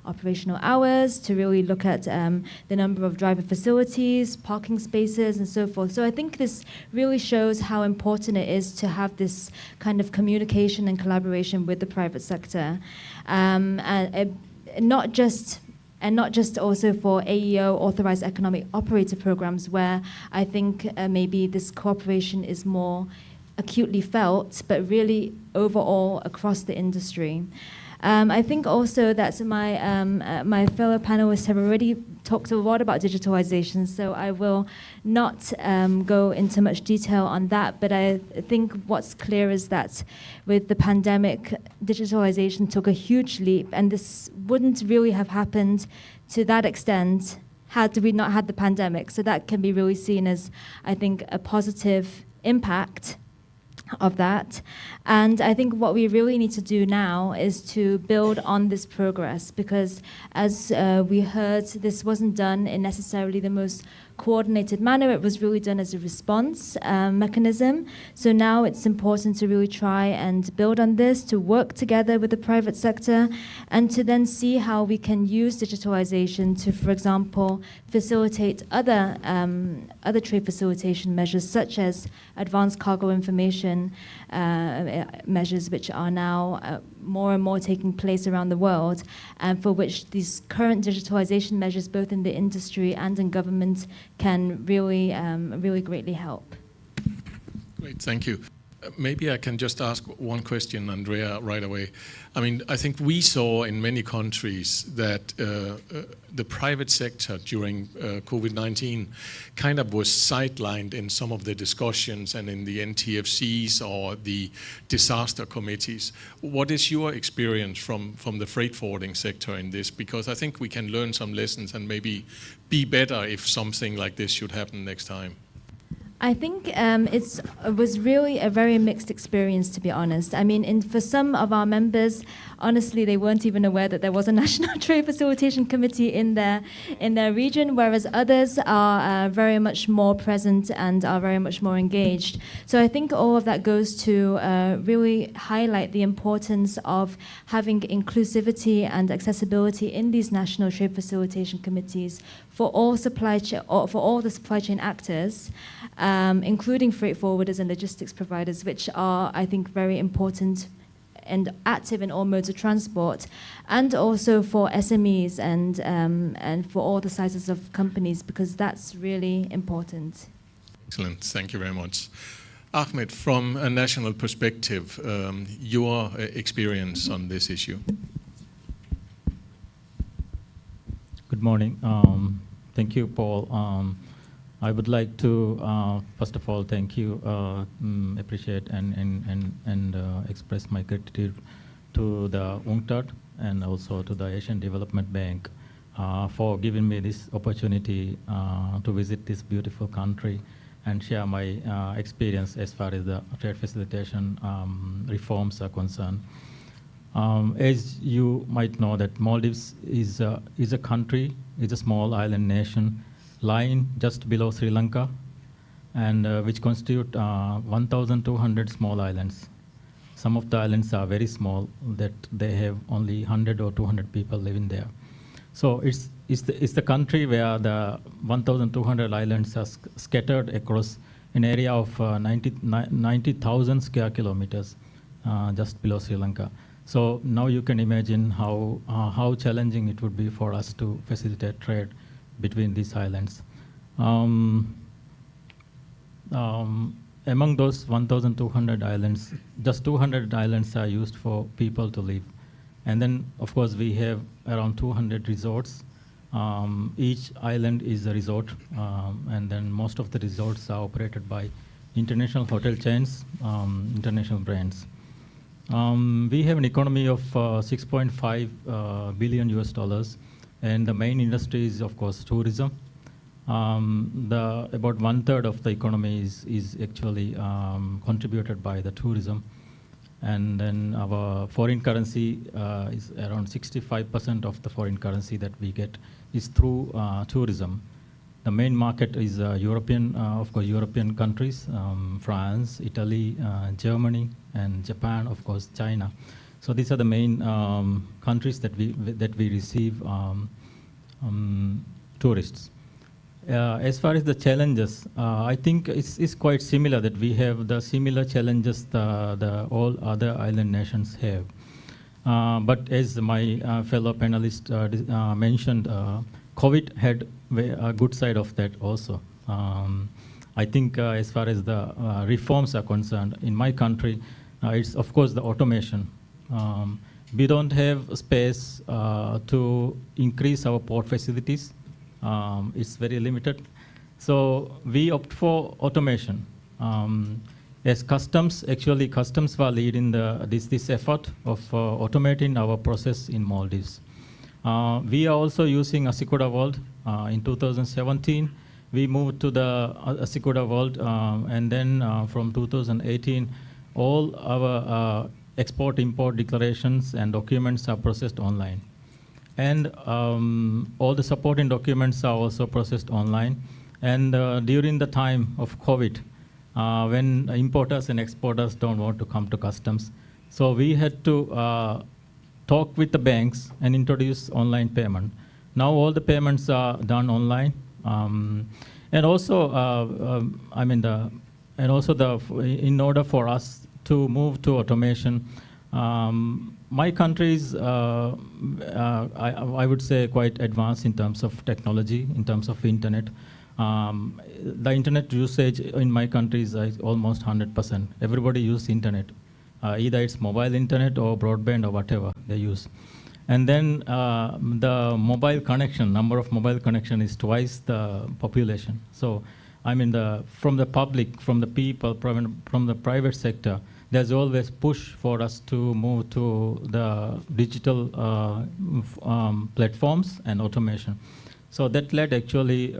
operational hours, to really look at the number of driver facilities, parking spaces, and so forth. So I think this really shows how important it is to have this kind of communication and collaboration with the private sector. Not just also for AEO, Authorized Economic Operator programs, where I think maybe this cooperation is more acutely felt, but really overall across the industry. I think also that my fellow panelists have already talked a lot about digitalization, so I will not go into much detail on that, but I think what's clear is that with the pandemic, digitalization took a huge leap, and this wouldn't really have happened to that extent had we not had the pandemic. So that can be really seen as, I think, a positive impact of that. And I think what we really need to do now is to build on this progress, because as we heard, this wasn't done in necessarily the most coordinated manner. It was really done as a response mechanism. So now it's important to really try and build on this, to work together with the private sector, and to then see how we can use digitalization to, for example, facilitate other trade facilitation measures, such as advanced cargo information measures, which are now more and more taking place around the world, and for which these current digitalization measures, both in the industry and in government, can really, really greatly help. Great, thank you. Maybe I can just ask one question, Andrea, right away. I mean, I think we saw in many countries that the private sector during COVID-19 kind of was sidelined in some of the discussions and in the NTFCs or the disaster committees. What is your experience from the freight forwarding sector in this? Because I think we can learn some lessons and maybe be better if something like this should happen next time. I think it was really a very mixed experience, to be honest. I mean, for some of our members, honestly, they weren't even aware that there was a National Trade Facilitation Committee in their region, whereas others are very much more present and are very much more engaged. So I think all of that goes to really highlight the importance of having inclusivity and accessibility in these National Trade Facilitation Committees for all the supply chain actors, including freight forwarders and logistics providers, which are, I think, very important and active in all modes of transport, and also for SMEs and for all the sizes of companies, because that's really important. Excellent, thank you very much. Ahmed, from a national perspective, your experience on this issue. Good morning. Thank you, Paul. I would like to, first of all, thank you, appreciate and express my gratitude to the UNCTAD and also to the Asian Development Bank for giving me this opportunity to visit this beautiful country and share my experience as far as the trade facilitation reforms are concerned. As you might know, that Maldives is a country, is a small island nation lying just below Sri Lanka, and which constitute 1,200 small islands. Some of the islands are very small, that they have only 100 or 200 people living there. So it's the country where the 1,200 islands are scattered across an area of 90,000 square kilometers, just below Sri Lanka. So now you can imagine how challenging it would be for us to facilitate trade between these islands. Among those 1,200 islands, just 200 islands are used for people to live. And then, of course, we have around 200 resorts. Each island is a resort, and then most of the resorts are operated by international hotel chains, international brands. We have an economy of 6.5 billion US dollars, and the main industry is, of course, tourism. About 1/3 of the economy is actually contributed by the tourism. And then our foreign currency is around 65% of the foreign currency that we get is through tourism. The main market is European, of course, European countries, France, Italy, Germany, and Japan, of course, China. So these are the main countries that we receive tourists. As far as the challenges, I think it's quite similar, that we have the similar challenges the all other island nations have. But as my fellow panelist mentioned, COVID had a good side of that also. I think as far as the reforms are concerned, in my country, it's of course the automation. We don't have space to increase our port facilities. It's very limited. So we opt for automation. As customs were leading this effort of automating our process in Maldives. We are also using Asikoda World. In 2017, we moved to the Asikoda World, and then from 2018, all our export-import declarations and documents are processed online. And all the supporting documents are also processed online. And during the time of COVID, when importers and exporters don't want to come to customs, so we had to talk with the banks and introduce online payment. Now all the payments are done online, and also, in order for us to move to automation, my country is, I would say, quite advanced in terms of technology, in terms of internet. The internet usage in my country is almost 100%. Everybody uses internet. Either it's mobile internet or broadband or whatever they use. And then the mobile connection, number of mobile connection is twice the population. So, from the public, from the people, from the private sector, there's always push for us to move to the digital platforms and automation. So that led actually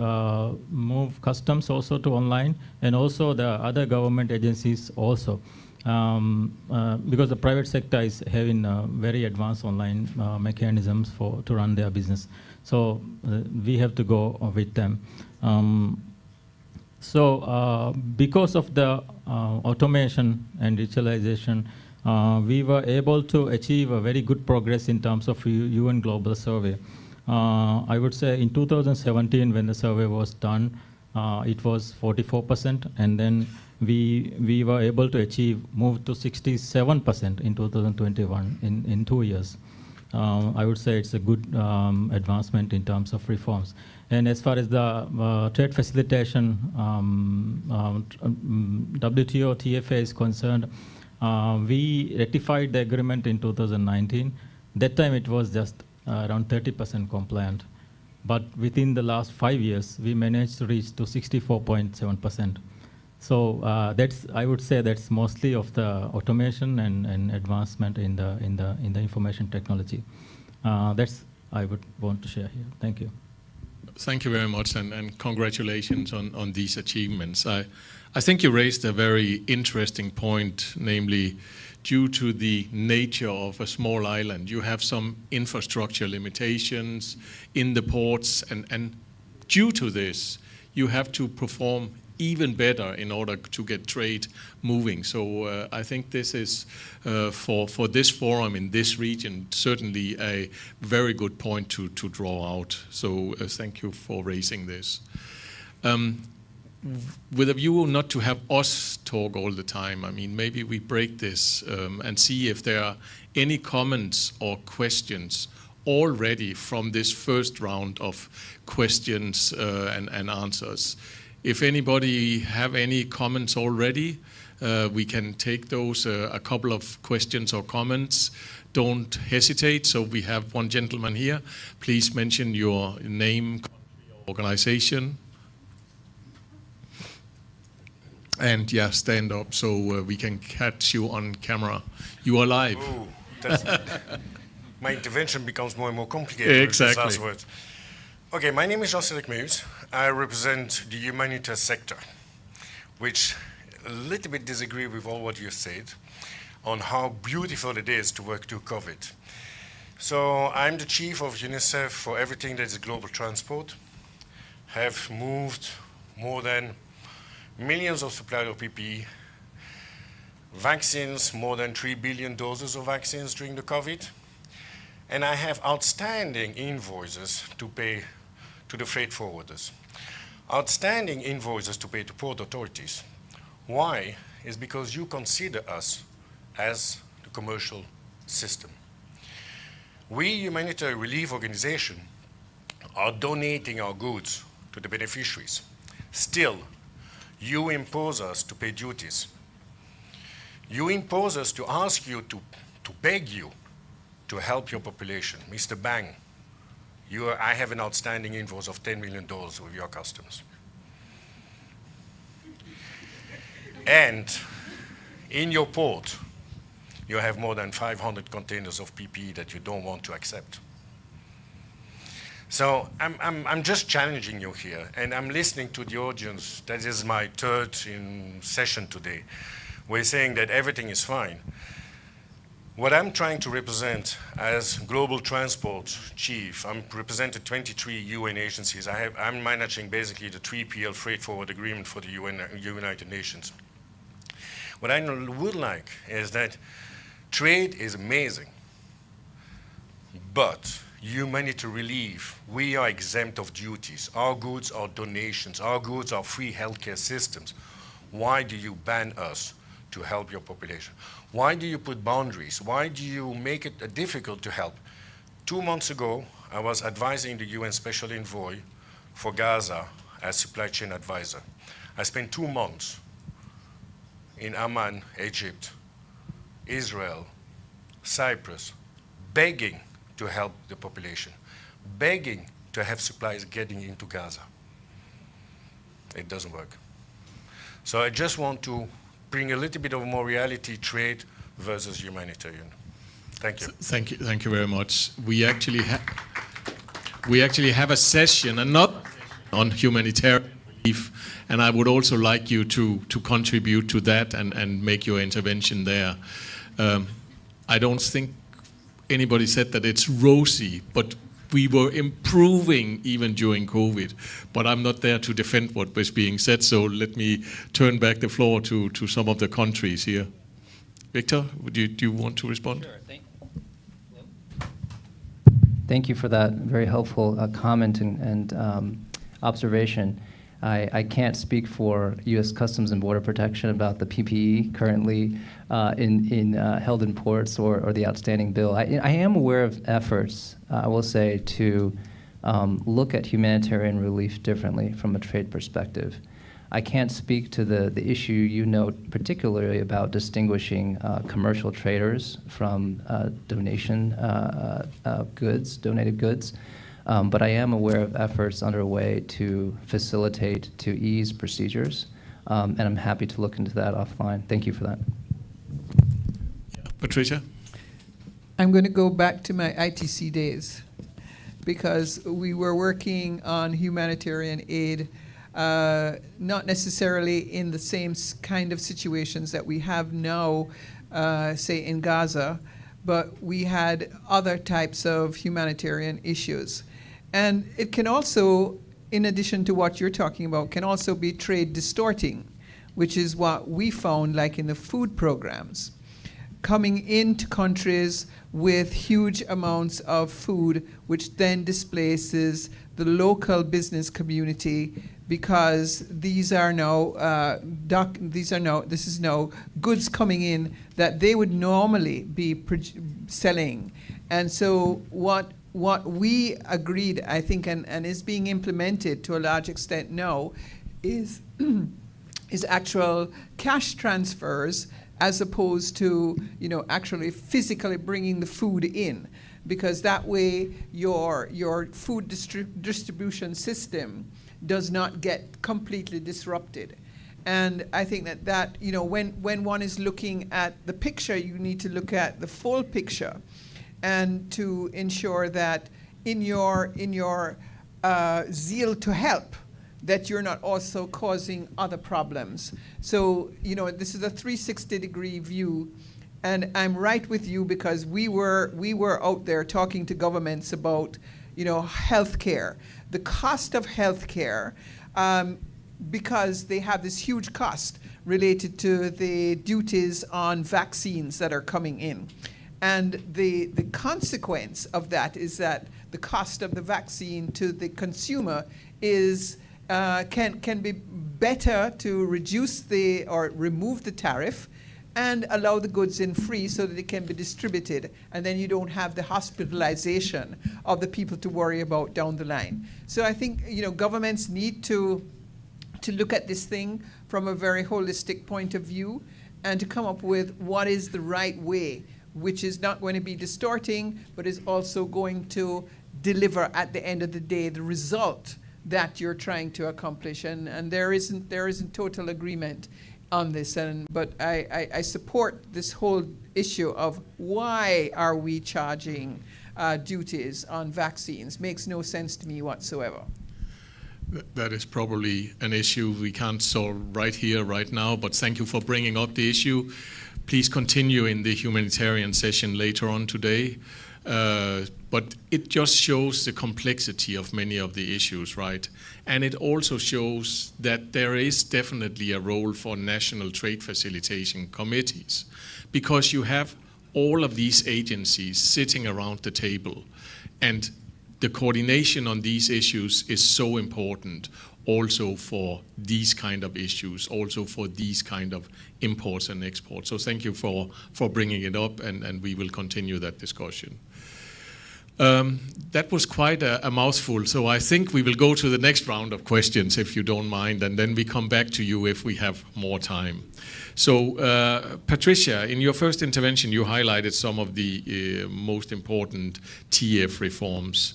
move customs also to online, and also the other government agencies also. Because the private sector is having very advanced online mechanisms to run their business. So we have to go with them. Because of the automation and digitalization, we were able to achieve a very good progress in terms of UN Global Survey. I would say in 2017, when the survey was done, it was 44%, and then we were able to move to 67% in 2021 in 2 years. I would say it's a good advancement in terms of reforms. And as far as the trade facilitation, WTO TFA is concerned, we ratified the agreement in 2019. That time it was just around 30% compliant. But within the last 5 years, we managed to reach to 64.7%. So I would say that's mostly of the automation and advancement in the information technology. That's I would want to share here. Thank you. Thank you very much, and congratulations on these achievements. I think you raised a very interesting point, namely, due to the nature of a small island, you have some infrastructure limitations in the ports, and due to this, you have to perform even better in order to get trade moving. So I think this is, for this forum in this region, certainly a very good point to draw out. So thank you for raising this. With a view not to have us talk all the time, I mean, maybe we break this and see if there are any comments or questions already from this first round of questions and answers. If anybody have any comments already, we can take those, a couple of questions or comments. Don't hesitate. So we have one gentleman here. Please mention your name, country, organization. And yeah, stand up so we can catch you on camera. You are live. Ooh, my intervention becomes more and more complicated. Exactly. With these last words. Okay, my name is Jean-Cédric Meus. I represent the humanitarian sector, which a little bit disagree with all what you said on how beautiful it is to work through COVID. So I'm the chief of UNICEF for everything that is global transport. Have moved more than millions of supplies of PPE, vaccines, more than 3 billion doses of vaccines during the COVID, and I have outstanding invoices to pay to the freight forwarders. Outstanding invoices to pay to port authorities. Why? Is because you consider us as the commercial system. We, humanitarian relief organization, are donating our goods to the beneficiaries. Still, you impose us to pay duties. You impose us to ask you to beg you to help your population. Mr. Bang, I have an outstanding invoice of $10 million with your customs. And in your port, you have more than 500 containers of PPE that you don't want to accept. So I'm just challenging you here, and I'm listening to the audience. That is my third session today. We're saying that everything is fine. What I'm trying to represent as global transport chief, I'm representing 23 UN agencies. I'm managing basically the 3PL freight forward agreement for the United Nations. What I would like is that trade is amazing, but humanitarian relief, we are exempt of duties. Our goods are donations. Our goods are free healthcare systems. Why do you ban us to help your population? Why do you put boundaries? Why do you make it difficult to help? 2 months ago, I was advising the UN Special Envoy for Gaza as supply chain advisor. I spent 2 months in Amman, Egypt, Israel, Cyprus, begging to help the population, begging to have supplies getting into Gaza. It doesn't work. So I just want to bring a little bit of more reality, trade versus humanitarian. Thank you. Thank you very much. We actually have a session, and not on humanitarian relief, and I would also like you to contribute to that and make your intervention there. I don't think anybody said that it's rosy, but we were improving even during COVID. But I'm not there to defend what was being said, so let me turn back the floor to some of the countries here. Victor, do you want to respond? Sure, thank you for that very helpful comment and observation. I can't speak for U.S. Customs and Border Protection about the PPE currently held in ports or the outstanding bill. I am aware of efforts, I will say, to look at humanitarian relief differently from a trade perspective. I can't speak to the issue you note particularly about distinguishing commercial traders from donated goods. But I am aware of efforts underway to facilitate, to ease procedures, and I'm happy to look into that offline. Thank you for that. Patricia? I'm going to go back to my ITC days because we were working on humanitarian aid, not necessarily in the same kind of situations that we have now, say in Gaza, but we had other types of humanitarian issues. And it can also, in addition to what you're talking about, can also be trade distorting, which is what we found like in the food programs. Coming into countries with huge amounts of food, which then displaces the local business community because this is now goods coming in that they would normally be selling. And so what we agreed, I think, and is being implemented to a large extent now, is actual cash transfers as opposed to, actually physically bringing the food in, because that way your food distribution system does not get completely disrupted. And I think that when one is looking at the picture, you need to look at the full picture, and to ensure that in your zeal to help, that you're not also causing other problems. So, this is a 360-degree view, and I'm right with you because we were out there talking to governments about, healthcare, the cost of healthcare, because they have this huge cost related to the duties on vaccines that are coming in. And the consequence of that is that the cost of the vaccine to the consumer is can be better to reduce or remove the tariff and allow the goods in free so that it can be distributed, and then you don't have the hospitalization of the people to worry about down the line. So I think governments need to look at this thing from a very holistic point of view and to come up with what is the right way, which is not going to be distorting, but is also going to deliver at the end of the day the result that you're trying to accomplish. And there isn't total agreement on this. But I support this whole issue of why are we charging duties on vaccines. Makes no sense to me whatsoever. That is probably an issue we can't solve right here, right now, but thank you for bringing up the issue. Please continue in the humanitarian session later on today. But it just shows the complexity of many of the issues, right? And it also shows that there is definitely a role for national trade facilitation committees, because you have all of these agencies sitting around the table, and the coordination on these issues is so important also for these kind of issues, also for these kind of imports and exports. So thank you for bringing it up, and we will continue that discussion. That was quite a mouthful, so I think we will go to the next round of questions, if you don't mind, and then we come back to you if we have more time. So, Patricia, in your first intervention, you highlighted some of the most important TF reforms.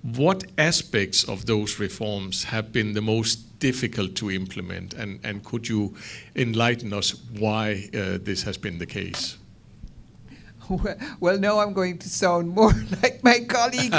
What aspects of those reforms have been the most difficult to implement, and could you enlighten us why this has been the case? Well, now I'm going to sound more like my colleague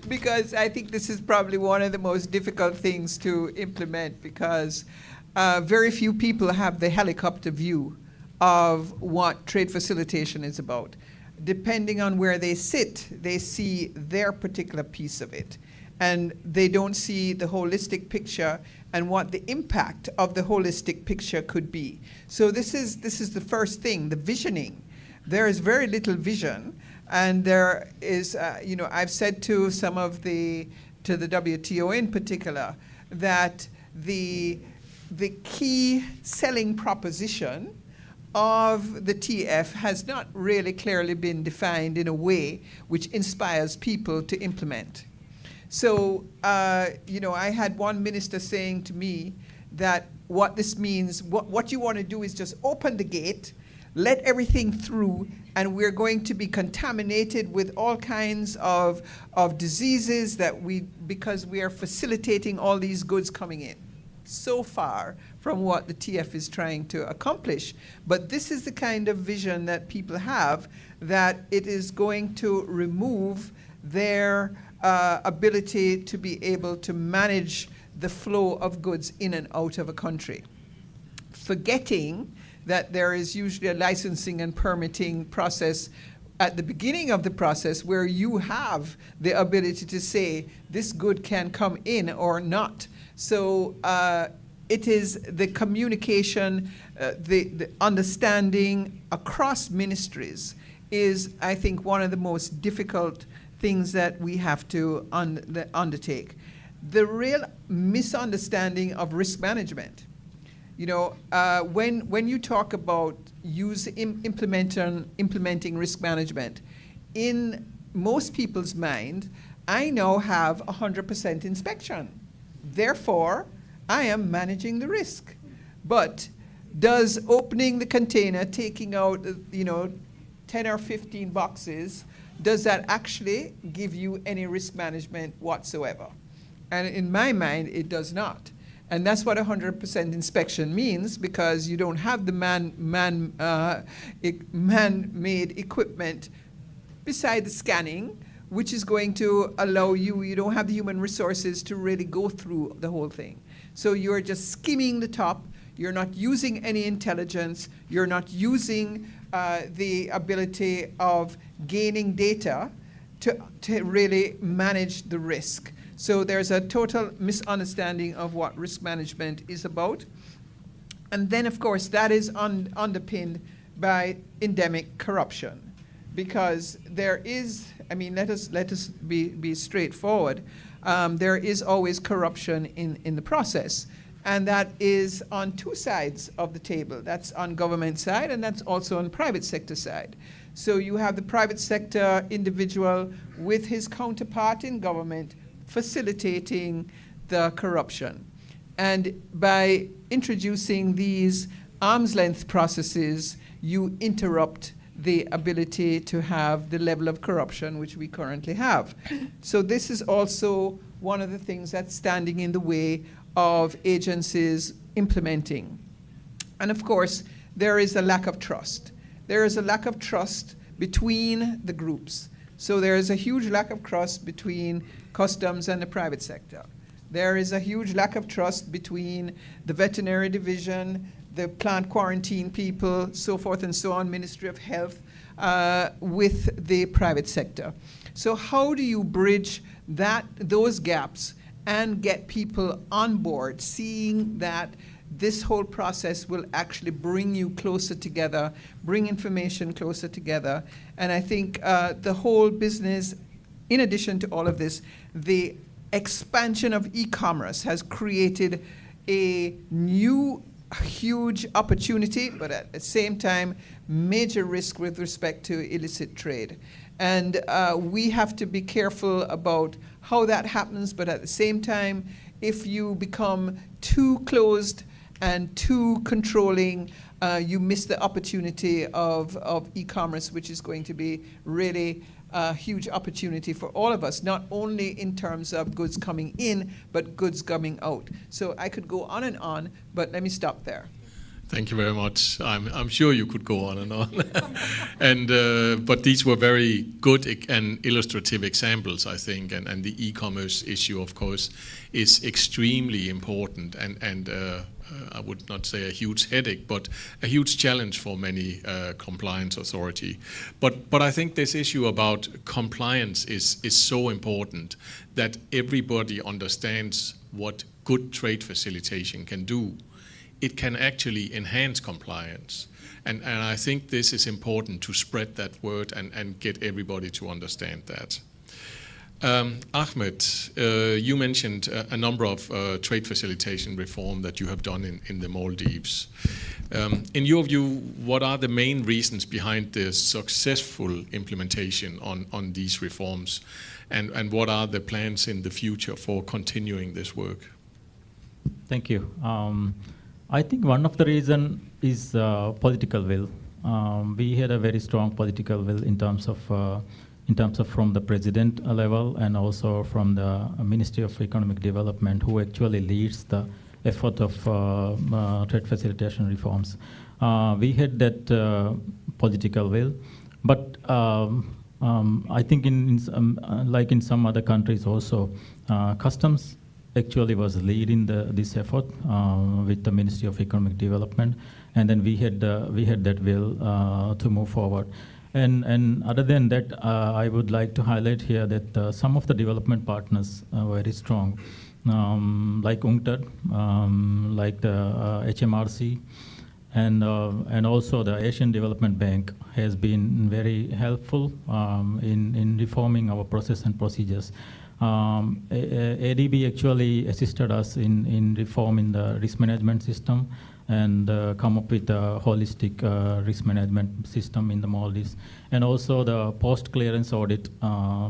because I think this is probably one of the most difficult things to implement, because very few people have the helicopter view of what trade facilitation is about. Depending on where they sit, they see their particular piece of it, and they don't see the holistic picture and what the impact of the holistic picture could be. So this is the first thing, the visioning. There is very little vision, and there is, I've said to some of the to the WTO in particular, that the key selling proposition of the TF has not really clearly been defined in a way which inspires people to implement. So, I had one minister saying to me that what this means, what you want to do is just open the gate, let everything through, and we're going to be contaminated with all kinds of diseases because we are facilitating all these goods coming in. So far from what the TF is trying to accomplish. But this is the kind of vision that people have, that it is going to remove their ability to be able to manage the flow of goods in and out of a country, forgetting that there is usually a licensing and permitting process at the beginning of the process where you have the ability to say this good can come in or not. So it is the communication, the understanding across ministries is, I think, one of the most difficult things that we have to undertake. The real misunderstanding of risk management. When you talk about implementing risk management, in most people's mind, I now have 100% inspection. Therefore, I am managing the risk. But does opening the container, taking out 10 or 15 boxes, does that actually give you any risk management whatsoever? And in my mind, it does not. And that's what 100% inspection means, because you don't have the man-made equipment beside the scanning, which is going to allow you don't have the human resources to really go through the whole thing. So you're just skimming the top. You're not using any intelligence. You're not using the ability of gaining data to really manage the risk. So there's a total misunderstanding of what risk management is about. And then, of course, that is underpinned by endemic corruption. Because there is, let us be straightforward. There is always corruption in the process. And that is on two sides of the table. That's on government side, and that's also on private sector side. So you have the private sector individual with his counterpart in government facilitating the corruption. And by introducing these arm's length processes, you interrupt the ability to have the level of corruption which we currently have. So this is also one of the things that's standing in the way of agencies implementing. And of course, there is a lack of trust. There is a lack of trust between the groups. So there is a huge lack of trust between customs and the private sector. There is a huge lack of trust between the veterinary division, the plant quarantine people, so forth and so on, Ministry of Health, with the private sector. So how do you bridge those gaps and get people on board, seeing that this whole process will actually bring you closer together, bring information closer together? And I think the whole business, in addition to all of this, the expansion of e-commerce has created a new huge opportunity, but at the same time, major risk with respect to illicit trade. And we have to be careful about how that happens, but at the same time, if you become too closed and too controlling, you miss the opportunity of e-commerce, which is going to be really a huge opportunity for all of us, not only in terms of goods coming in, but goods coming out. So I could go on, but let me stop there. Thank you very much. I'm sure you could go on and on. But these were very good and illustrative examples, I think, and the e-commerce issue, of course, is extremely important and I would not say a huge headache, but a huge challenge for many compliance authority. But I think this issue about compliance is so important that everybody understands what good trade facilitation can do. It can actually enhance compliance. And I think this is important to spread that word and get everybody to understand that. Ahmed, you mentioned a number of trade facilitation reform that you have done in the Maldives. In your view, what are the main reasons behind the successful implementation on these reforms, and what are the plans in the future for continuing this work? Thank you. I think one of the reasons is political will. We had a very strong political will in terms of from the president level and also from the Ministry of Economic Development, who actually leads the effort of trade facilitation reforms. We had that political will, but I think like in some other countries also, customs actually was leading this effort with the Ministry of Economic Development, and then we had that will to move forward. And other than that, I would like to highlight here that some of the development partners are very strong, like UNCTAD, like the HMRC, and also the Asian Development Bank has been very helpful in reforming our process and procedures. ADB actually assisted us in reforming the risk management system and come up with a holistic risk management system in the Maldives. And also the post-clearance audit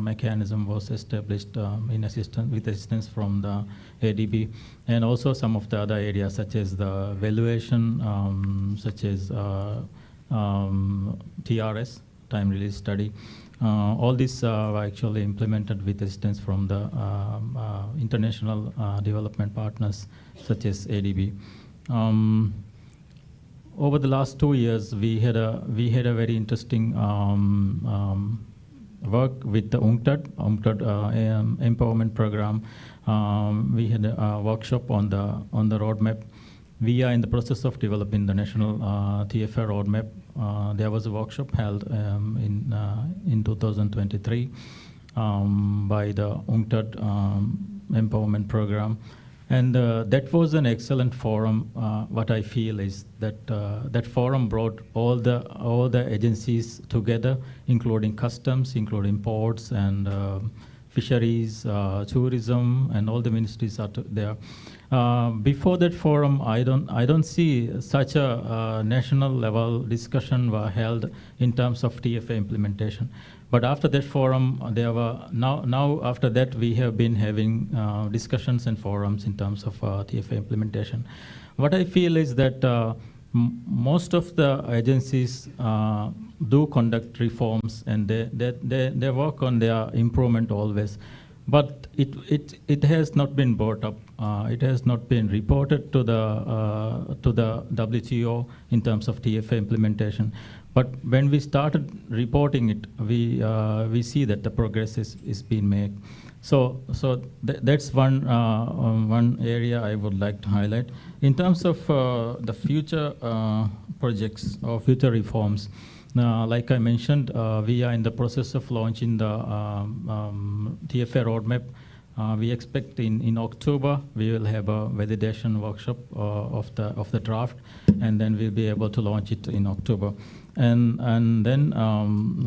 mechanism was established with assistance from the ADB, and also some of the other areas such as the valuation, such as TRS, time release study. All these are actually implemented with assistance from the international development partners such as ADB. Over the last 2 years, we had a very interesting work with the UNCTAD empowerment program. We had a workshop on the roadmap. We are in the process of developing the national TFR roadmap. There was a workshop held in 2023 by the UNCTAD empowerment program. And that was an excellent forum. What I feel is that that forum brought all the agencies together, including customs, including ports and fisheries, tourism, and all the ministries are there. Before that forum, I don't see such a national level discussion were held in terms of TFA implementation. But after that forum, there were now after that we have been having discussions and forums in terms of TFA implementation. What I feel is that most of the agencies do conduct reforms, and they work on their improvement always. But it has not been brought up. It has not been reported to the WTO in terms of TFA implementation. But when we started reporting it, we see that the progress is being made. So that's one area I would like to highlight. In terms of the future projects or future reforms, like I mentioned, we are in the process of launching the TFA roadmap. We expect in October we will have a validation workshop of the draft, and then we'll be able to launch it in October. And then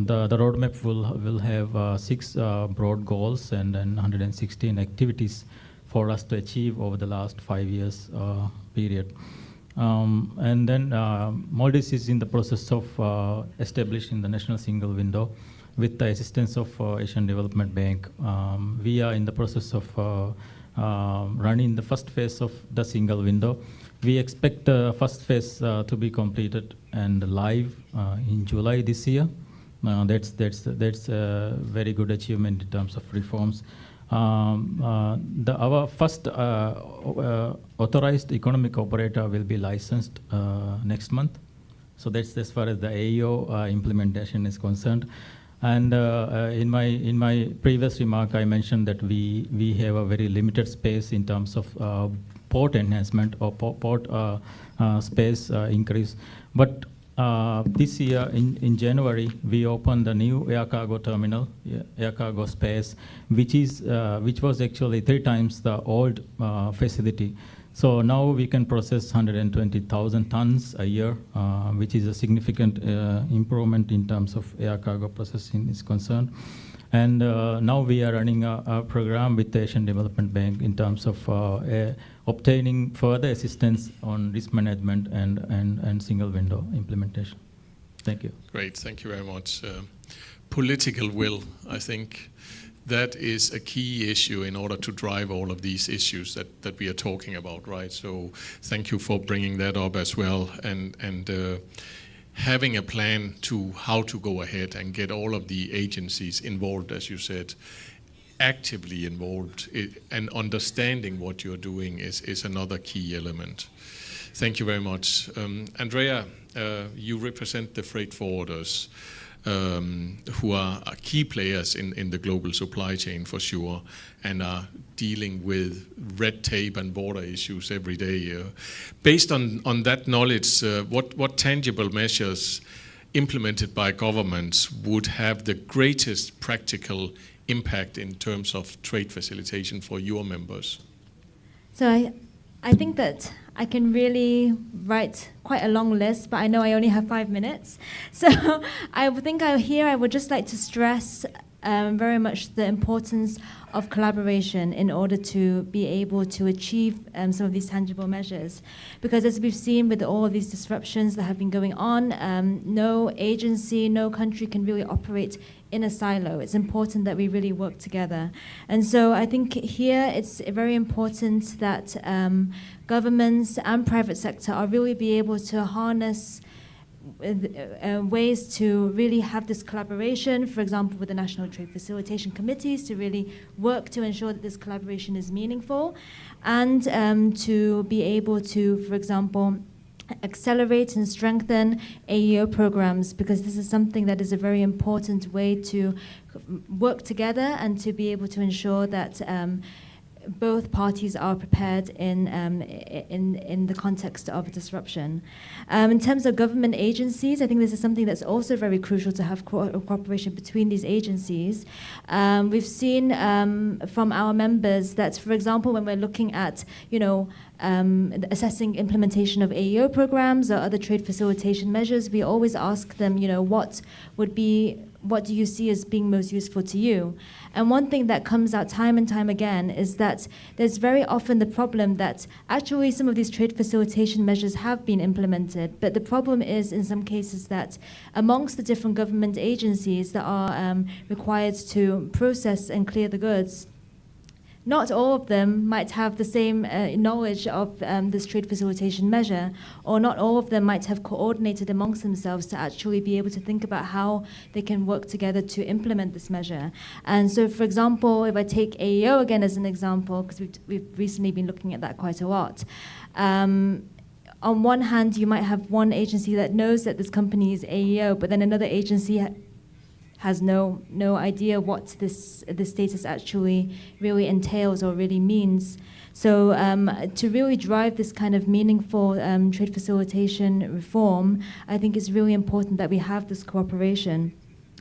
the roadmap will have 6 broad goals and then 116 activities for us to achieve over the last 5 years period. And then Maldives is in the process of establishing the national single window with the assistance of Asian Development Bank. We are in the process of running the first phase of the single window. We expect the first phase to be completed and live in July this year. That's a very good achievement in terms of reforms. Our first authorized economic operator will be licensed next month. So that's as far as the AEO implementation is concerned. And in my previous remark, I mentioned that we have a very limited space in terms of port enhancement or port space increase. But this year in January, we opened the new air cargo terminal, air cargo space, which was actually 3 times the old facility. So now we can process 120,000 tons a year, which is a significant improvement in terms of air cargo processing is concerned. And now we are running a program with the Asian Development Bank in terms of obtaining further assistance on risk management and single window implementation. Thank you. Great, thank you very much. Political will, I think that is a key issue in order to drive all of these issues that we are talking about, right? So thank you for bringing that up as well, and having a plan to how to go ahead and get all of the agencies involved, as you said, actively involved, and understanding what you're doing is another key element. Thank you very much. Andrea, you represent the freight forwarders, who are key players in the global supply chain for sure, and are dealing with red tape and border issues every day. Based on that knowledge, what tangible measures implemented by governments would have the greatest practical impact in terms of trade facilitation for your members? So I think that I can really write quite a long list, but I know I only have 5 minutes. So I think I would just like to stress very much the importance of collaboration in order to be able to achieve some of these tangible measures. Because as we've seen with all of these disruptions that have been going on, no agency, no country can really operate in a silo. It's important that we really work together. And so I think here it's very important that governments and private sector are really be able to harness ways to really have this collaboration, for example, with the National Trade Facilitation Committees, to really work to ensure that this collaboration is meaningful, and to be able to, for example, accelerate and strengthen AEO programs, because this is something that is a very important way to work together and to be able to ensure that both parties are prepared in the context of disruption. In terms of government agencies, I think this is something that's also very crucial to have cooperation between these agencies. We've seen from our members that, for example, when we're looking at, assessing implementation of AEO programs or other trade facilitation measures, we always ask them, what do you see as being most useful to you? And one thing that comes out time and time again is that there's very often the problem that actually some of these trade facilitation measures have been implemented, but the problem is in some cases that amongst the different government agencies that are required to process and clear the goods, not all of them might have the same knowledge of this trade facilitation measure, or not all of them might have coordinated amongst themselves to actually be able to think about how they can work together to implement this measure. And so, for example, if I take AEO again as an example, because we've recently been looking at that quite a lot, on one hand, you might have one agency that knows that this company is AEO, but then another agency has no idea what this status actually really entails or really means. So to really drive this kind of meaningful trade facilitation reform, I think it's really important that we have this cooperation.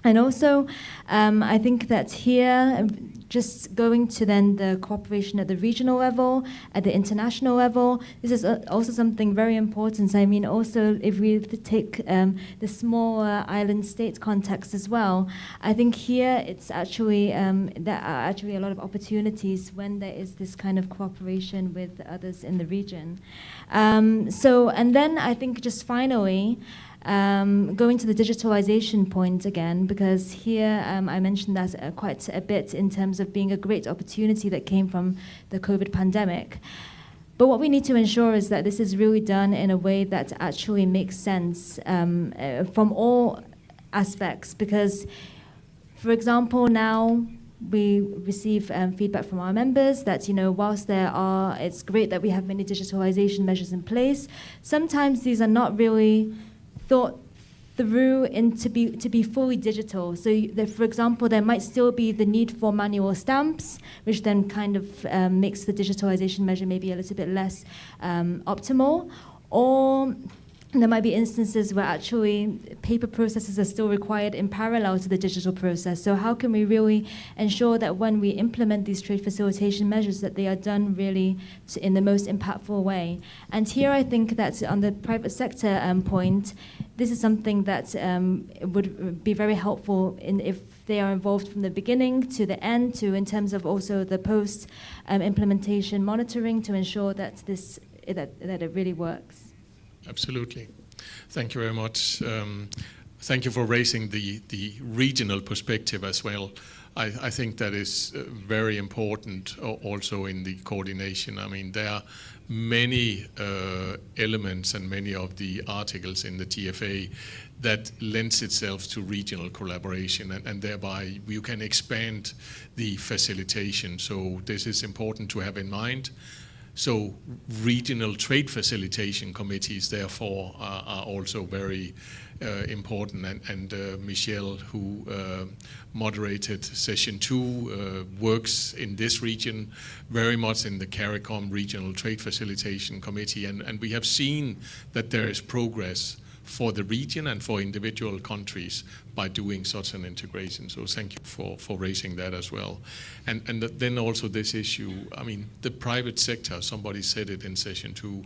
And also, I think that here, just going to then the cooperation at the regional level, at the international level, this is also something very important. I mean, also if we take the small island state context as well, I think here it's actually, there are actually a lot of opportunities when there is this kind of cooperation with others in the region. And then I think just finally, going to the digitalization point again, because here I mentioned that quite a bit in terms of being a great opportunity that came from the COVID pandemic. But what we need to ensure is that this is really done in a way that actually makes sense from all aspects, because, for example, now we receive feedback from our members that, whilst it's great that we have many digitalization measures in place, sometimes these are not really thought through to be fully digital. So, for example, there might still be the need for manual stamps, which then kind of makes the digitalization measure maybe a little bit less optimal. Or there might be instances where actually paper processes are still required in parallel to the digital process. So how can we really ensure that when we implement these trade facilitation measures that they are done really in the most impactful way? And here I think that on the private sector point, this is something that would be very helpful if they are involved from the beginning to the end, to in terms of also the post implementation monitoring to ensure that that it really works. Absolutely. Thank you very much. Thank you for raising the regional perspective as well. I think that is very important also in the coordination. I mean, there are many elements and many of the articles in the TFA that lends itself to regional collaboration, and thereby you can expand the facilitation. So this is important to have in mind. So regional trade facilitation committees, therefore, are also very important. And Michelle, who moderated session 2, works in this region very much in the CARICOM Regional Trade Facilitation Committee. And we have seen that there is progress for the region and for individual countries by doing such an integration. So thank you for raising that as well. And then also this issue, I mean, the private sector, somebody said it in session 2,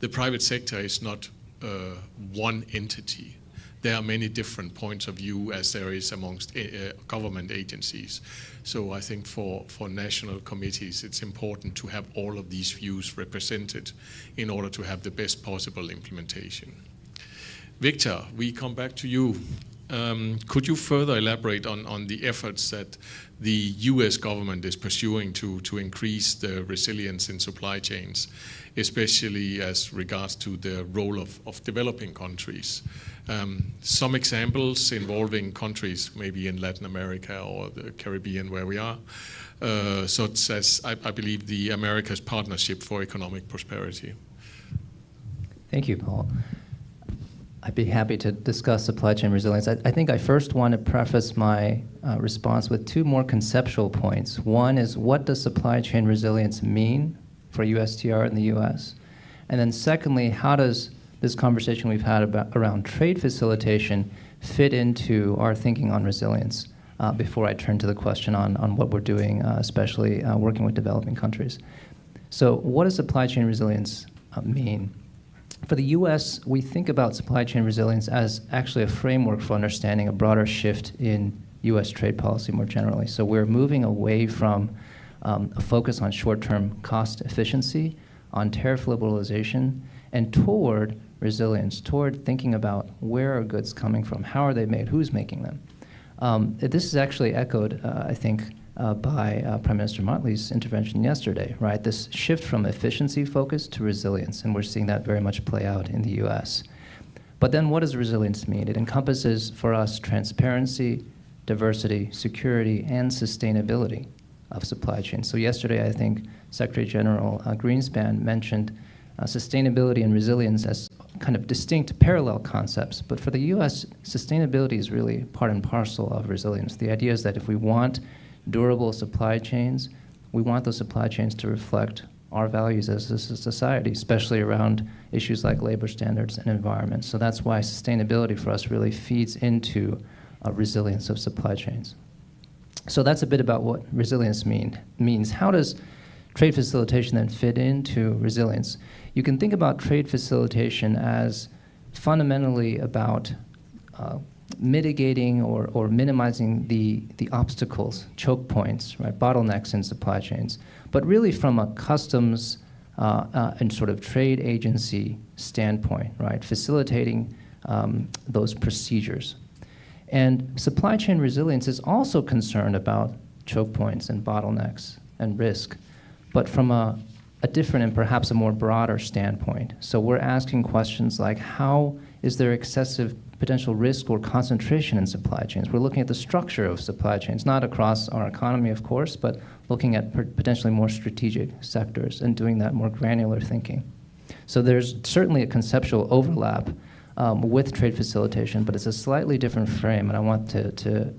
the private sector is not one entity. There are many different points of view as there is amongst government agencies. So I think for national committees, it's important to have all of these views represented in order to have the best possible implementation. Victor, we come back to you. Could you further elaborate on the efforts that the US government is pursuing to increase the resilience in supply chains, especially as regards to the role of developing countries? Some examples involving countries maybe in Latin America or the Caribbean where we are, such as, I believe, the America's Partnership for Economic Prosperity. Thank you, Paul. I'd be happy to discuss supply chain resilience. I think I first want to preface my response with 2 more conceptual points. One is, what does supply chain resilience mean for USTR in the US? And then secondly, how does this conversation we've had around trade facilitation fit into our thinking on resilience before I turn to the question on what we're doing, especially working with developing countries. So what does supply chain resilience mean? For the US, we think about supply chain resilience as actually a framework for understanding a broader shift in US trade policy more generally. So we're moving away from a focus on short-term cost efficiency, on tariff liberalization, and toward resilience, toward thinking about where are goods coming from, how are they made, who's making them. This is actually echoed, I think, by Prime Minister Motley's intervention yesterday, right? This shift from efficiency focus to resilience, and we're seeing that very much play out in the US. But then what does resilience mean? It encompasses for us transparency, diversity, security, and sustainability of supply chain. So yesterday, I think Secretary General Greenspan mentioned sustainability and resilience as kind of distinct parallel concepts. But for the US, sustainability is really part and parcel of resilience. The idea is that if we want durable supply chains, we want those supply chains to reflect our values as a society, especially around issues like labor standards and environment. So that's why sustainability for us really feeds into resilience of supply chains. So that's a bit about what resilience means. How does trade facilitation then fit into resilience? You can think about trade facilitation as fundamentally about mitigating or minimizing the obstacles, choke points, right, bottlenecks in supply chains, but really from a customs and sort of trade agency standpoint, right, facilitating those procedures. And supply chain resilience is also concerned about choke points and bottlenecks and risk, but from a different and perhaps a more broader standpoint. So we're asking questions like, how is there excessive potential risk or concentration in supply chains? We're looking at the structure of supply chains, not across our economy, of course, but looking at potentially more strategic sectors and doing that more granular thinking. So there's certainly a conceptual overlap with trade facilitation, but it's a slightly different frame, and I want to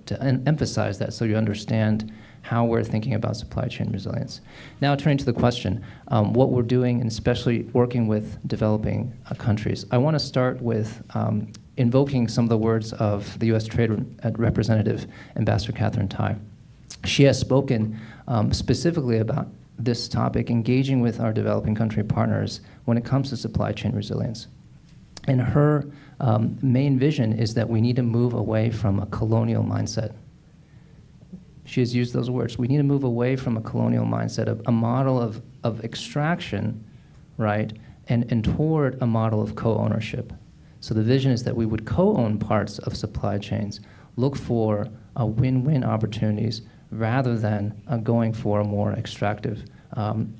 emphasize that so you understand how we're thinking about supply chain resilience. Now turning to the question, what we're doing, and especially working with developing countries. I want to start with invoking some of the words of the U.S. Trade Representative, Ambassador Catherine Tai. She has spoken specifically about this topic, engaging with our developing country partners when it comes to supply chain resilience. And her main vision is that we need to move away from a colonial mindset. She has used those words. We need to move away from a colonial mindset, a model of extraction, right, and toward a model of co-ownership. So the vision is that we would co-own parts of supply chains, look for win-win opportunities, rather than going for a more extractive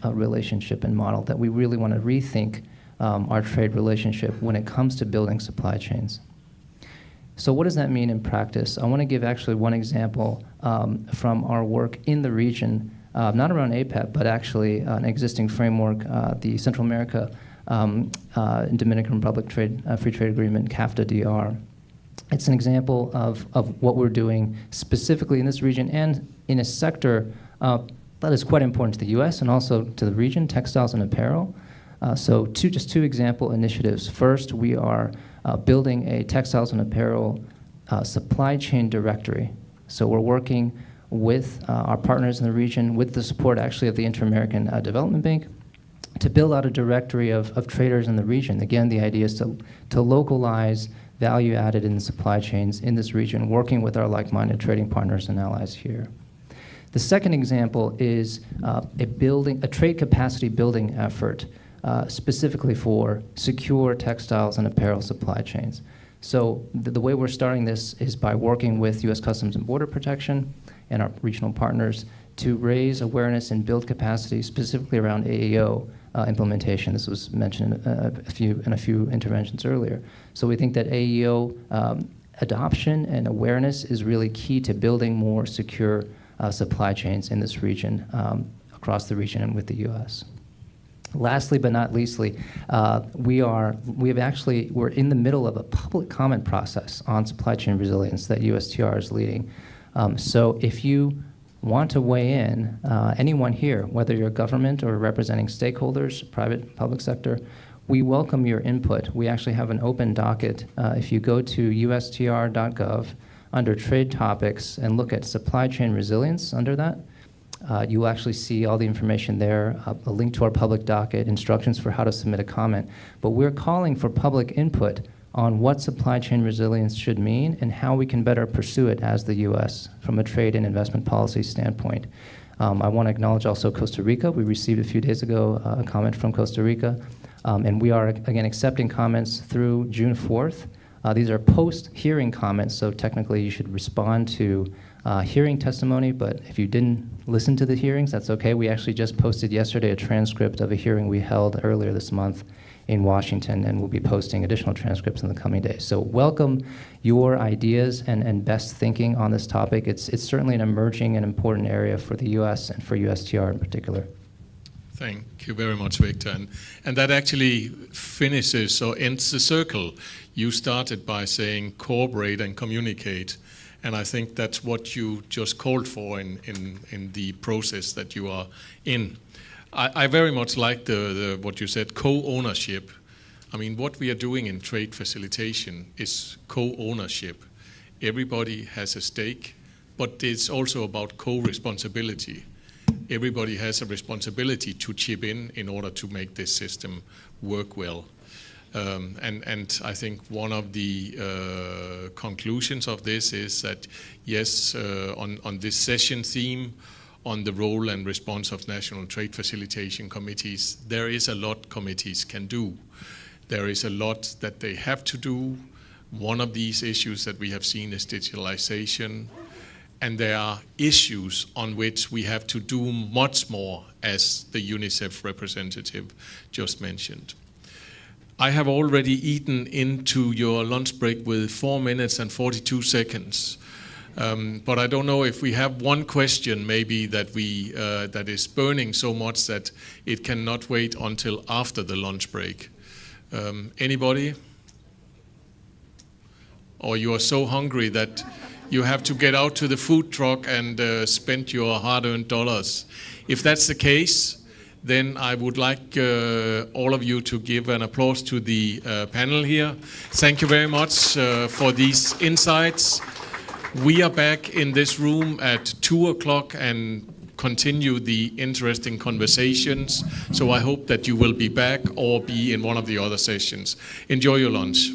relationship and model, that we really want to rethink our trade relationship when it comes to building supply chains. So what does that mean in practice? I want to give actually one example from our work in the region, not around APEP, but actually an existing framework, the Central America and Dominican Republic Free Trade Agreement, CAFTA-DR. It's an example of what we're doing specifically in this region and in a sector that is quite important to the U.S. and also to the region, textiles and apparel. So just two example initiatives. First, we are building a textiles and apparel supply chain directory. So we're working with our partners in the region, with the support actually of the Inter-American Development Bank, to build out a directory of traders in the region. Again, the idea is to localize value added in the supply chains in this region, working with our like-minded trading partners and allies here. The second example is a trade capacity building effort specifically for secure textiles and apparel supply chains. So the way we're starting this is by working with U.S. Customs and Border Protection and our regional partners to raise awareness and build capacity specifically around AEO implementation. This was mentioned in a few interventions earlier. So we think that AEO adoption and awareness is really key to building more secure supply chains in this region, across the region and with the U.S. Lastly, but not leastly, we're in the middle of a public comment process on supply chain resilience that USTR is leading. So if you want to weigh in, anyone here, whether you're government or representing stakeholders, private, public sector, we welcome your input. We actually have an open docket. If you go to ustr.gov under trade topics and look at supply chain resilience under that, you'll actually see all the information there, a link to our public docket, instructions for how to submit a comment. But we're calling for public input on what supply chain resilience should mean and how we can better pursue it as the U.S. from a trade and investment policy standpoint. I want to acknowledge also Costa Rica. We received a few days ago a comment from Costa Rica, and we are, again, accepting comments through June 4th. These are post-hearing comments, so technically you should respond to hearing testimony, but if you didn't listen to the hearings, that's okay. We actually just posted yesterday a transcript of a hearing we held earlier this month in Washington, and we'll be posting additional transcripts in the coming days. So welcome your ideas and best thinking on this topic. It's certainly an emerging and important area for the U.S. and for USTR in particular. Thank you very much, Victor. And that actually finishes or ends the circle. You started by saying cooperate and communicate. And I think that's what you just called for in the process that you are in. I very much like what you said, co-ownership. I mean, what we are doing in trade facilitation is co-ownership. Everybody has a stake, but it's also about co-responsibility. Everybody has a responsibility to chip in order to make this system work well. And I think one of the conclusions of this is that, yes, on this session theme, on the role and response of national trade facilitation committees, there is a lot committees can do. There is a lot that they have to do. One of these issues that we have seen is digitalization. And there are issues on which we have to do much more, as the UNICEF representative just mentioned. I have already eaten into your lunch break with 4 minutes and 42 seconds. But I don't know if we have one question maybe that that is burning so much that it cannot wait until after the lunch break. Anybody? Or you are so hungry that you have to get out to the food truck and spend your hard-earned dollars. If that's the case, then I would like all of you to give an applause to the panel here. Thank you very much for these insights. We are back in this room at 2 o'clock and continue the interesting conversations. So I hope that you will be back or be in one of the other sessions. Enjoy your lunch.